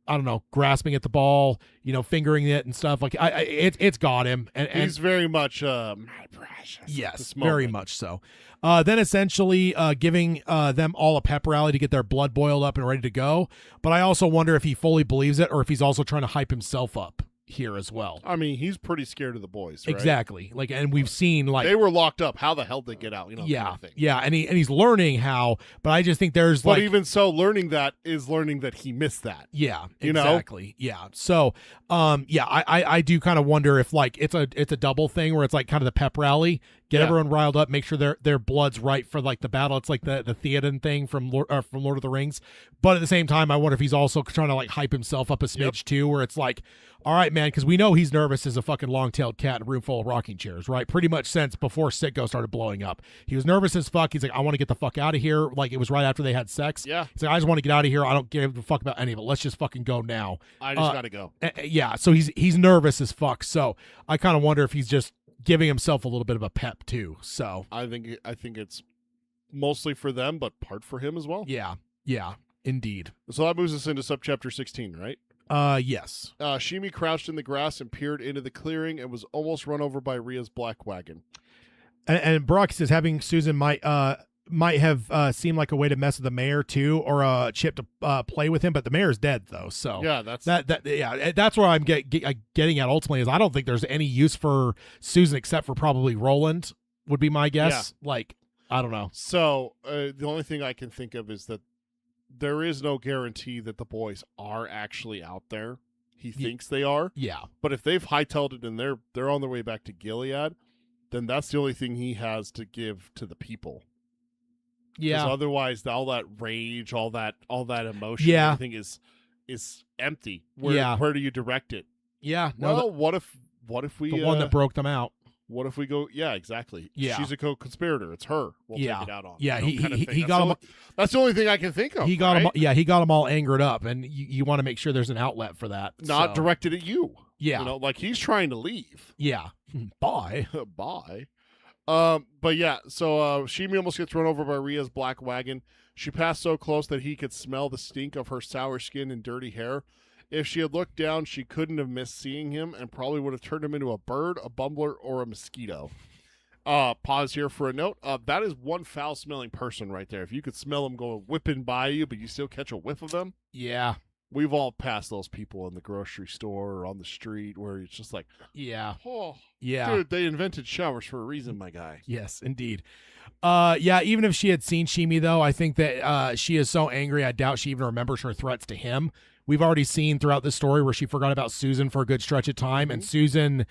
I don't know, grasping at the ball, fingering it and stuff, like it's got him. And he's very much my precious. Yes, very much so. Then essentially giving them all a pep rally to get their blood boiled up and ready to go. But I also wonder if he fully believes it or if he's also trying to hype himself up here as well. I mean, he's pretty scared of the boys, right? Exactly. Like, and we've seen, like, they were locked up. How the hell did they get out? Yeah, kind of thing. Yeah, and he's learning how. But I just think there's but even so, learning that he missed that. Yeah, exactly. Yeah. So, I do kind of wonder if, like, it's a double thing where it's like kind of the pep rally, get everyone riled up, make sure their blood's right for like the battle. It's like the Theoden thing from Lord of the Rings. But at the same time, I wonder if he's also trying to like hype himself up a smidge too, where it's like, all right, man, because we know he's nervous as a fucking long-tailed cat in a room full of rocking chairs, right? Pretty much since before Sitgo started blowing up. He was nervous as fuck. He's like, I want to get the fuck out of here. Like, it was right after they had sex. Yeah. He's like, I just want to get out of here. I don't give a fuck about any of it. Let's just fucking go now. I just gotta go. Yeah, so he's nervous as fuck. So I kind of wonder if he's just giving himself a little bit of a pep too. So I think it's mostly for them, but part for him as well. Yeah, indeed. So that moves us into subchapter 16, right? Yes. Sheemie crouched in the grass and peered into the clearing and was almost run over by Rhea's black wagon. And Brock says having Susan might might have seemed like a way to mess with the mayor too, or a chip to play with him. But the mayor's dead though, so Yeah, that's that's where I'm getting at ultimately is I don't think there's any use for Susan except for probably Roland would be my guess. Like I don't know. So the only thing I can think of is that there is no guarantee that the boys are actually out there. He thinks they are. Yeah. But if they've hightailed it and they're on their way back to Gilead, then that's the only thing he has to give to the people. Yeah. Because otherwise, all that rage, all that emotion, everything is empty. Where do you direct it? Yeah. No, Well, what if we the one that broke them out? What if we go? Yeah, exactly. Yeah. She's a co-conspirator. It's her. We'll take it out on. Yeah, he got them. That's the only thing I can think of. He got right? them. Yeah, he got them all angered up, and you want to make sure there's an outlet for that. Not directed at you. Yeah. You know, like he's trying to leave. Yeah. Bye. Bye. But yeah, so Sheemie almost gets run over by Rhea's black wagon. She passed so close that he could smell the stink of her sour skin and dirty hair. If she had looked down, she couldn't have missed seeing him and probably would have turned him into a bird, a bumbler, or a mosquito. Pause here for a note. That is one foul-smelling person right there. If you could smell them going whipping by you, but you still catch a whiff of them. Yeah. We've all passed those people in the grocery store or on the street where it's just like, oh, yeah. Dude, they invented showers for a reason, my guy. Yes, indeed. Yeah, even if she had seen Sheemie, though, I think that she is so angry, I doubt she even remembers her threats to him. We've already seen throughout this story where she forgot about Susan for a good stretch of time, and Susan,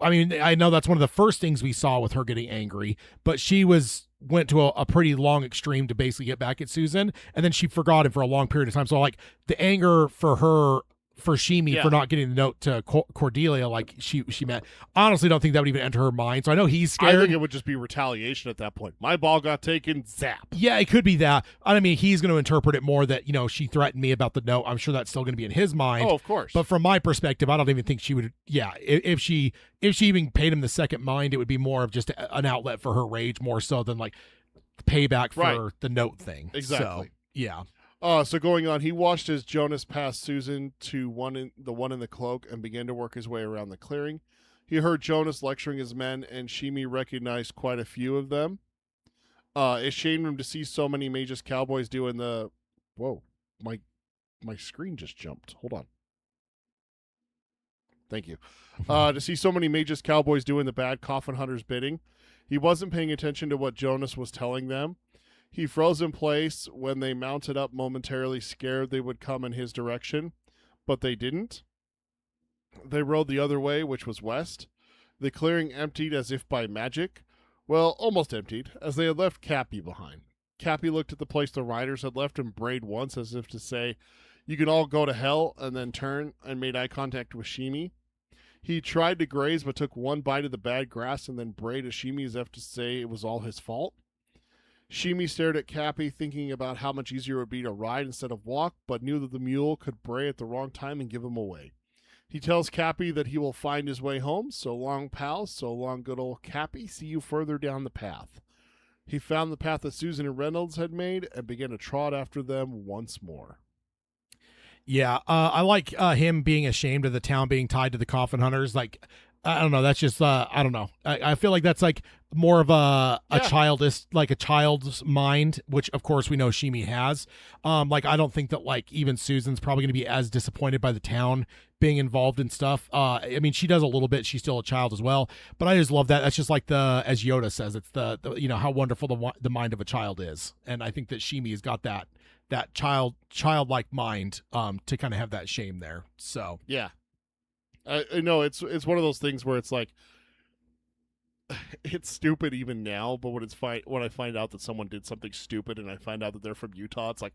I mean, I know that's one of the first things we saw with her getting angry, but she went to a pretty long extreme to basically get back at Susan, and then she forgot it for a long period of time. So, like, the anger for her, for Sheemie for not getting the note to Cordelia, like she meant, honestly don't think that would even enter her mind. So I know he's scared. I think it would just be retaliation at that point. My ball got taken, zap. Yeah, it could be that. I mean, he's going to interpret it more that, she threatened me about the note. I'm sure that's still going to be in his mind. Oh, of course. But from my perspective, I don't even think she would. Yeah, if she even paid him the second mind, it would be more of just an outlet for her rage, more so than like payback for the note thing. Exactly. So, yeah. So going on, he watched as Jonas passed Susan to the one in the cloak and began to work his way around the clearing. He heard Jonas lecturing his men, and Sheemie recognized quite a few of them. It shamed him to see so many Magus cowboys doing the... Whoa, my screen just jumped. Hold on. Thank you. To see so many Magus cowboys doing the bad coffin hunter's bidding. He wasn't paying attention to what Jonas was telling them. He froze in place when they mounted up, momentarily scared they would come in his direction, but they didn't. They rode the other way, which was west. The clearing emptied as if by magic. Well, almost emptied, as they had left Cappy behind. Cappy looked at the place the riders had left and brayed once, as if to say, "You can all go to hell," and then turned and made eye contact with Sheemie. He tried to graze, but took one bite of the bad grass and then brayed at Sheemie as if to say it was all his fault. Sheemie stared at Cappy, thinking about how much easier it would be to ride instead of walk, but knew that the mule could bray at the wrong time and give him away. He tells Cappy that he will find his way home. So long, pal. So long, good old Cappy. See you further down the path. He found the path that Susan and Reynolds had made and began to trot after them once more. Yeah, I like him being ashamed of the town being tied to the coffin hunters. Like, I don't know. That's just, I don't know. I feel like that's like more of a child's mind, which of course we know Sheemie has. Like, I don't think that like even Susan's probably going to be as disappointed by the town being involved in stuff. I mean, she does a little bit. She's still a child as well, but I just love that. That's just like as Yoda says, it's the how wonderful the mind of a child is. And I think that Sheemie has got that childlike mind, to kind of have that shame there. So, yeah. I know it's one of those things where it's like it's stupid even now, but when I find out that someone did something stupid and I find out that they're from Utah, it's like,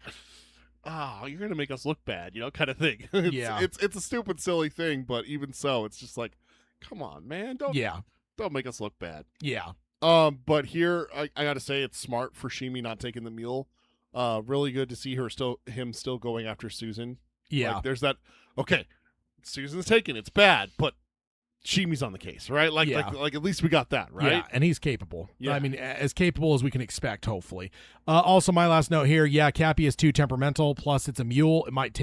you're gonna make us look bad, kind of thing. It's a stupid, silly thing, but even so, it's just like, come on, man, don't make us look bad. Yeah. But here I gotta say it's smart for Sheemie not taking the mule. Really good to see him still going after Susan. Yeah. Like, there's that. Okay. Susan's taken. It's bad, but Sheemie's on the case, right? Like at least we got that, right? Yeah, and he's capable. Yeah. I mean, as capable as we can expect, hopefully. Also, my last note here, Cappy is too temperamental, plus it's a mule. It might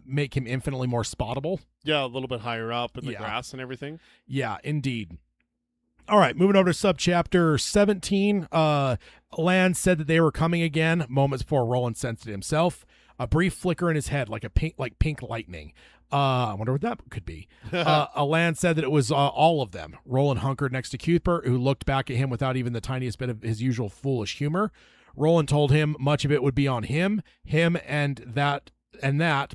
make him infinitely more spottable. Yeah, a little bit higher up in the grass and everything. Yeah, indeed. All right, moving over to subchapter 17. Alain said that they were coming again moments before Roland sensed it himself. A brief flicker in his head, like pink lightning. I wonder what that could be. Alain said that it was all of them. Roland hunkered next to Cuthbert, who looked back at him without even the tiniest bit of his usual foolish humor. Roland told him much of it would be on him, and that,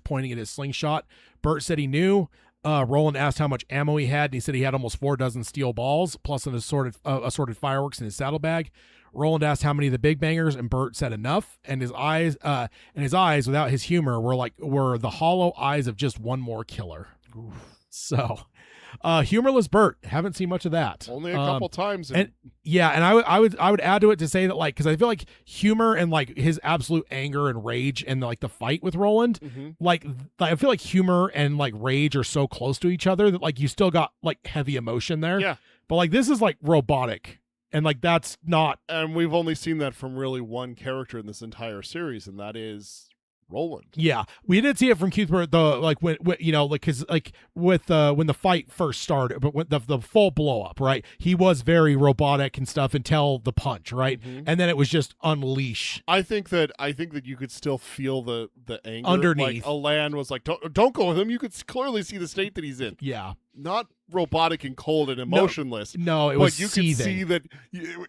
pointing at his slingshot. Bert said he knew. Roland asked how much ammo he had, and he said he had almost 4 dozen steel balls, plus an assorted fireworks in his saddlebag. Roland asked how many of the big bangers, and Bert said enough. And his eyes, without his humor, were the hollow eyes of just one more killer. Oof. So, humorless Bert. Haven't seen much of that. Only a couple times. And I would add to it to say that, like, because I feel like humor and like his absolute anger and rage and like the fight with Roland, like I feel like humor and like rage are so close to each other that like you still got like heavy emotion there. Yeah. But like this is like robotic. And like that's not, and we've only seen that from really one character in this entire series, and that is Roland. Yeah, we did see it from Cuthbert though, like when you know, like because like with when the fight first started, but when the full blow up, right? He was very robotic and stuff until the punch, right? And then it was just unleash. I think that you could still feel the anger underneath. Like Alain was like, don't go with him. You could clearly see the state that he's in. Yeah. Not robotic and cold and emotionless. No, it was but you seething. could see that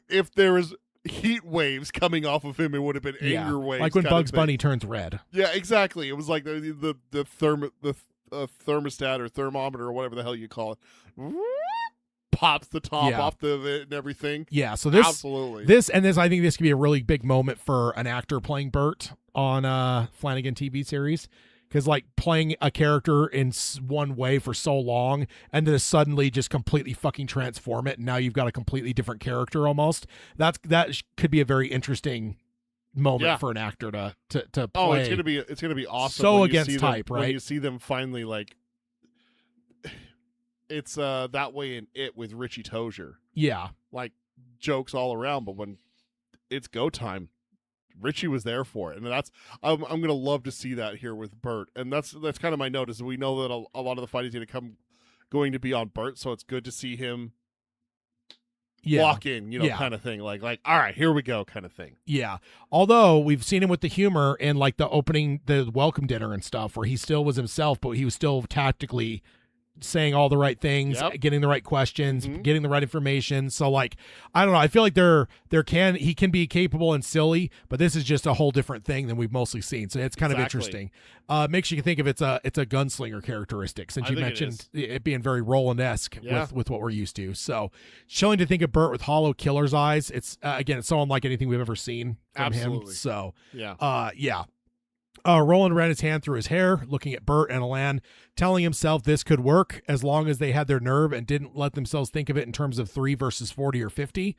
if there was heat waves coming off of him, it would have been anger waves. Like when Bugs Bunny turns red. Yeah, exactly. It was like the thermostat or thermometer or whatever the hell you call it pops the top off it and everything. Yeah, so this absolutely this I think this could be a really big moment for an actor playing Bert on Flanagan TV series. Because like playing a character in one way for so long and then suddenly just completely fucking transform it, and now you've got a completely different character almost. That could be a very interesting moment for an actor to play. Oh, it's gonna be awesome. So against type, right? When you see them finally like, it's that way in It with Richie Tozier. Yeah, like jokes all around, but when it's go time, Richie was there for it, and that's I'm gonna love to see that here with Bert, and that's kind of my note is we know that a lot of the fight is going to be on Bert, so it's good to see him walk in, kind of thing, like all right, here we go, kind of thing. Yeah, although we've seen him with the humor in like the welcome dinner and stuff, where he still was himself, but he was still tactically saying all the right things, getting the right questions, getting the right information. So like, I don't know. I feel like he can be capable and silly, but this is just a whole different thing than we've mostly seen. So it's kind of interesting. Makes you think of it's a gunslinger characteristic, since you mentioned it being very Roland-esque with what we're used to. So chilling to think of Bert with hollow killer's eyes. It's again, it's so unlike anything we've ever seen from him. So Roland ran his hand through his hair, looking at Bert and Alain, telling himself this could work as long as they had their nerve and didn't let themselves think of it in terms of 3 versus 40 or 50.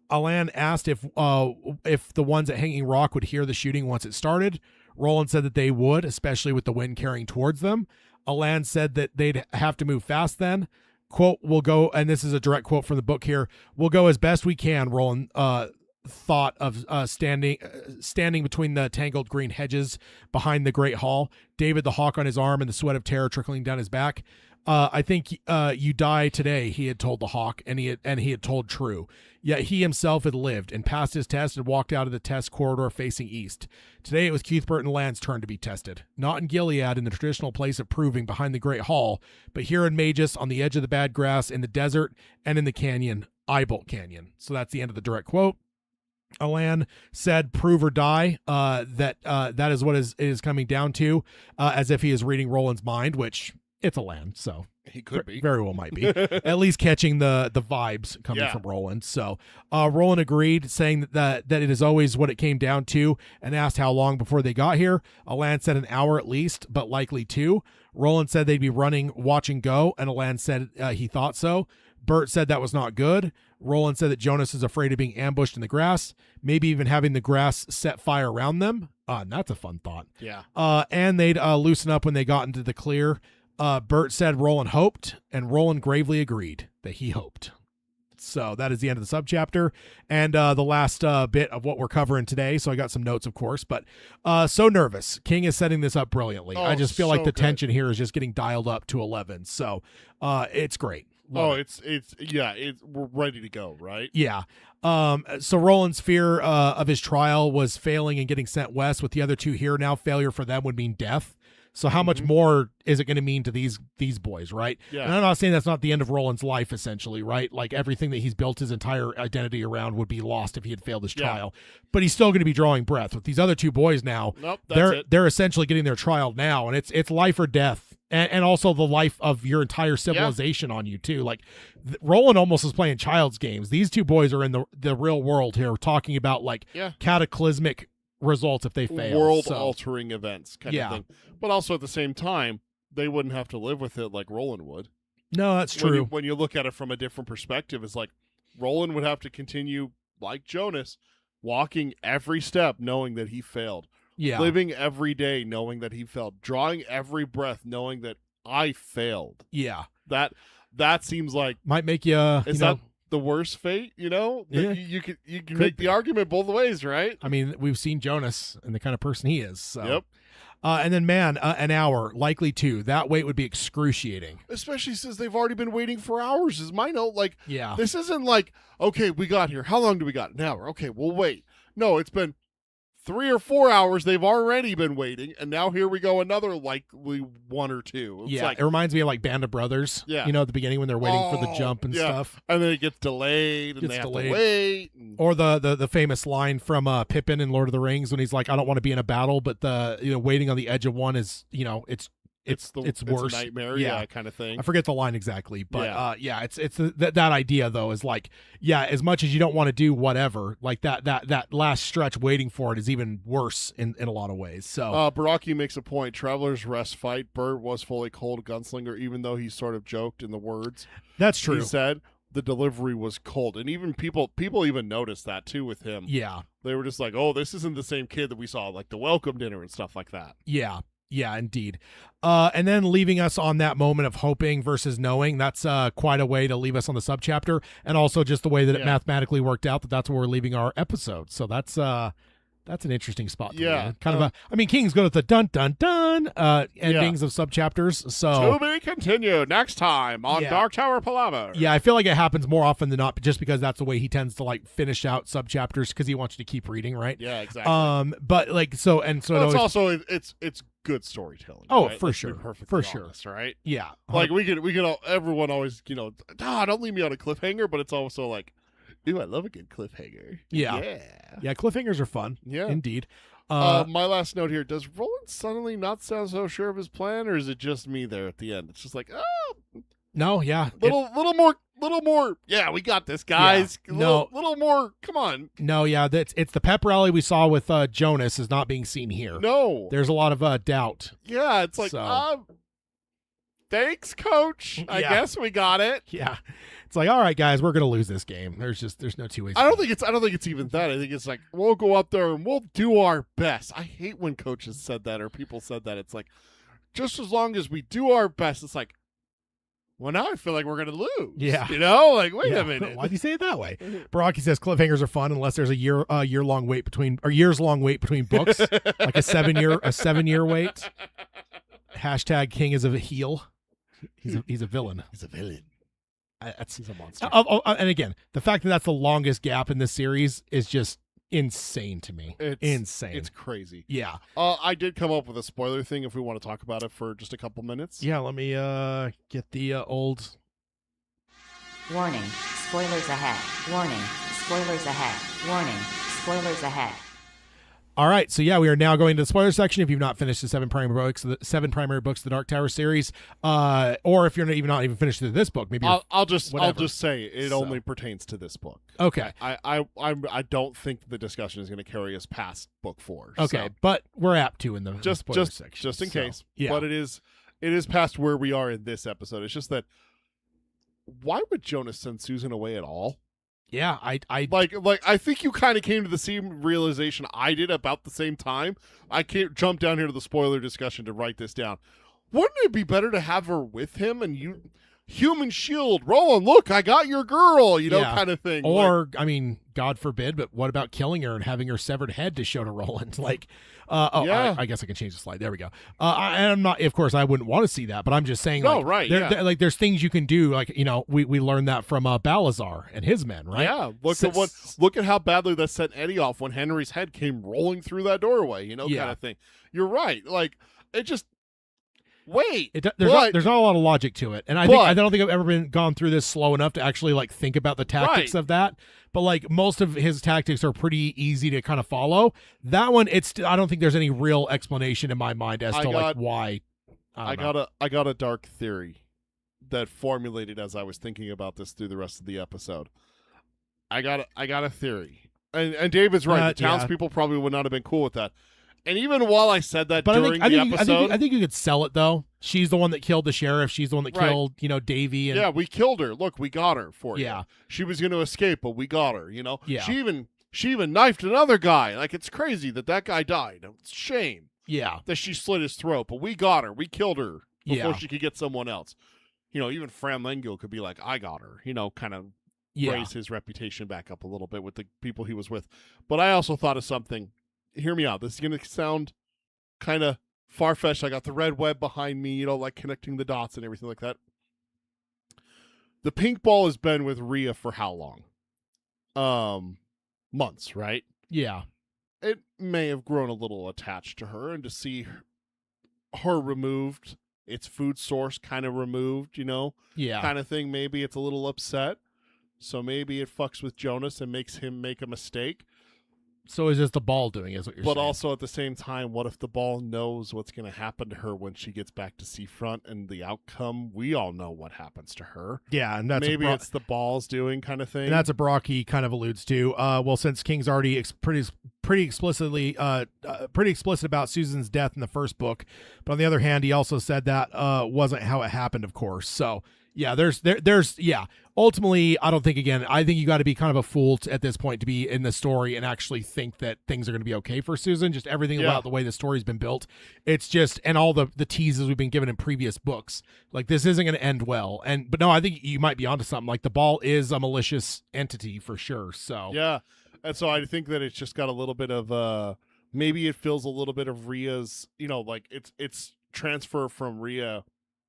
Alain asked if the ones at Hanging Rock would hear the shooting once it started. Roland said that they would, especially with the wind carrying towards them. Alain said that they'd have to move fast then. Quote, "We'll go," and this is a direct quote from the book here, "We'll go as best we can," Roland thought of standing between the tangled green hedges behind the great hall, David the hawk on his arm and the sweat of terror trickling down his back. "I think you die today," he had told the hawk, and he had told true. Yet he himself had lived and passed his test and walked out of the test corridor facing east. Today it was Cuthbert and Alain's turn to be tested, not in Gilead in the traditional place of proving behind the great hall, but here in Magus on the edge of the bad grass, in the desert, and in the canyon, Eyebolt Canyon. So that's the end of the direct quote. Alain said, "Prove or die." That is what it is coming down to, as if he is reading Roland's mind, which it's Alain, so he could be, very well might be, at least catching the vibes coming from Roland. So Roland agreed, saying that it is always what it came down to, and asked how long before they got here. Alain said an hour at least, but likely 2. Roland said they'd be running, watch and go, and Alain said he thought so. Bert said that was not good. Roland said that Jonas is afraid of being ambushed in the grass, maybe even having the grass set fire around them. And that's a fun thought. Yeah. And they'd loosen up when they got into the clear. Bert said Roland hoped, and Roland gravely agreed that he hoped. So that is the end of the subchapter and the last bit of what we're covering today. So I got some notes, of course, but so nervous. King is setting this up brilliantly. I just feel like the tension here is just getting dialed up to 11. So it's great. Love it. we're ready to go, right? Yeah. So Roland's fear of his trial was failing and getting sent west. With the other two here now, failure for them would mean death. So how much more is it going to mean to these boys, right? Yeah. And I'm not saying that's not the end of Roland's life, essentially, right? Like everything that he's built his entire identity around would be lost if he had failed his trial. But he's still going to be drawing breath. With these other two boys now, Nope, that's they're essentially getting their trial now, and it's life or death. And also the life of your entire civilization on you too. Like Roland almost is playing child's games. These two boys are in the real world here, talking about like cataclysmic results if they fail, world-altering events kind of thing. But also at the same time, they wouldn't have to live with it like Roland would. No, that's true. When you look at it from a different perspective, it's like Roland would have to continue, like Jonas, walking every step knowing that he failed. Yeah. Living every day knowing that he failed. Drawing every breath knowing that I failed. Yeah. That seems like might make you that the worst fate, you know? Yeah. You can make the argument both ways, right? I mean, we've seen Jonas and the kind of person he is. So. Yep. And then, man, an hour, likely two. That wait would be excruciating. Especially since they've already been waiting for hours, is my note. Like, this isn't like, okay, we got here. How long do we got? An hour. Okay, we'll wait. No, it's been 3 or 4 hours. They've already been waiting, and now here we go, another likely 1 or 2. It's like, it reminds me of like Band of Brothers. Yeah. You know, at the beginning when they're waiting for the jump and stuff. And then it gets delayed, and they have to wait. Or the famous line from Pippin in Lord of the Rings when he's like, I don't want to be in a battle, but waiting on the edge of one is, it's worse. A nightmare, kind of thing. I forget the line exactly, but it's that idea though is like, as much as you don't want to do whatever, like that last stretch waiting for it is even worse in a lot of ways. So Baraki makes a point. Traveler's Rest fight. Bert was fully cold gunslinger, even though he sort of joked in the words. That's true. He said the delivery was cold, and even people even noticed that too with him. Yeah, they were just like, oh, this isn't the same kid that we saw like the welcome dinner and stuff like that. Yeah, indeed. And then leaving us on that moment of hoping versus knowing, that's quite a way to leave us on the subchapter, and also just the way that it mathematically worked out that's where we're leaving our episode. So that's an interesting spot to be in. Kind of King's good at the dun dun dun endings of subchapters. So to be continued next time on Dark Tower Palaver. Yeah, I feel like it happens more often than not, just because that's the way he tends to like finish out subchapters because he wants you to keep reading, right? Yeah, exactly. But like so it's also it's good storytelling. Oh, right? for Let's sure, be perfectly for honest, sure, right? Yeah, like we could all, everyone always don't leave me on a cliffhanger, but it's also like, ooh, I love a good cliffhanger. Yeah, cliffhangers are fun. Yeah, indeed. My last note here: does Roland suddenly not sound so sure of his plan, or is it just me there at the end? It's just like, no, yeah, little more. Yeah, we got this, guys. Yeah, little more. Come on. No, yeah, it's the pep rally we saw with Jonas is not being seen here. No, there's a lot of doubt. Yeah, it's like, thanks, coach. I guess we got it. Yeah, it's like, all right, guys, we're gonna lose this game. There's no two ways. I don't think it's even that. I think it's like, we'll go up there and we'll do our best. I hate when coaches said that or people said that. It's like, just as long as we do our best. It's like, well, now I feel like we're gonna lose. Yeah, like, wait a minute. Why do you say it that way? Baraki says cliffhangers are fun unless there's a years long wait between books, like a 7 year wait. Hashtag King is a heel. He's a villain. He's a villain. He's a monster. And again, the fact that that's the longest gap in this series is just insane to me. Insane. It's crazy. Yeah. I did come up with a spoiler thing if we want to talk about it for just a couple minutes. Yeah, let me get the old... Warning, spoilers ahead. Warning, spoilers ahead. Warning, spoilers ahead. All right, so we are now going to the spoiler section. If you've not finished the seven primary books of the Dark Tower series, or if you're not even finished this book, maybe I'll just say it only pertains to this book. Okay. I don't think the discussion is going to carry us past book 4. Okay, so. but we're apt to in the spoiler section, just in case. Yeah. But it is past where we are in this episode. It's just that, why would Jonas send Susan away at all? Yeah, I I think you kind of came to the same realization I did about the same time. I can't jump down here to the spoiler discussion to write this down. Wouldn't it be better to have her with him and you human shield, Roland, look, I got your girl, Yeah. kind of thing. Or, I mean, God forbid, but what about killing her and having her severed head to show to Roland? Like, Yeah. I guess I can change the slide. There we go. And I'm not, of course, I wouldn't want to see that, but I'm just saying, No, like, right, like, there's things you can do. Like, we learned that from Balazar and his men, right? Yeah, look at how badly that set Eddie off when Henry's head came rolling through that doorway, kind of thing. You're right. Like, it just wait. There's not a lot of logic to it, and I don't think I've ever gone through this slow enough to actually like think about the tactics of that. But like most of his tactics are pretty easy to kind of follow. That one, I don't think there's any real explanation in my mind as to like why. I got a dark theory that formulated as I was thinking about this through the rest of the episode. I got a theory, and David's right. The townspeople probably would not have been cool with that. And even while I said that during the episode, I think you could sell it though. She's the one that killed the sheriff. She's the one that killed, Davy. And, yeah, we killed her. Look, we got her for you. Yeah, she was going to escape, but we got her. Yeah. She even knifed another guy. Like, it's crazy that guy died. It's a shame. Yeah, that she slit his throat, but we got her. We killed her before she could get someone else. Even Fran Lengyll could be like, I got her. Kind of raise his reputation back up a little bit with the people he was with. But I also thought of something. Hear me out. This is going to sound kind of far-fetched. I got the red web behind me, like connecting the dots and everything like that. The pink ball has been with Rhea for how long? Months, right? Yeah. It may have grown a little attached to her, and to see her removed, its food source kind of removed, kind of thing. Maybe it's a little upset. So maybe it fucks with Jonas and makes him make a mistake. So is this the ball doing is what you're saying? But also at the same time, what if the ball knows what's going to happen to her when she gets back to Seafront and the outcome? We all know what happens to her. Yeah, and that's maybe it's the ball's doing kind of thing. And that's a Brock he kind of alludes to. Well, since King's already pretty explicit about Susan's death in the first book, but on the other hand, he also said that wasn't how it happened, of course. So yeah, there's ultimately, I think you got to be kind of a fool at this point to be in the story and actually think that things are going to be okay for Susan. Just everything about the way the story's been built. It's just, and all the teases we've been given in previous books, like this isn't going to end well. But no, I think you might be onto something. Like the ball is a malicious entity for sure. So yeah. And so I think that it's just got a little bit of, maybe it feels a little bit of Rhea's, like it's transfer from Rhea.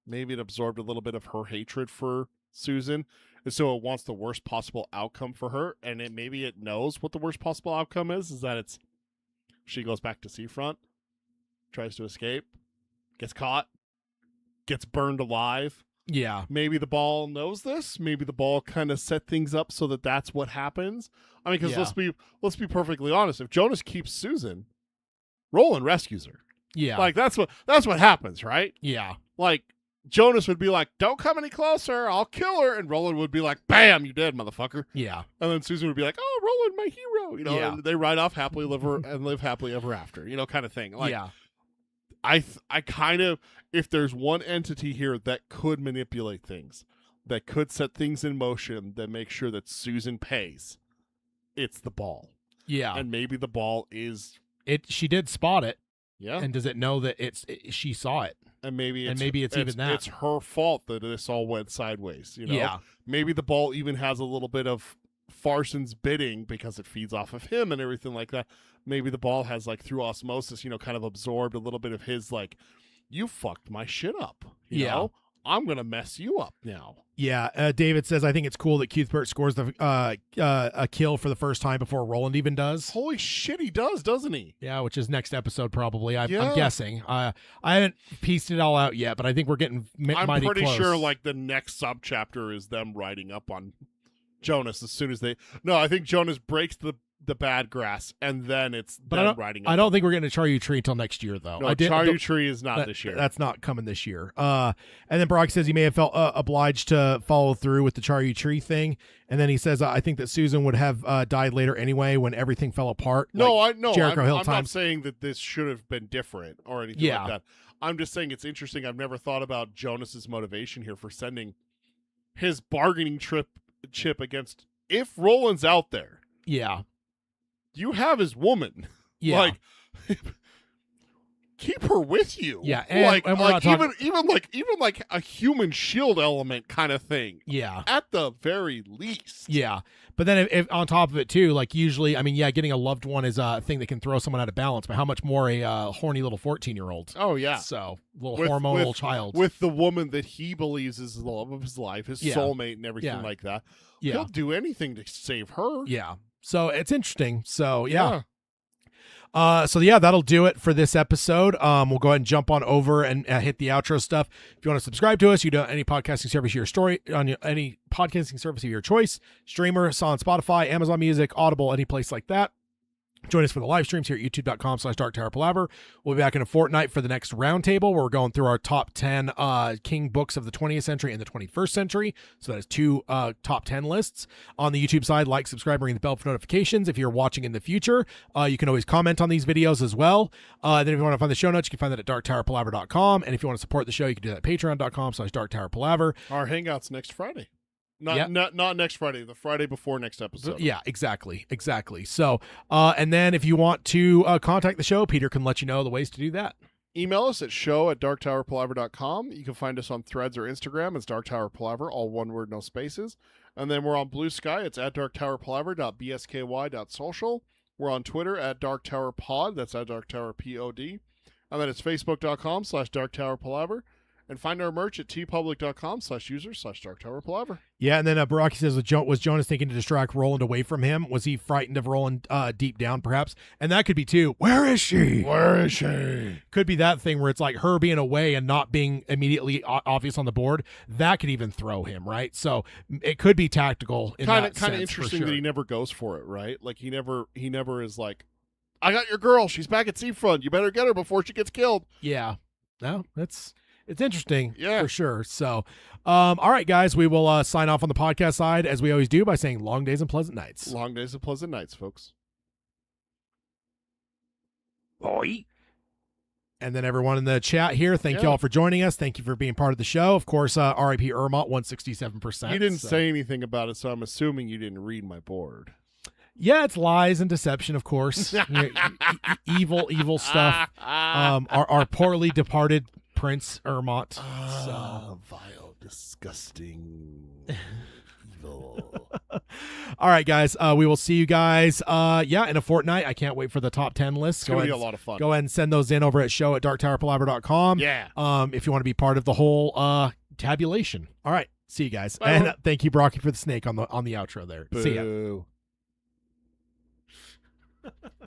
Maybe it absorbed a little bit of her hatred for Susan. And so it wants the worst possible outcome for her. And maybe it knows what the worst possible outcome is that she goes back to Seafront, tries to escape, gets caught, gets burned alive. Yeah. Maybe the ball knows this. Maybe the ball kind of set things up so that that's what happens. I mean, because let's be perfectly honest. If Jonas keeps Susan, Roland rescues her. Yeah. Like that's what happens, right? Yeah. Like Jonas would be like, "Don't come any closer, I'll kill her," and Roland would be like, "Bam, you dead, motherfucker." Yeah. And then Susan would be like, "Oh, Roland, my hero," and they ride off happily live happily ever after, kind of thing. Like, yeah. I kind of, if there's one entity here that could manipulate things, that could set things in motion, that make sure that Susan pays, it's the ball. Yeah. And maybe the ball is it. She did spot it. Yeah. And does it know that she saw it? And maybe it's even that. It's her fault that this all went sideways. Yeah. Maybe the ball even has a little bit of Farson's bidding because it feeds off of him and everything like that. Maybe the ball has, like, through osmosis, kind of absorbed a little bit of his, like, you fucked my shit up. You know? I'm going to mess you up now. Yeah. David says, I think it's cool that Cuthbert scores a kill for the first time before Roland even does. Holy shit, he does, doesn't he? Yeah, which is next episode probably. I'm guessing. I haven't pieced it all out yet, but I think we're getting mighty I'm pretty close. sure, like, the next subchapter is them riding up on Jonas as soon as they... No, I think Jonas breaks the bad grass, and then it's them riding up. I don't think we're getting a Charyu Tree until next year, though. No, Charyu Tree is not this year. That's not coming this year. And then Brock says he may have felt obliged to follow through with the Charyu Tree thing, and then he says, I think that Susan would have died later anyway when everything fell apart. I'm Hill not saying that this should have been different or anything like that. I'm just saying it's interesting. I've never thought about Jonas's motivation here for sending his bargaining chip against, if Roland's out there. Yeah. You have his woman. Yeah. Like, keep her with you. Yeah, and we're not talking- even like a human shield element kind of thing. Yeah. At the very least. Yeah. But then if on top of it too, like usually, I mean, yeah, getting a loved one is a thing that can throw someone out of balance, but how much more a horny little 14-year-old? Oh yeah. So, little hormonal child. With the woman that he believes is the love of his life, his soulmate and everything like that. Yeah. He'll do anything to save her. Yeah. So it's interesting. So yeah. That'll do it for this episode. We'll go ahead and jump on over and hit the outro stuff. If you want to subscribe to us, you do any podcasting service any podcasting service of your choice, streamer, it's on Spotify, Amazon Music, Audible, any place like that. Join us for the live streams here at youtube.com/darktowerpalaver. We'll be back in a fortnight for the next roundtable where we're going through our top 10 king books of the 20th century and the 21st century. So that is 2 top 10 lists. On the YouTube side, like, subscribe, ring the bell for notifications. If you're watching in the future, you can always comment on these videos as well. Then if you want to find the show notes, you can find that at darktowerpalaver.com. And if you want to support the show, you can do that at patreon.com/darktowerpalaver. Our hangout's next Friday. Not next Friday, the Friday before next episode. Yeah, exactly. So, and then if you want to contact the show, Peter can let you know the ways to do that. Email us at show@darktowerpalaver.com. You can find us on Threads or Instagram. It's Dark Tower Palaver, all one word, no spaces. And then we're on Blue Sky. It's at darktowerpalaver.bsky.social. We're on Twitter at darktowerpod. That's at darktowerpod. And then it's facebook.com/darktowerpalaver. And find our merch at tpublic.com/user/darktowerpalaver. Yeah, and then Baraki says, was Jonas thinking to distract Roland away from him? Was he frightened of Roland deep down, perhaps? And that could be, too. Where is she? Could be that thing where it's like her being away and not being immediately obvious on the board. That could even throw him, right? So it could be tactical in kind that of sense, interesting for sure. that he never goes for it, right? Like he never is like, I got your girl. She's back at Seafront. You better get her before she gets killed. Yeah. No, it's interesting, yeah, for sure. So, all right, guys, we will sign off on the podcast side, as we always do, by saying long days and pleasant nights. Long days and pleasant nights, folks. Boy. And then everyone in the chat here, thank you all for joining us. Thank you for being part of the show. Of course, R.I.P. Ermont, 167%. You didn't say anything about it, so I'm assuming you didn't read my board. Yeah, it's lies and deception, of course. Evil stuff. Our poorly departed Prince Ermont. Vile, disgusting, evil. All right, guys. We will see you guys in a fortnight. I can't wait for the top 10 lists. It's going to be a lot of fun. Go ahead and send those in over at show@darktowerpalaver.com. Yeah. If you want to be part of the whole tabulation. All right. See you guys. Bye. And thank you, Brocky, for the snake on the outro there. Boo. See ya.